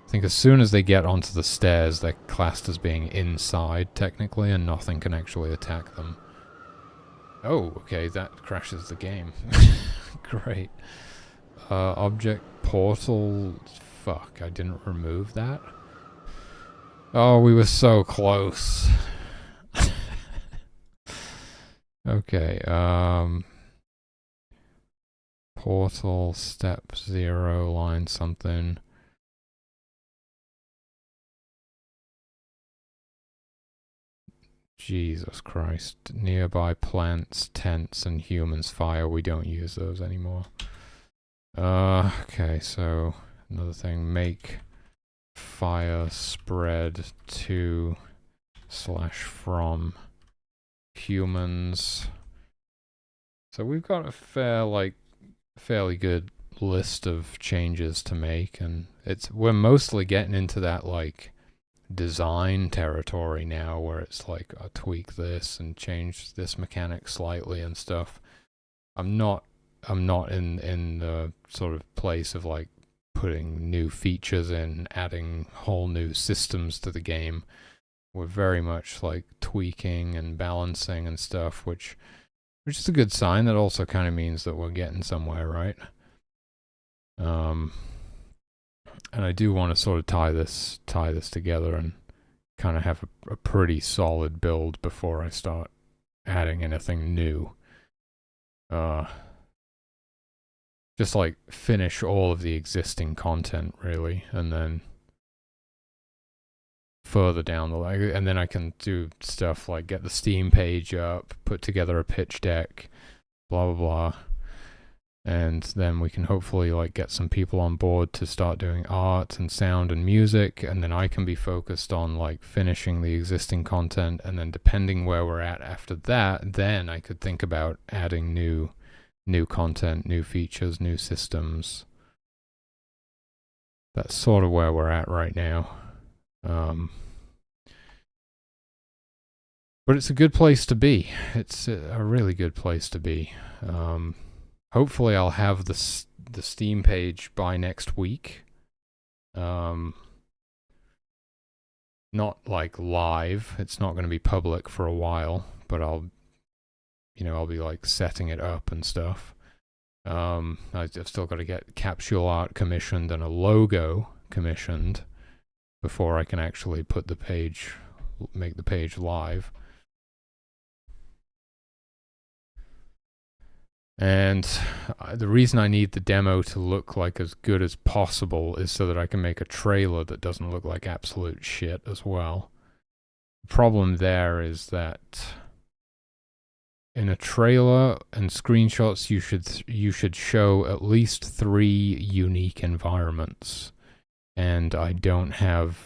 I think as soon as they get onto the stairs, they're classed as being inside technically, and nothing can actually attack them. Oh, okay, that crashes the game. Great. Object portal. Fuck, I didn't remove that. Oh, we were so close. Okay, portal, step 0, line something. Jesus Christ. Nearby plants, tents, and humans fire. We don't use those anymore. Okay, so another thing, make fire spread to /from humans. So we've got a fairly good list of changes to make, and we're mostly getting into that like design territory now, where it's like I'll tweak this and change this mechanic slightly and stuff. I'm not in the sort of place of like putting new features in, adding whole new systems to the game. We're very much like tweaking and balancing and stuff, which is a good sign. That also kind of means that we're getting somewhere, right? And I do want to sort of tie this together and kind of have a pretty solid build before I start adding anything new. Just like finish all of the existing content really, and then further down the line, and then I can do stuff like get the Steam page up, put together a pitch deck, blah blah blah, and then we can hopefully like get some people on board to start doing art and sound and music, and then I can be focused on like finishing the existing content, and then depending where we're at after that, then I could think about adding new content, new features, new systems. That's sort of where we're at right now. But it's a good place to be. It's a really good place to be. Hopefully I'll have the Steam page by next week. Not like live. It's not going to be public for a while, but I'll be like setting it up and stuff. I've still got to get capsule art commissioned and a logo commissioned before I can actually make the page live. And the reason I need the demo to look like as good as possible is so that I can make a trailer that doesn't look like absolute shit as well. The problem there is that in a trailer and screenshots, you should show at least 3 unique environments. And I don't have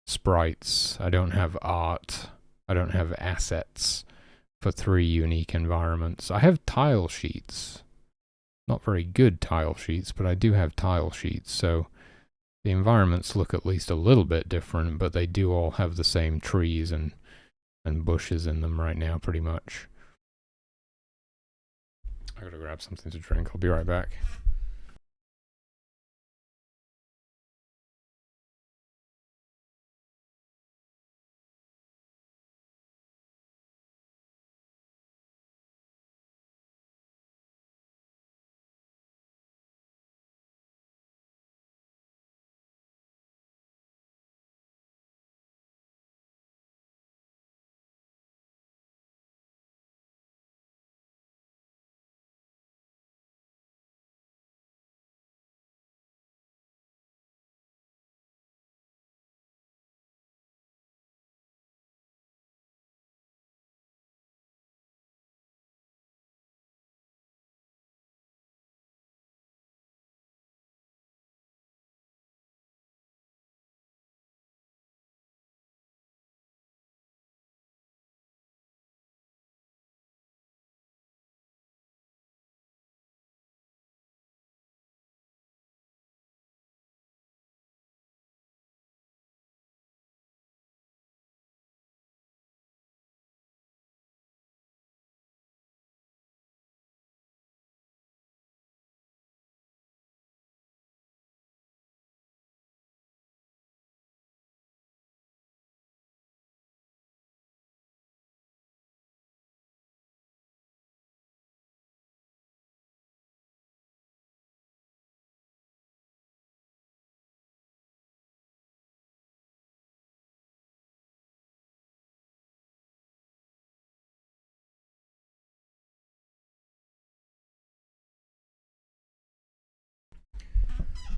sprites, I don't have art, I don't have assets for 3 unique environments. I have tile sheets. Not very good tile sheets, but I do have tile sheets, so the environments look at least a little bit different, but they do all have the same trees and bushes in them right now, pretty much. I gotta grab something to drink. I'll be right back.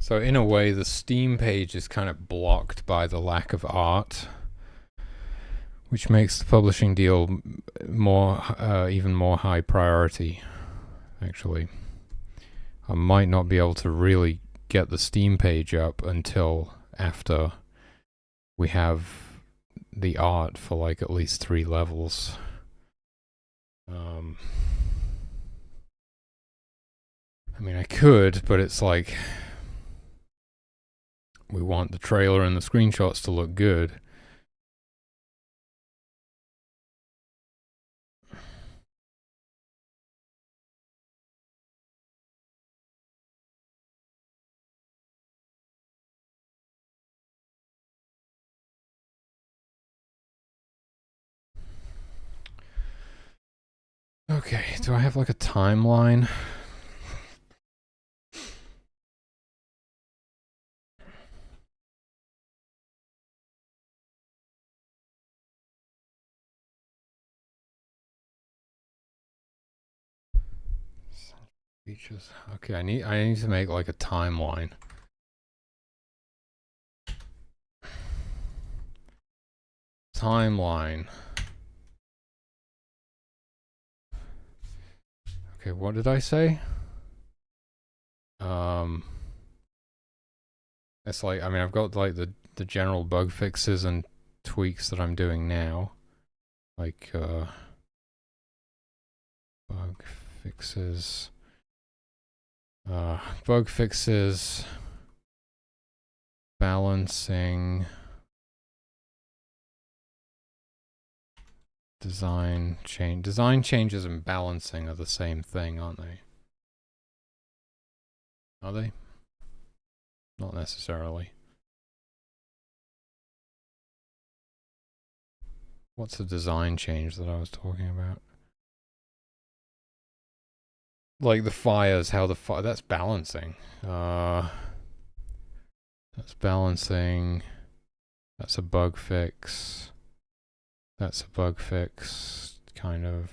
So in a way, the Steam page is kind of blocked by the lack of art, which makes the publishing deal even more high priority, actually. I might not be able to really get the Steam page up until after we have the art for like at least 3 levels. I mean, I could, but it's like we want the trailer and the screenshots to look good. Okay, do I have like a timeline? Features. Okay, I need to make like a timeline. Timeline. Okay, what did I say? It's like, I mean, I've got like the general bug fixes and tweaks that I'm doing now. Like, bug fixes, balancing, design changes and balancing are the same thing, aren't they? Are they? Not necessarily. What's the design change that I was talking about? Like the fires, how the fire, that's balancing. That's balancing. That's a bug fix. That's a bug fix, kind of.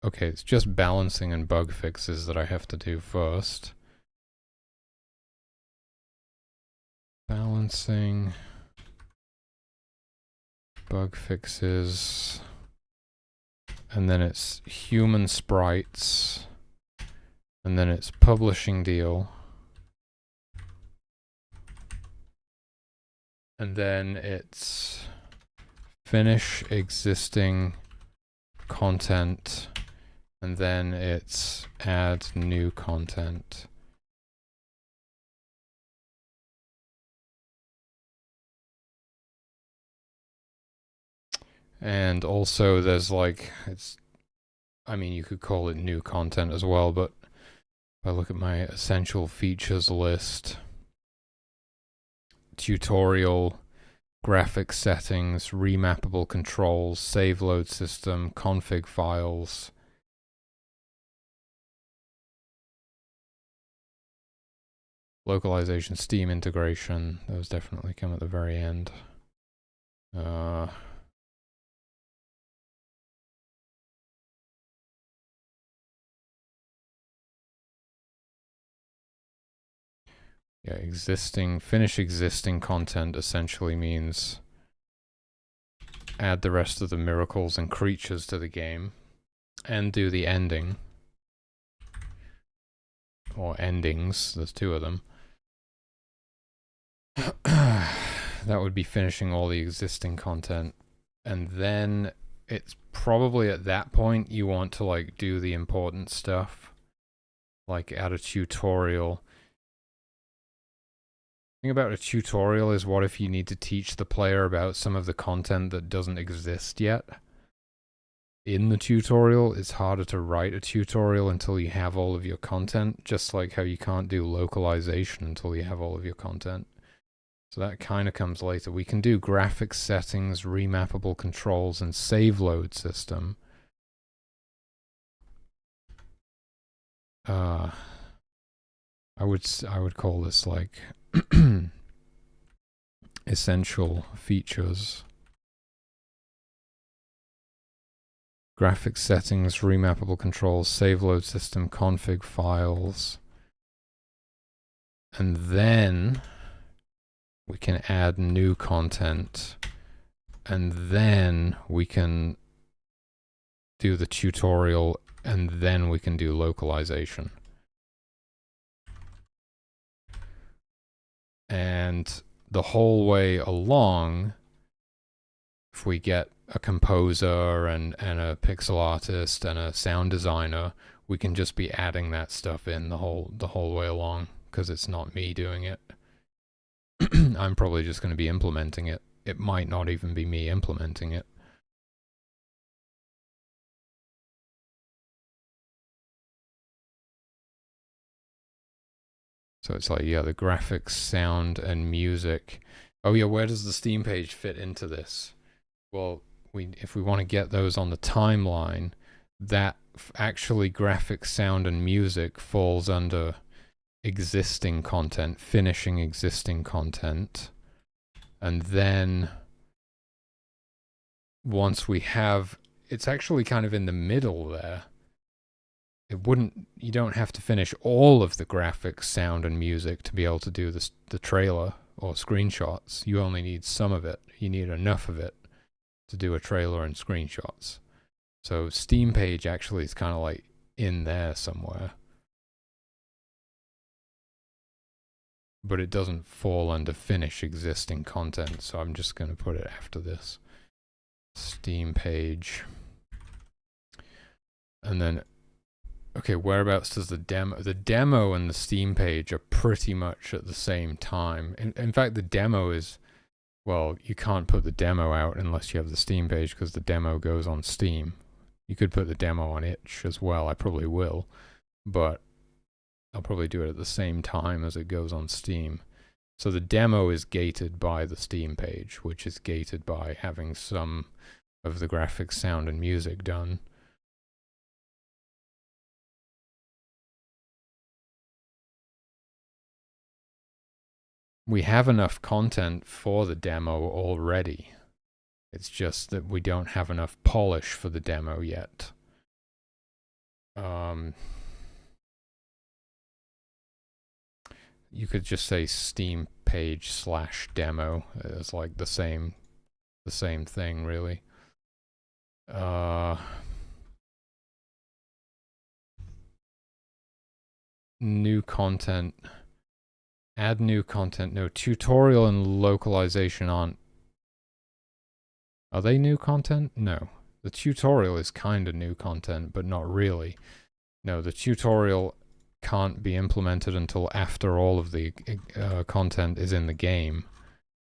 Okay, it's just balancing and bug fixes that I have to do first. Balancing, bug fixes, and then it's human sprites, and then it's publishing deal, and then it's finish existing content, and then it's add new content. And also there's like, I mean, you could call it new content as well, but if I look at my essential features list, tutorial, graphics settings, remappable controls, save load system, config files, localization, Steam integration, those definitely come at the very end. Yeah, finish existing content essentially means add the rest of the miracles and creatures to the game and do the ending. Or endings, there's two of them. That would be finishing all the existing content. And then it's probably at that point you want to like do the important stuff. Like add a tutorial. The thing about a tutorial is, what if you need to teach the player about some of the content that doesn't exist yet? In the tutorial, it's harder to write a tutorial until you have all of your content, just like how you can't do localization until you have all of your content. So that kind of comes later. We can do graphics settings, remappable controls, and save load system. I would call this like essential features. Graphics settings, remappable controls, save load system, config files. And then we can add new content. And then we can do the tutorial, and then we can do localization. And the whole way along, if we get a composer and a pixel artist and a sound designer, we can just be adding that stuff in the whole way along, because it's not me doing it. I'm probably just going to be implementing it. It might not even be me implementing it. So it's like, yeah, the graphics, sound, and music. Oh yeah, where does the Steam page fit into this? Well, if we want to get those on the timeline, that actually graphics, sound, and music falls under existing content, finishing existing content. And then once we have, it's actually kind of in the middle there. You don't have to finish all of the graphics, sound, and music to be able to do the trailer or screenshots. You only need some of it. You need enough of it to do a trailer and screenshots. So Steam page actually is kind of like in there somewhere. But it doesn't fall under finish existing content, so I'm just going to put it after this. Steam page. And then, okay, whereabouts does the demo and the Steam page are pretty much at the same time. In fact, the demo is, well, you can't put the demo out unless you have the Steam page because the demo goes on Steam. You could put the demo on itch as well. I probably will, but I'll probably do it at the same time as it goes on Steam. So the demo is gated by the Steam page, which is gated by having some of the graphics, sound, and music done. We have enough content for the demo already. It's just that we don't have enough polish for the demo yet. You could just say Steam page /demo. It's like the same thing, really. New content. Add new content. No, tutorial and localization aren't. Are they new content? No. The tutorial is kind of new content, but not really. No, the tutorial can't be implemented until after all of the content is in the game.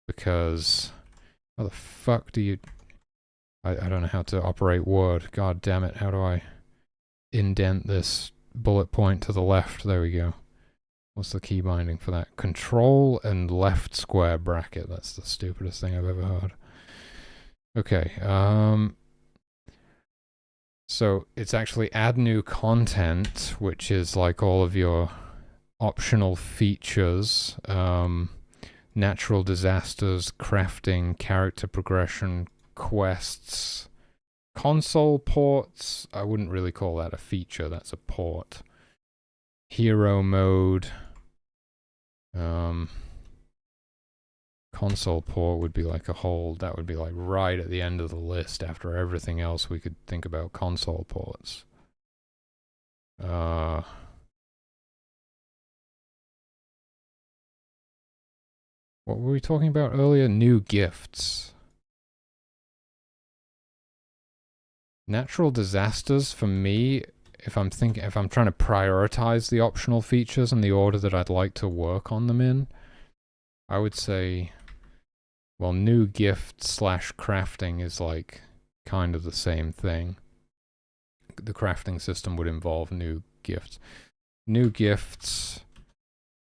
Because, how the fuck do you... I don't know how to operate Word. God damn it, how do I indent this bullet point to the left? There we go. What's the key binding for that? Control and left square bracket. That's the stupidest thing I've ever heard. Okay, so it's actually add new content, which is like all of your optional features, natural disasters, crafting, character progression, quests, console ports. I wouldn't really call that a feature, that's a port. Hero mode. Console port would be like a whole, that would be like right at the end of the list after everything else we could think about console ports. What were we talking about earlier? New gifts. Natural disasters for me, if I'm trying to prioritize the optional features in the order that I'd like to work on them in, I would say, well, new gift /crafting is like kind of the same thing. The crafting system would involve new gifts. New gifts,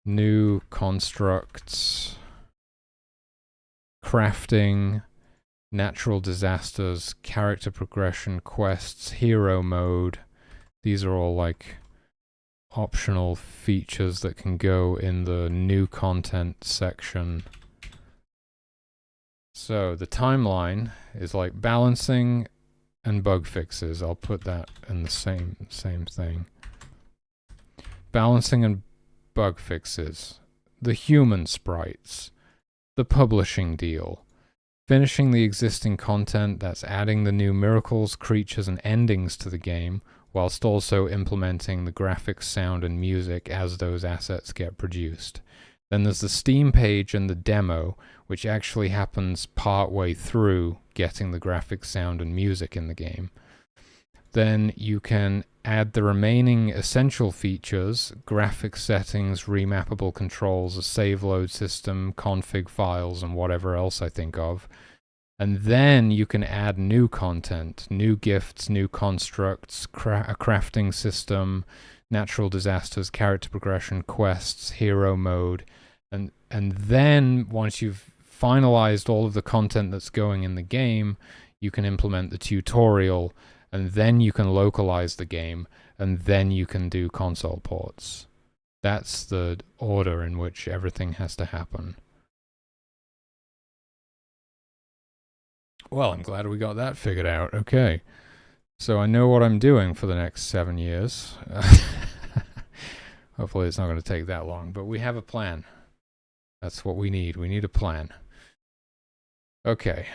new constructs, crafting, natural disasters, character progression, quests, hero mode. These are all like optional features that can go in the new content section. So the timeline is like balancing and bug fixes. I'll put that in the same thing. Balancing and bug fixes. The human sprites. The publishing deal. Finishing the existing content, that's adding the new miracles, creatures, and endings to the game, whilst also implementing the graphics, sound, and music as those assets get produced. Then there's the Steam page and the demo, which actually happens partway through getting the graphics, sound, and music in the game. Then you can add the remaining essential features, graphics settings, remappable controls, a save load system, config files, and whatever else I think of. And then you can add new content, new gifts, new constructs, a crafting system, natural disasters, character progression, quests, hero mode. And then once you've finalized all of the content that's going in the game, you can implement the tutorial, and then you can localize the game, and then you can do console ports. That's the order in which everything has to happen. Well, I'm glad we got that figured out. Okay. So I know what I'm doing for the next 7 years. Hopefully it's not going to take that long, but we have a plan. That's what we need. We need a plan. Okay.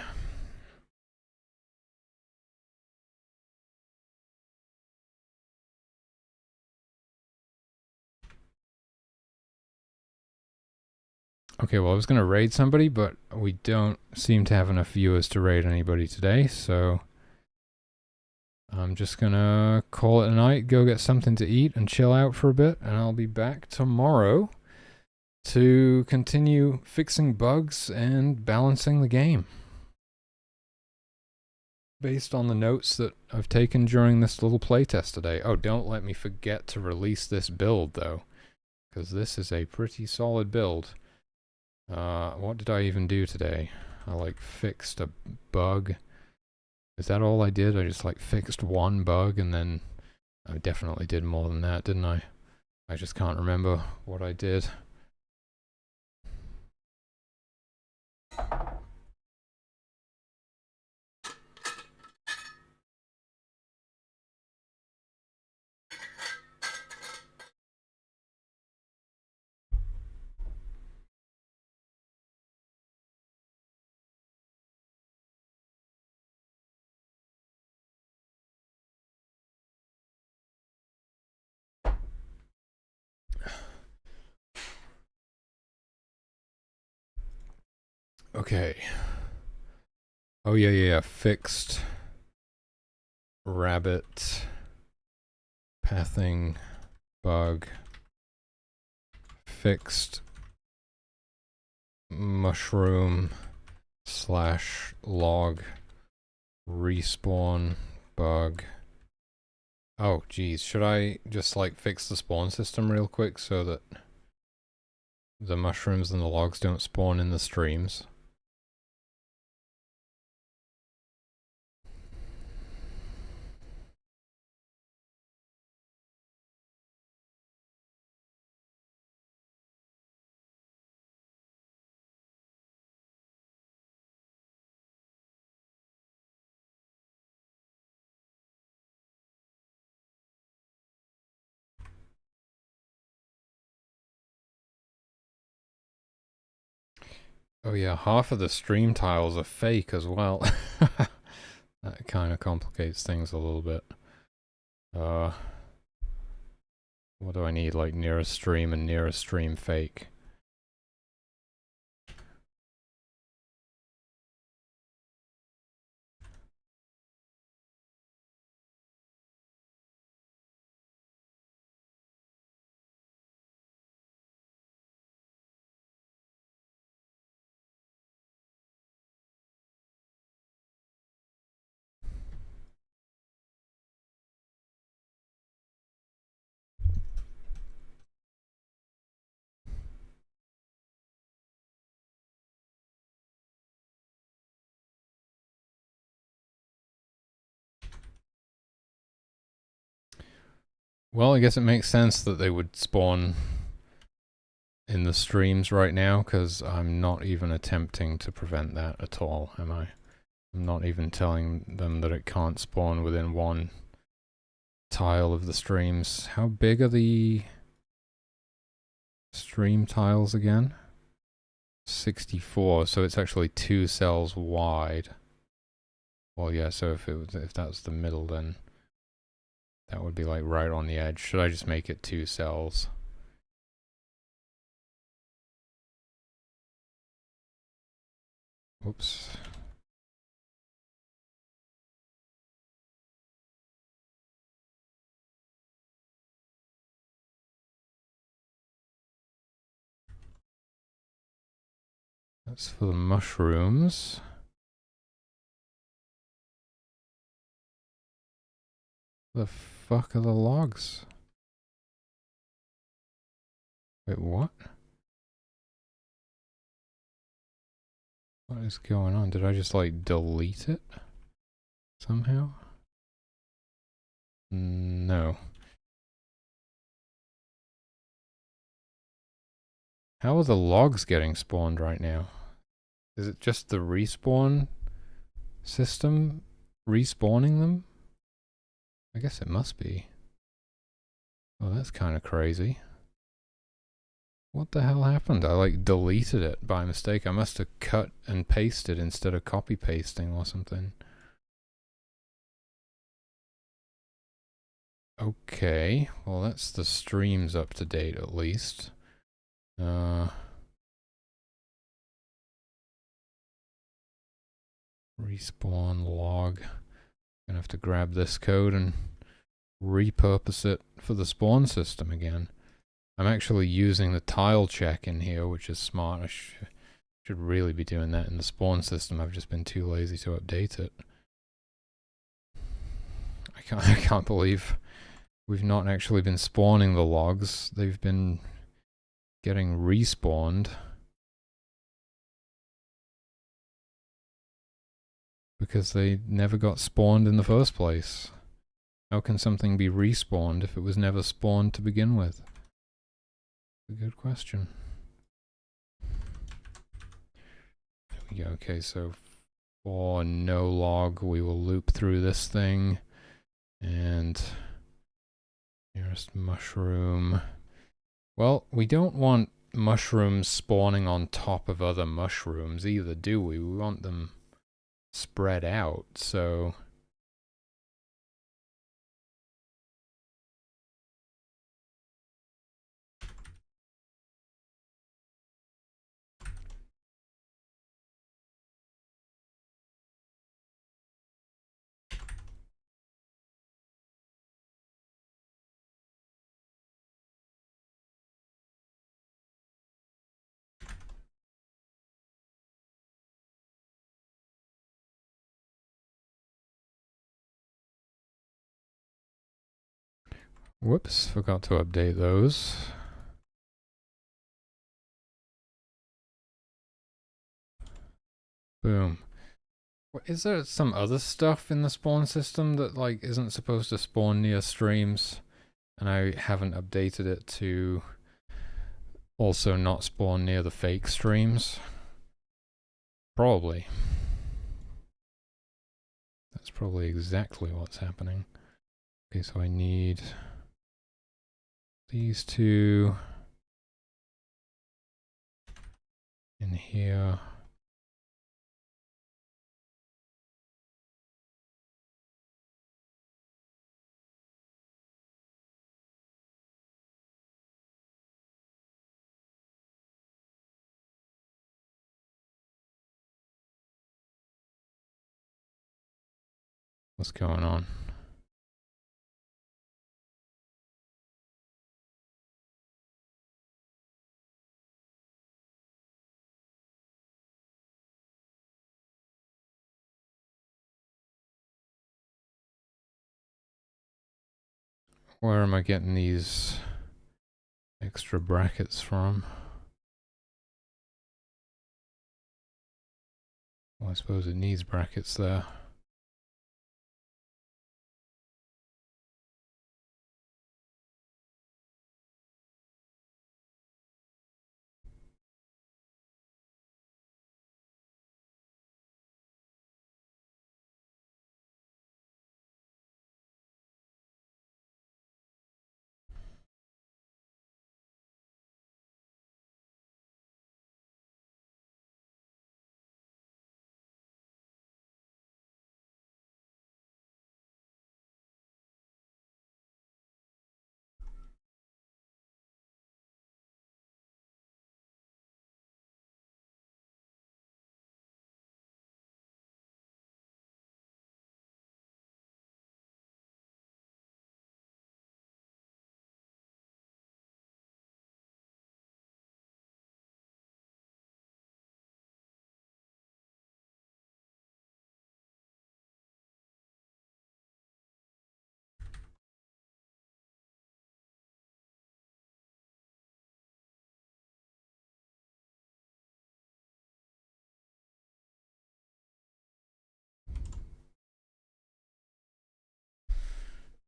Okay, well, I was going to raid somebody, but we don't seem to have enough viewers to raid anybody today, so I'm just going to call it a night, go get something to eat, and chill out for a bit, and I'll be back tomorrow to continue fixing bugs and balancing the game. Based on the notes that I've taken during this little playtest today. Oh, don't let me forget to release this build, though, because this is a pretty solid build. What did I even do today? I like fixed a bug. Is that all I did? I just like fixed one bug, and then I definitely did more than that, didn't I? I just can't remember what I did. Okay. Oh yeah, fixed rabbit pathing bug. Fixed mushroom / log respawn bug. Oh geez, should I just like fix the spawn system real quick so that the mushrooms and the logs don't spawn in the streams? Oh yeah, half of the stream tiles are fake as well. That kind of complicates things a little bit. What do I need? Like nearest stream and nearest stream fake. Well, I guess it makes sense that they would spawn in the streams right now, because I'm not even attempting to prevent that at all, am I? I'm not even telling them that it can't spawn within one tile of the streams. How big are the stream tiles again? 64, so it's actually 2 cells wide. Well, yeah, so if that's the middle, then that would be like right on the edge. Should I just make it 2 cells? Whoops. That's for the mushrooms. The fuck are the logs? Wait, what? What is going on? Did I just like delete it somehow? No. How are the logs getting spawned right now? Is it just the respawn system respawning them? I guess it must be. Oh, that's kind of crazy. What the hell happened? I like deleted it by mistake. I must have cut and pasted instead of copy pasting or something. Okay, well that's the streams up to date at least. Respawn log. Gonna have to grab this code and repurpose it for the spawn system again. I'm actually using the tile check in here, which is smart. I should really be doing that in the spawn system. I've just been too lazy to update it. I can't believe we've not actually been spawning the logs. They've been getting respawned. Because they never got spawned in the first place. How can something be respawned if it was never spawned to begin with? A good question. There we go. Okay, so for no log, we will loop through this thing. And nearest mushroom. Well, we don't want mushrooms spawning on top of other mushrooms either, do we? We want them spread out, so whoops, forgot to update those. Boom. Is there some other stuff in the spawn system that like isn't supposed to spawn near streams? And I haven't updated it to also not spawn near the fake streams? Probably. That's probably exactly what's happening. Okay, so I need these two in here. What's going on? Where am I getting these extra brackets from? Well, I suppose it needs brackets there.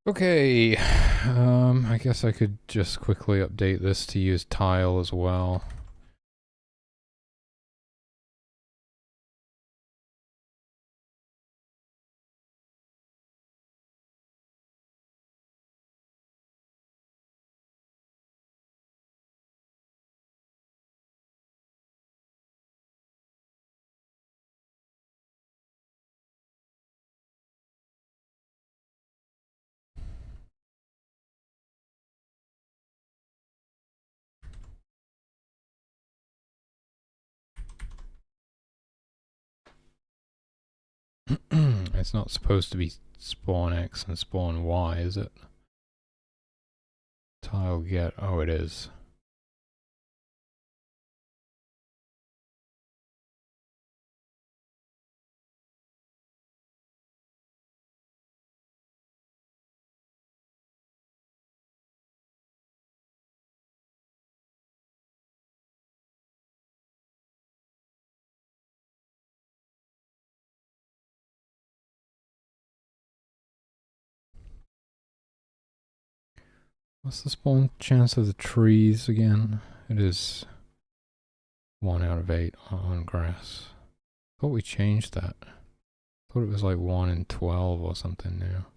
Okay, I guess I could just quickly update this to use tile as well. It's not supposed to be spawn X and spawn Y, is it? Tile get, oh it is. What's the spawn chance of the trees again? It is 1 out of 8 on grass. I thought we changed that. I thought it was like 1 in 12 or something now.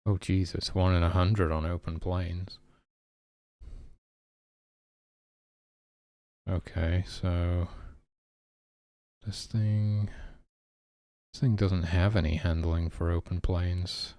Oh geez, it's 1 in 100 on open plains. Okay, so this thing doesn't have any handling for open plains.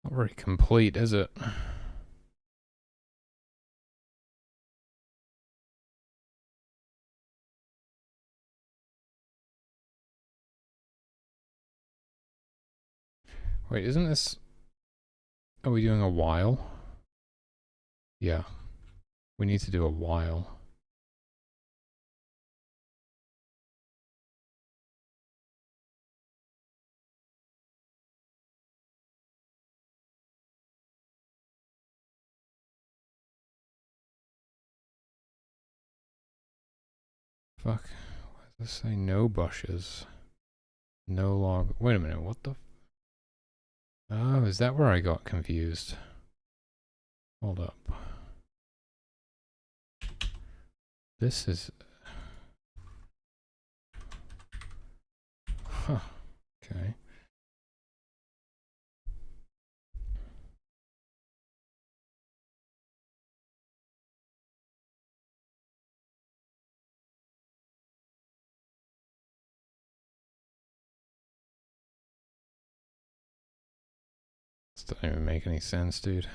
Not very complete, is it? Wait, isn't this... Are we doing a while? Yeah. We need to do a while. Fuck. Why does this say no bushes? No log... Wait a minute, what the... Oh, is that where I got confused? Hold up. This is... Huh. Okay. This doesn't even make any sense, dude.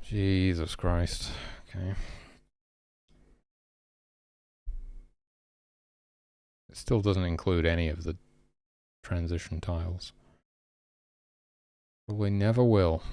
Jesus Christ. Okay. It still doesn't include any of the transition tiles. Probably never will.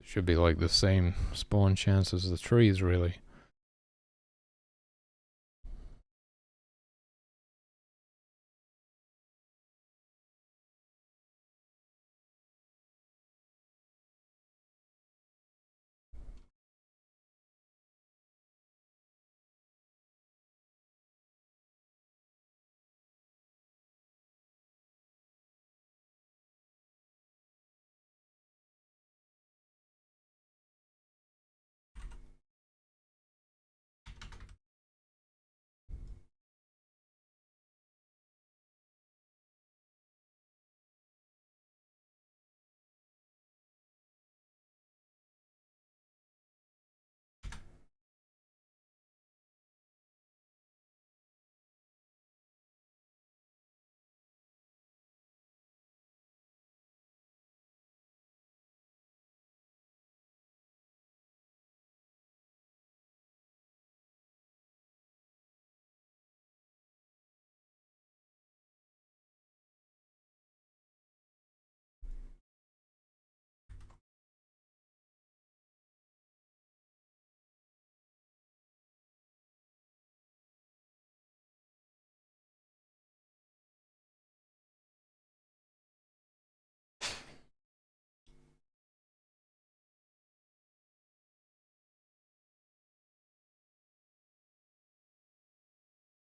It should be like the same spawn chance as the trees, really.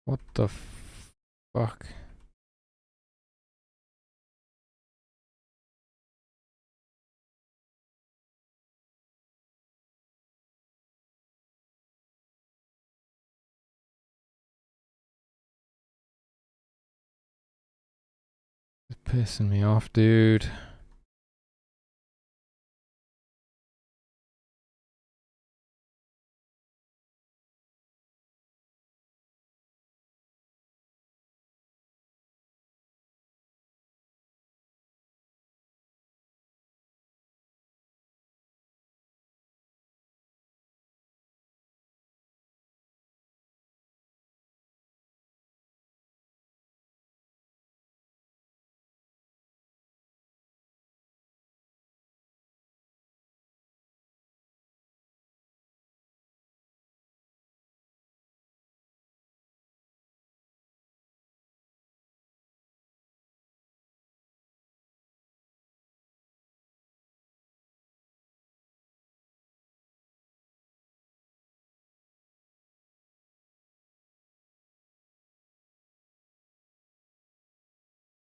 What the fuck? It's pissing me off, dude.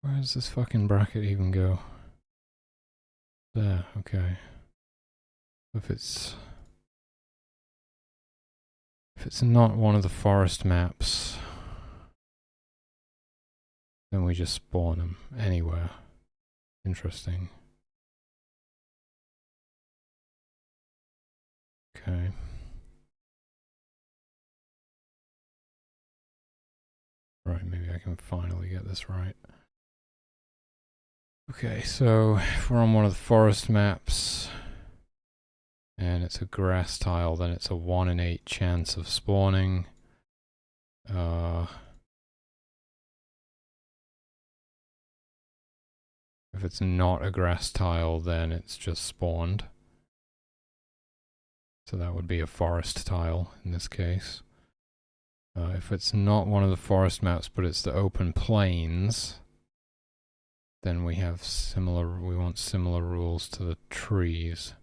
Where does this fucking bracket even go? There, okay. If it's not one of the forest maps, then we just spawn them anywhere. Interesting. Okay. Right, maybe I can finally get this right. Okay, so if we're on one of the forest maps and it's a grass tile, then it's a 1 in 8 chance of spawning. If it's not a grass tile, then it's just spawned. So that would be a forest tile in this case. If it's not one of the forest maps, but it's the open plains, then we want similar rules to the trees,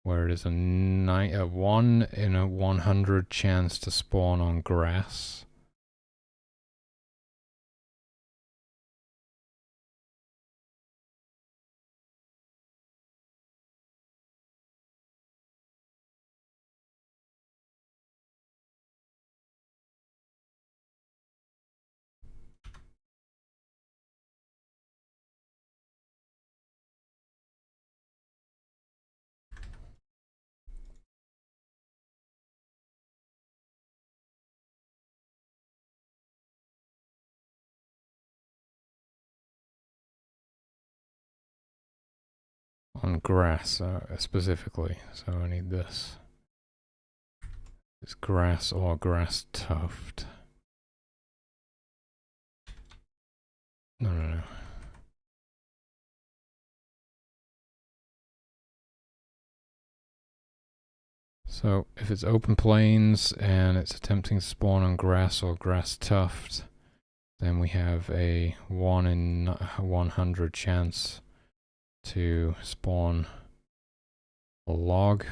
where it is a 1 in a 100 chance to spawn on grass. On grass, specifically. So I need this. It's grass or grass tuft. No. So if it's open plains and it's attempting to spawn on grass or grass tuft, then we have a 1 in 100 chance to spawn a log.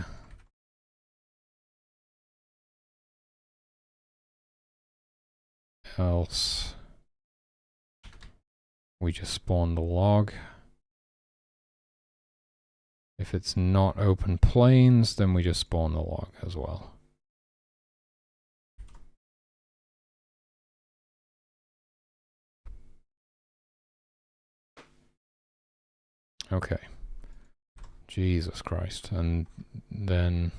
Else we just spawn the log. If it's not open plains, then we just spawn the log as well. Okay. Jesus Christ. And then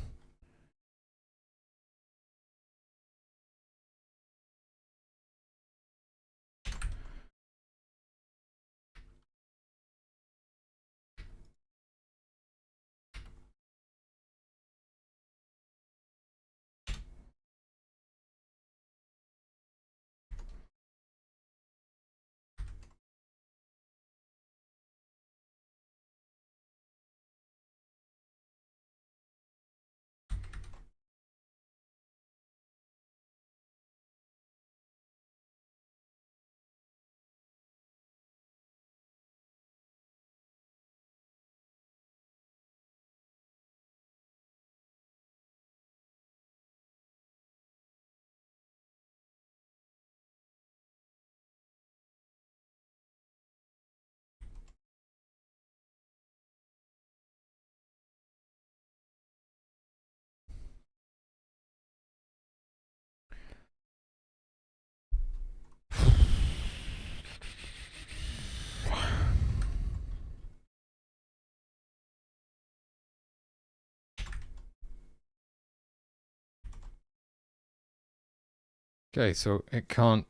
okay, so it can't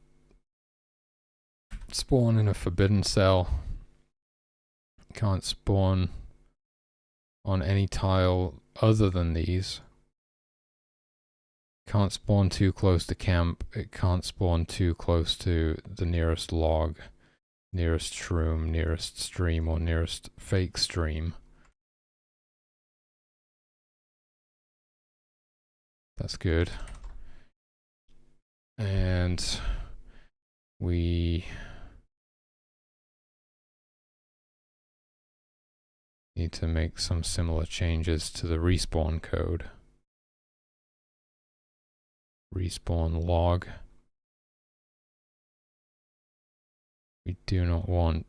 spawn in a forbidden cell. It can't spawn on any tile other than these. Can't spawn too close to camp. It can't spawn too close to the nearest log, nearest shroom, nearest stream, or nearest fake stream. That's good. And we need to make some similar changes to the respawn code. Respawn log. We do not want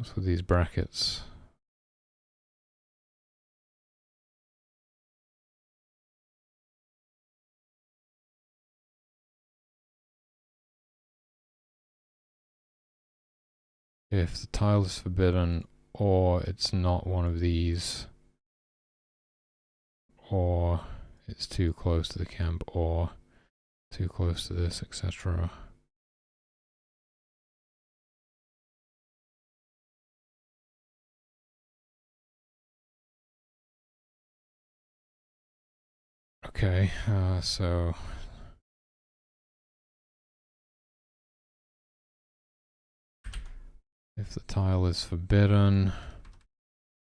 What's with these brackets? If the tile is forbidden, or it's not one of these, or it's too close to the camp, or too close to this, etc. Okay, so if the tile is forbidden,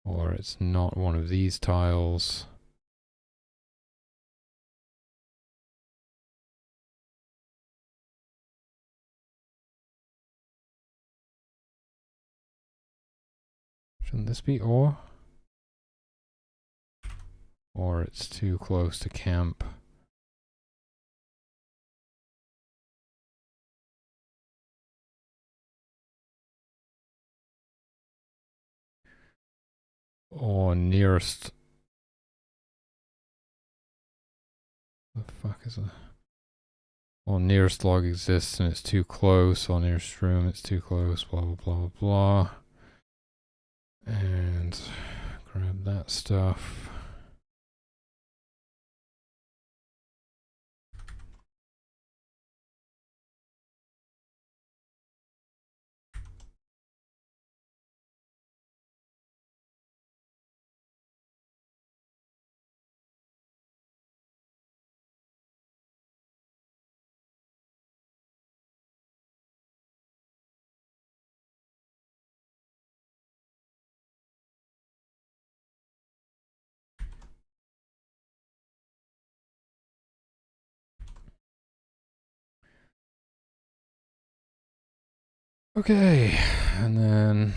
or it's not one of these tiles, shouldn't this be or? Or it's too close to camp. Or nearest. The fuck is it? Or nearest log exists and it's too close. Or nearest room, it's too close. Blah blah blah blah blah. And grab that stuff. Okay, and then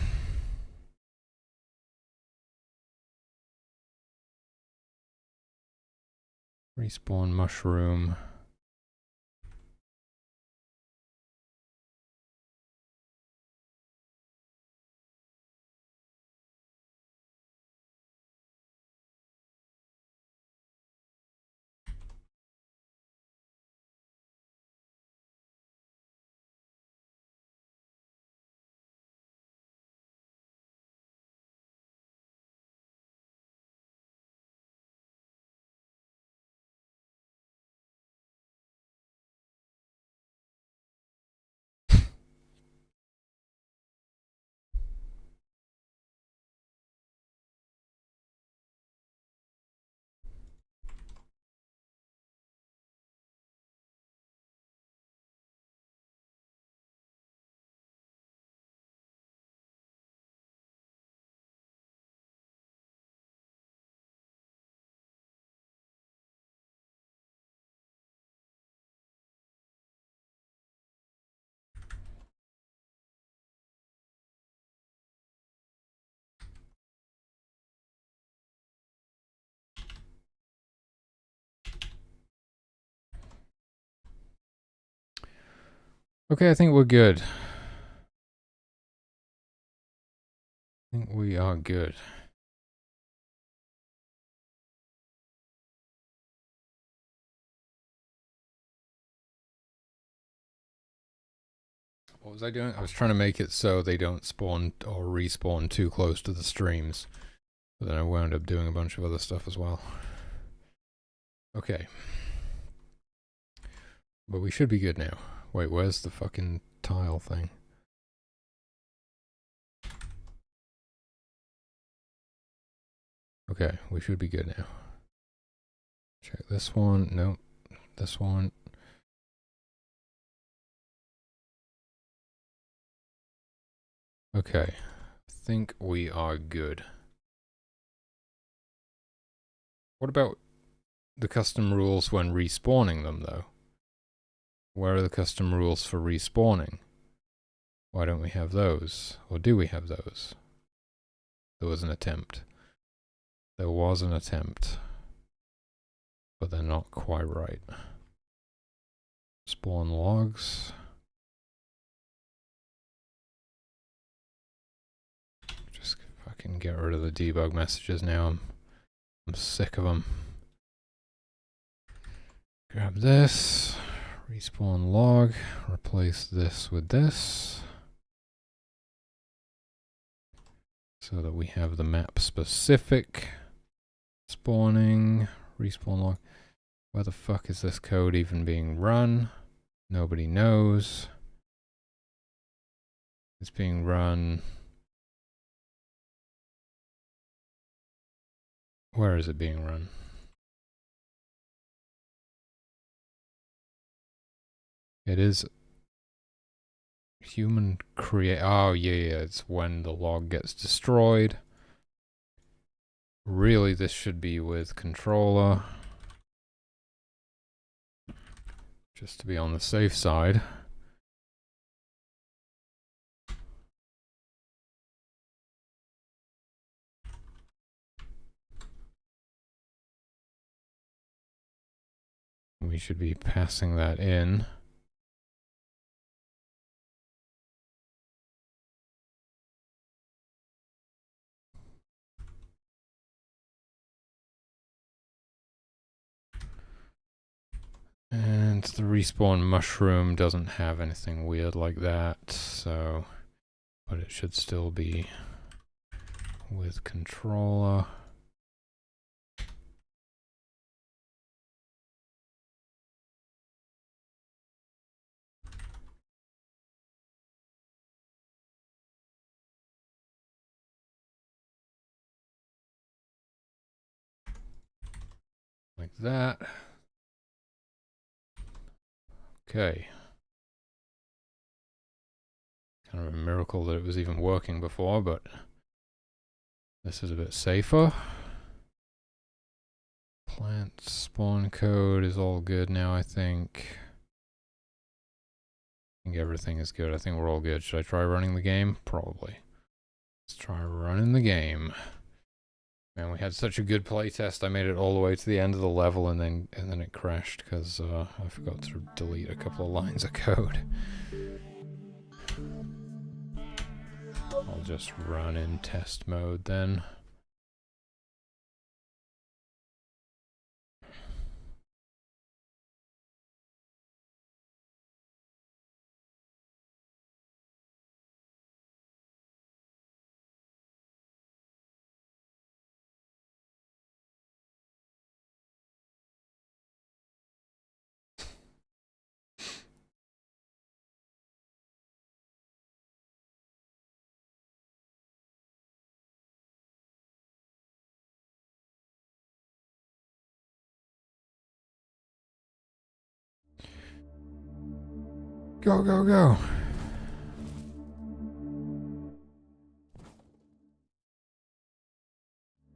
respawn mushroom. Okay, I think we're good. I think we are good. What was I doing? I was trying to make it so they don't spawn or respawn too close to the streams. But then I wound up doing a bunch of other stuff as well. Okay. But we should be good now. Wait, where's the fucking tile thing? Okay, we should be good now. Check this one. Nope. This one. Okay. I think we are good. What about the custom rules when respawning them, though? Where are the custom rules for respawning? Why don't we have those? Or do we have those? There was an attempt. There was an attempt. But they're not quite right. Spawn logs. Fucking get rid of the debug messages now. I'm sick of them. Grab this, respawn log, replace this with this, so that we have the map specific spawning, respawn log. Where the fuck is this code even being run? Nobody knows. It's being run. Where is it being run? It is human create. Oh, yeah, it's when the log gets destroyed. Really, this should be with controller. Just to be on the safe side. We should be passing that in. And the respawn mushroom doesn't have anything weird like that, so, but it should still be with controller. Like that. Okay. Kind of a miracle that it was even working before, but this is a bit safer. Plant spawn code is all good now, I think. I think everything is good. I think we're all good. Should I try running the game? Probably. Let's try running the game. Man, we had such a good playtest. I made it all the way to the end of the level and then it crashed because I forgot to delete a couple of lines of code. I'll just run in test mode then. Go, go, go.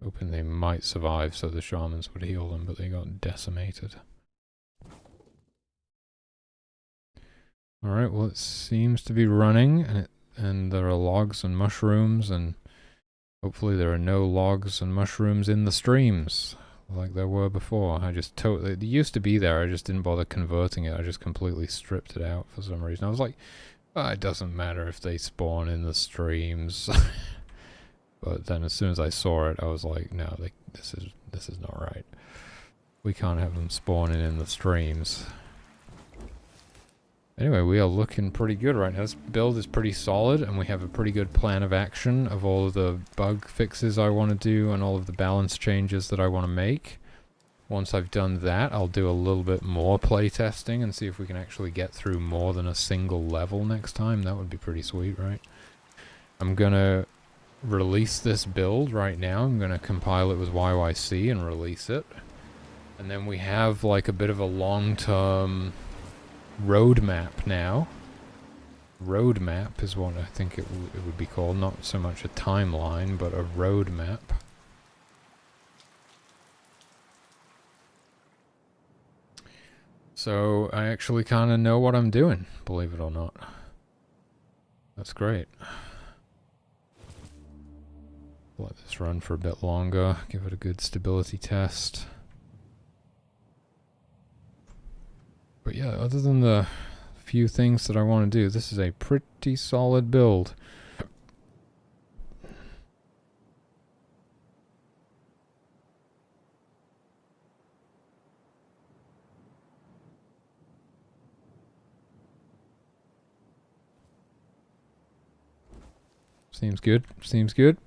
Hoping they might survive so the shamans would heal them, but they got decimated. Alright, well it seems to be running, and there are logs and mushrooms, and hopefully there are no logs and mushrooms in the streams like there were before. I just totally, it used to be there, I just didn't bother converting it, I just completely stripped it out for some reason. I was like, oh, it doesn't matter if they spawn in the streams. But then as soon as I saw it, I was like, no, this is not right. We can't have them spawning in the streams. Anyway, we are looking pretty good right now. This build is pretty solid, and we have a pretty good plan of action of all of the bug fixes I want to do and all of the balance changes that I want to make. Once I've done that, I'll do a little bit more playtesting and see if we can actually get through more than a single level next time. That would be pretty sweet, right? I'm gonna release this build right now. I'm gonna compile it with YYC and release it. And then we have like a bit of a long-term roadmap now. Roadmap is what I think it would be called. Not so much a timeline, but a roadmap. So I actually kind of know what I'm doing, believe it or not. That's great. Let this run for a bit longer, give it a good stability test. But yeah, other than the few things that I want to do, this is a pretty solid build. Seems good. Seems good.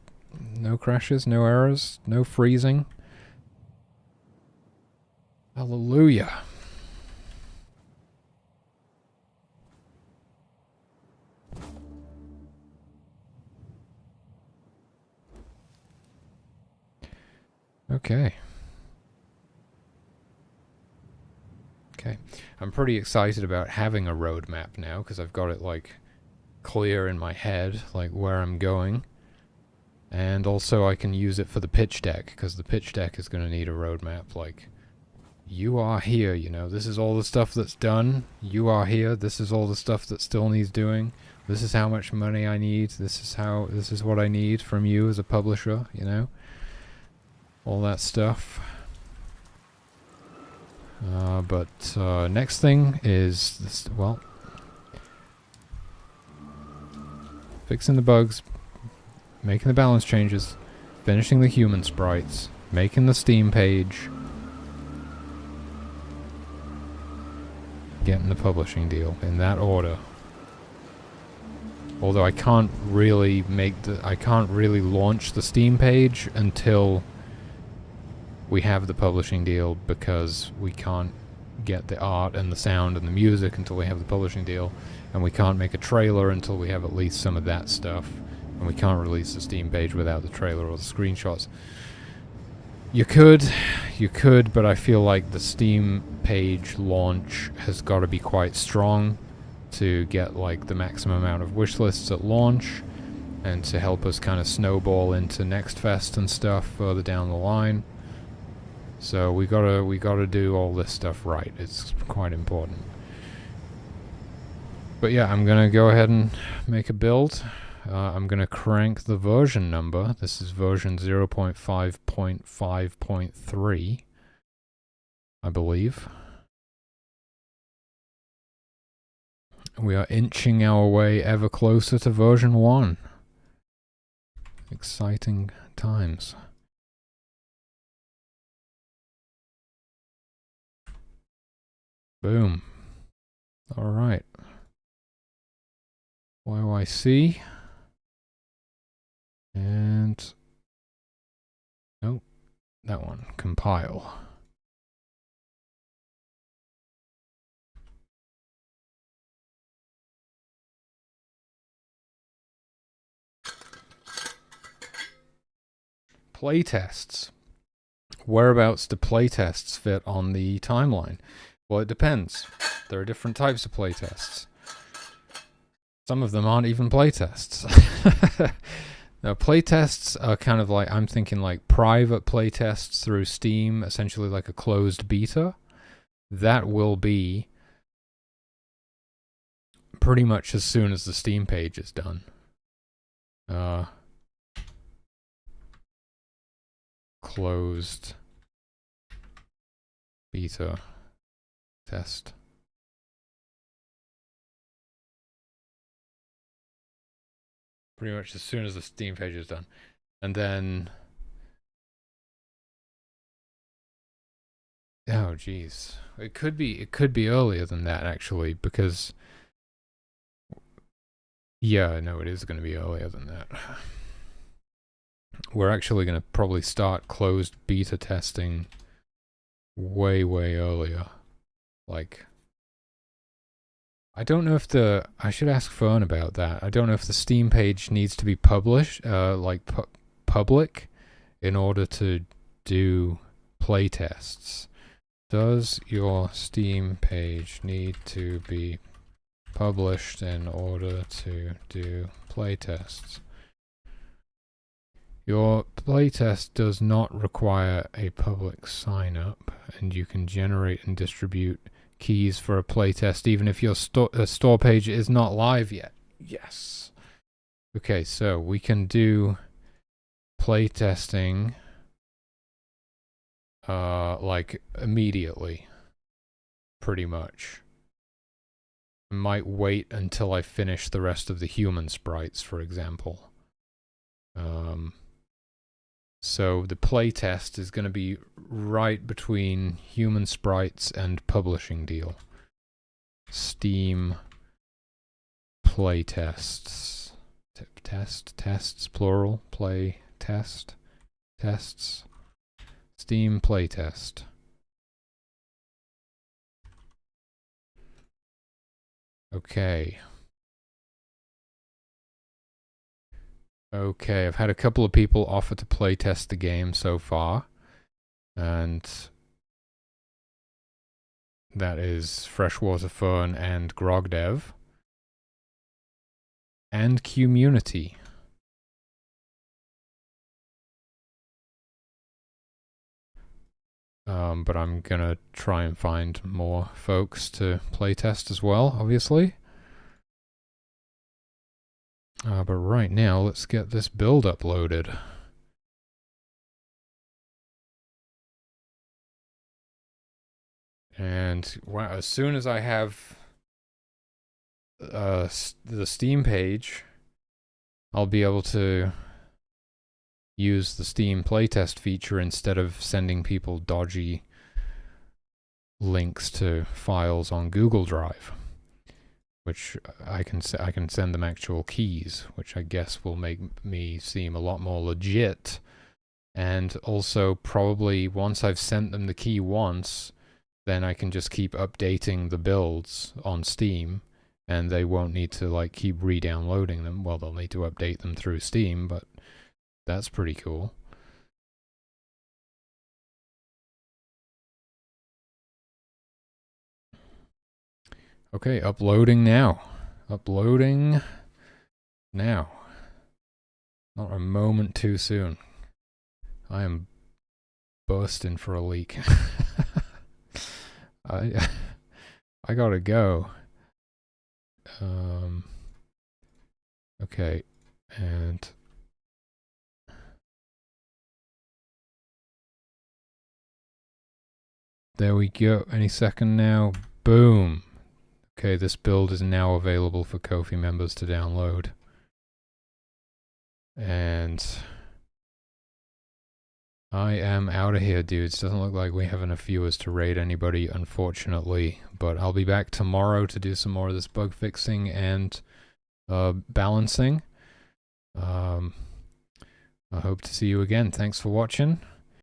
No crashes, no errors, no freezing. Hallelujah. Okay. Okay. I'm pretty excited about having a roadmap now because I've got it like clear in my head, like where I'm going. And also I can use it for the pitch deck because the pitch deck is going to need a roadmap. Like, you are here, you know, this is all the stuff that's done. You are here, this is all the stuff that still needs doing. This is how much money I need. This is what I need from you as a publisher, you know. All that stuff. But next thing is this, well, fixing the bugs, making the balance changes, finishing the human sprites, making the Steam page, getting the publishing deal in that order. Although I can't really launch the Steam page until we have the publishing deal because we can't get the art and the sound and the music until we have the publishing deal, and we can't make a trailer until we have at least some of that stuff, and we can't release the Steam page without the trailer or the screenshots. You could, but I feel like the Steam page launch has got to be quite strong to get like the maximum amount of wish lists at launch and to help us kind of snowball into Next Fest and stuff further down the line. So we gotta do all this stuff right. It's quite important. But yeah, I'm gonna go ahead and make a build. I'm gonna crank the version number. This is version 0.5.5.3, I believe. We are inching our way ever closer to version 1. Exciting times. Boom. Alright. YYC. And... nope. That one. Compile. Playtests. Whereabouts do playtests fit on the timeline? Well, it depends. There are different types of playtests. Some of them aren't even playtests. Now, playtests are kind of like, I'm thinking like private playtests through Steam, essentially like a closed beta. That will be pretty much as soon as the Steam page is done. Closed beta test. Pretty much as soon as the Steam page is done. And then... oh, geez. It could be earlier than that, actually, because... yeah, no, it is going to be earlier than that. We're actually going to probably start closed beta testing way, way earlier. Like... I don't know if I should ask Fern about that. I don't know if the Steam page needs to be published, public, in order to do playtests. Does your Steam page need to be published in order to do playtests? Your playtest does not require a public sign-up, and you can generate and distribute keys for a playtest even if your store page is not live yet. Yes. Okay, so we can do playtesting like immediately, pretty much. I might wait until I finish the rest of the human sprites, for example. So the playtest is going to be right between human sprites and publishing deal. Steam playtests tests, plural, play, test, tests, Steam playtest. Okay. Okay, I've had a couple of people offer to playtest the game so far, and that is Freshwater Fern and Grogdev. And Community. But I'm gonna try and find more folks to playtest as well, obviously. But right now, let's get this build uploaded. And wow, as soon as I have the Steam page, I'll be able to use the Steam playtest feature instead of sending people dodgy links to files on Google Drive, which I can send them actual keys, which I guess will make me seem a lot more legit. And also probably once I've sent them the key once, then I can just keep updating the builds on Steam, and they won't need to like keep re-downloading them. Well, they'll need to update them through Steam, but that's pretty cool. Okay, uploading now. Uploading now. Not a moment too soon. I am bursting for a leak. I gotta go. Okay, and there we go. Any second now. Boom. Okay, this build is now available for Ko-fi members to download. And I am out of here, dudes. Doesn't look like we have enough viewers to raid anybody, unfortunately. But I'll be back tomorrow to do some more of this bug fixing and balancing. I hope to see you again. Thanks for watching.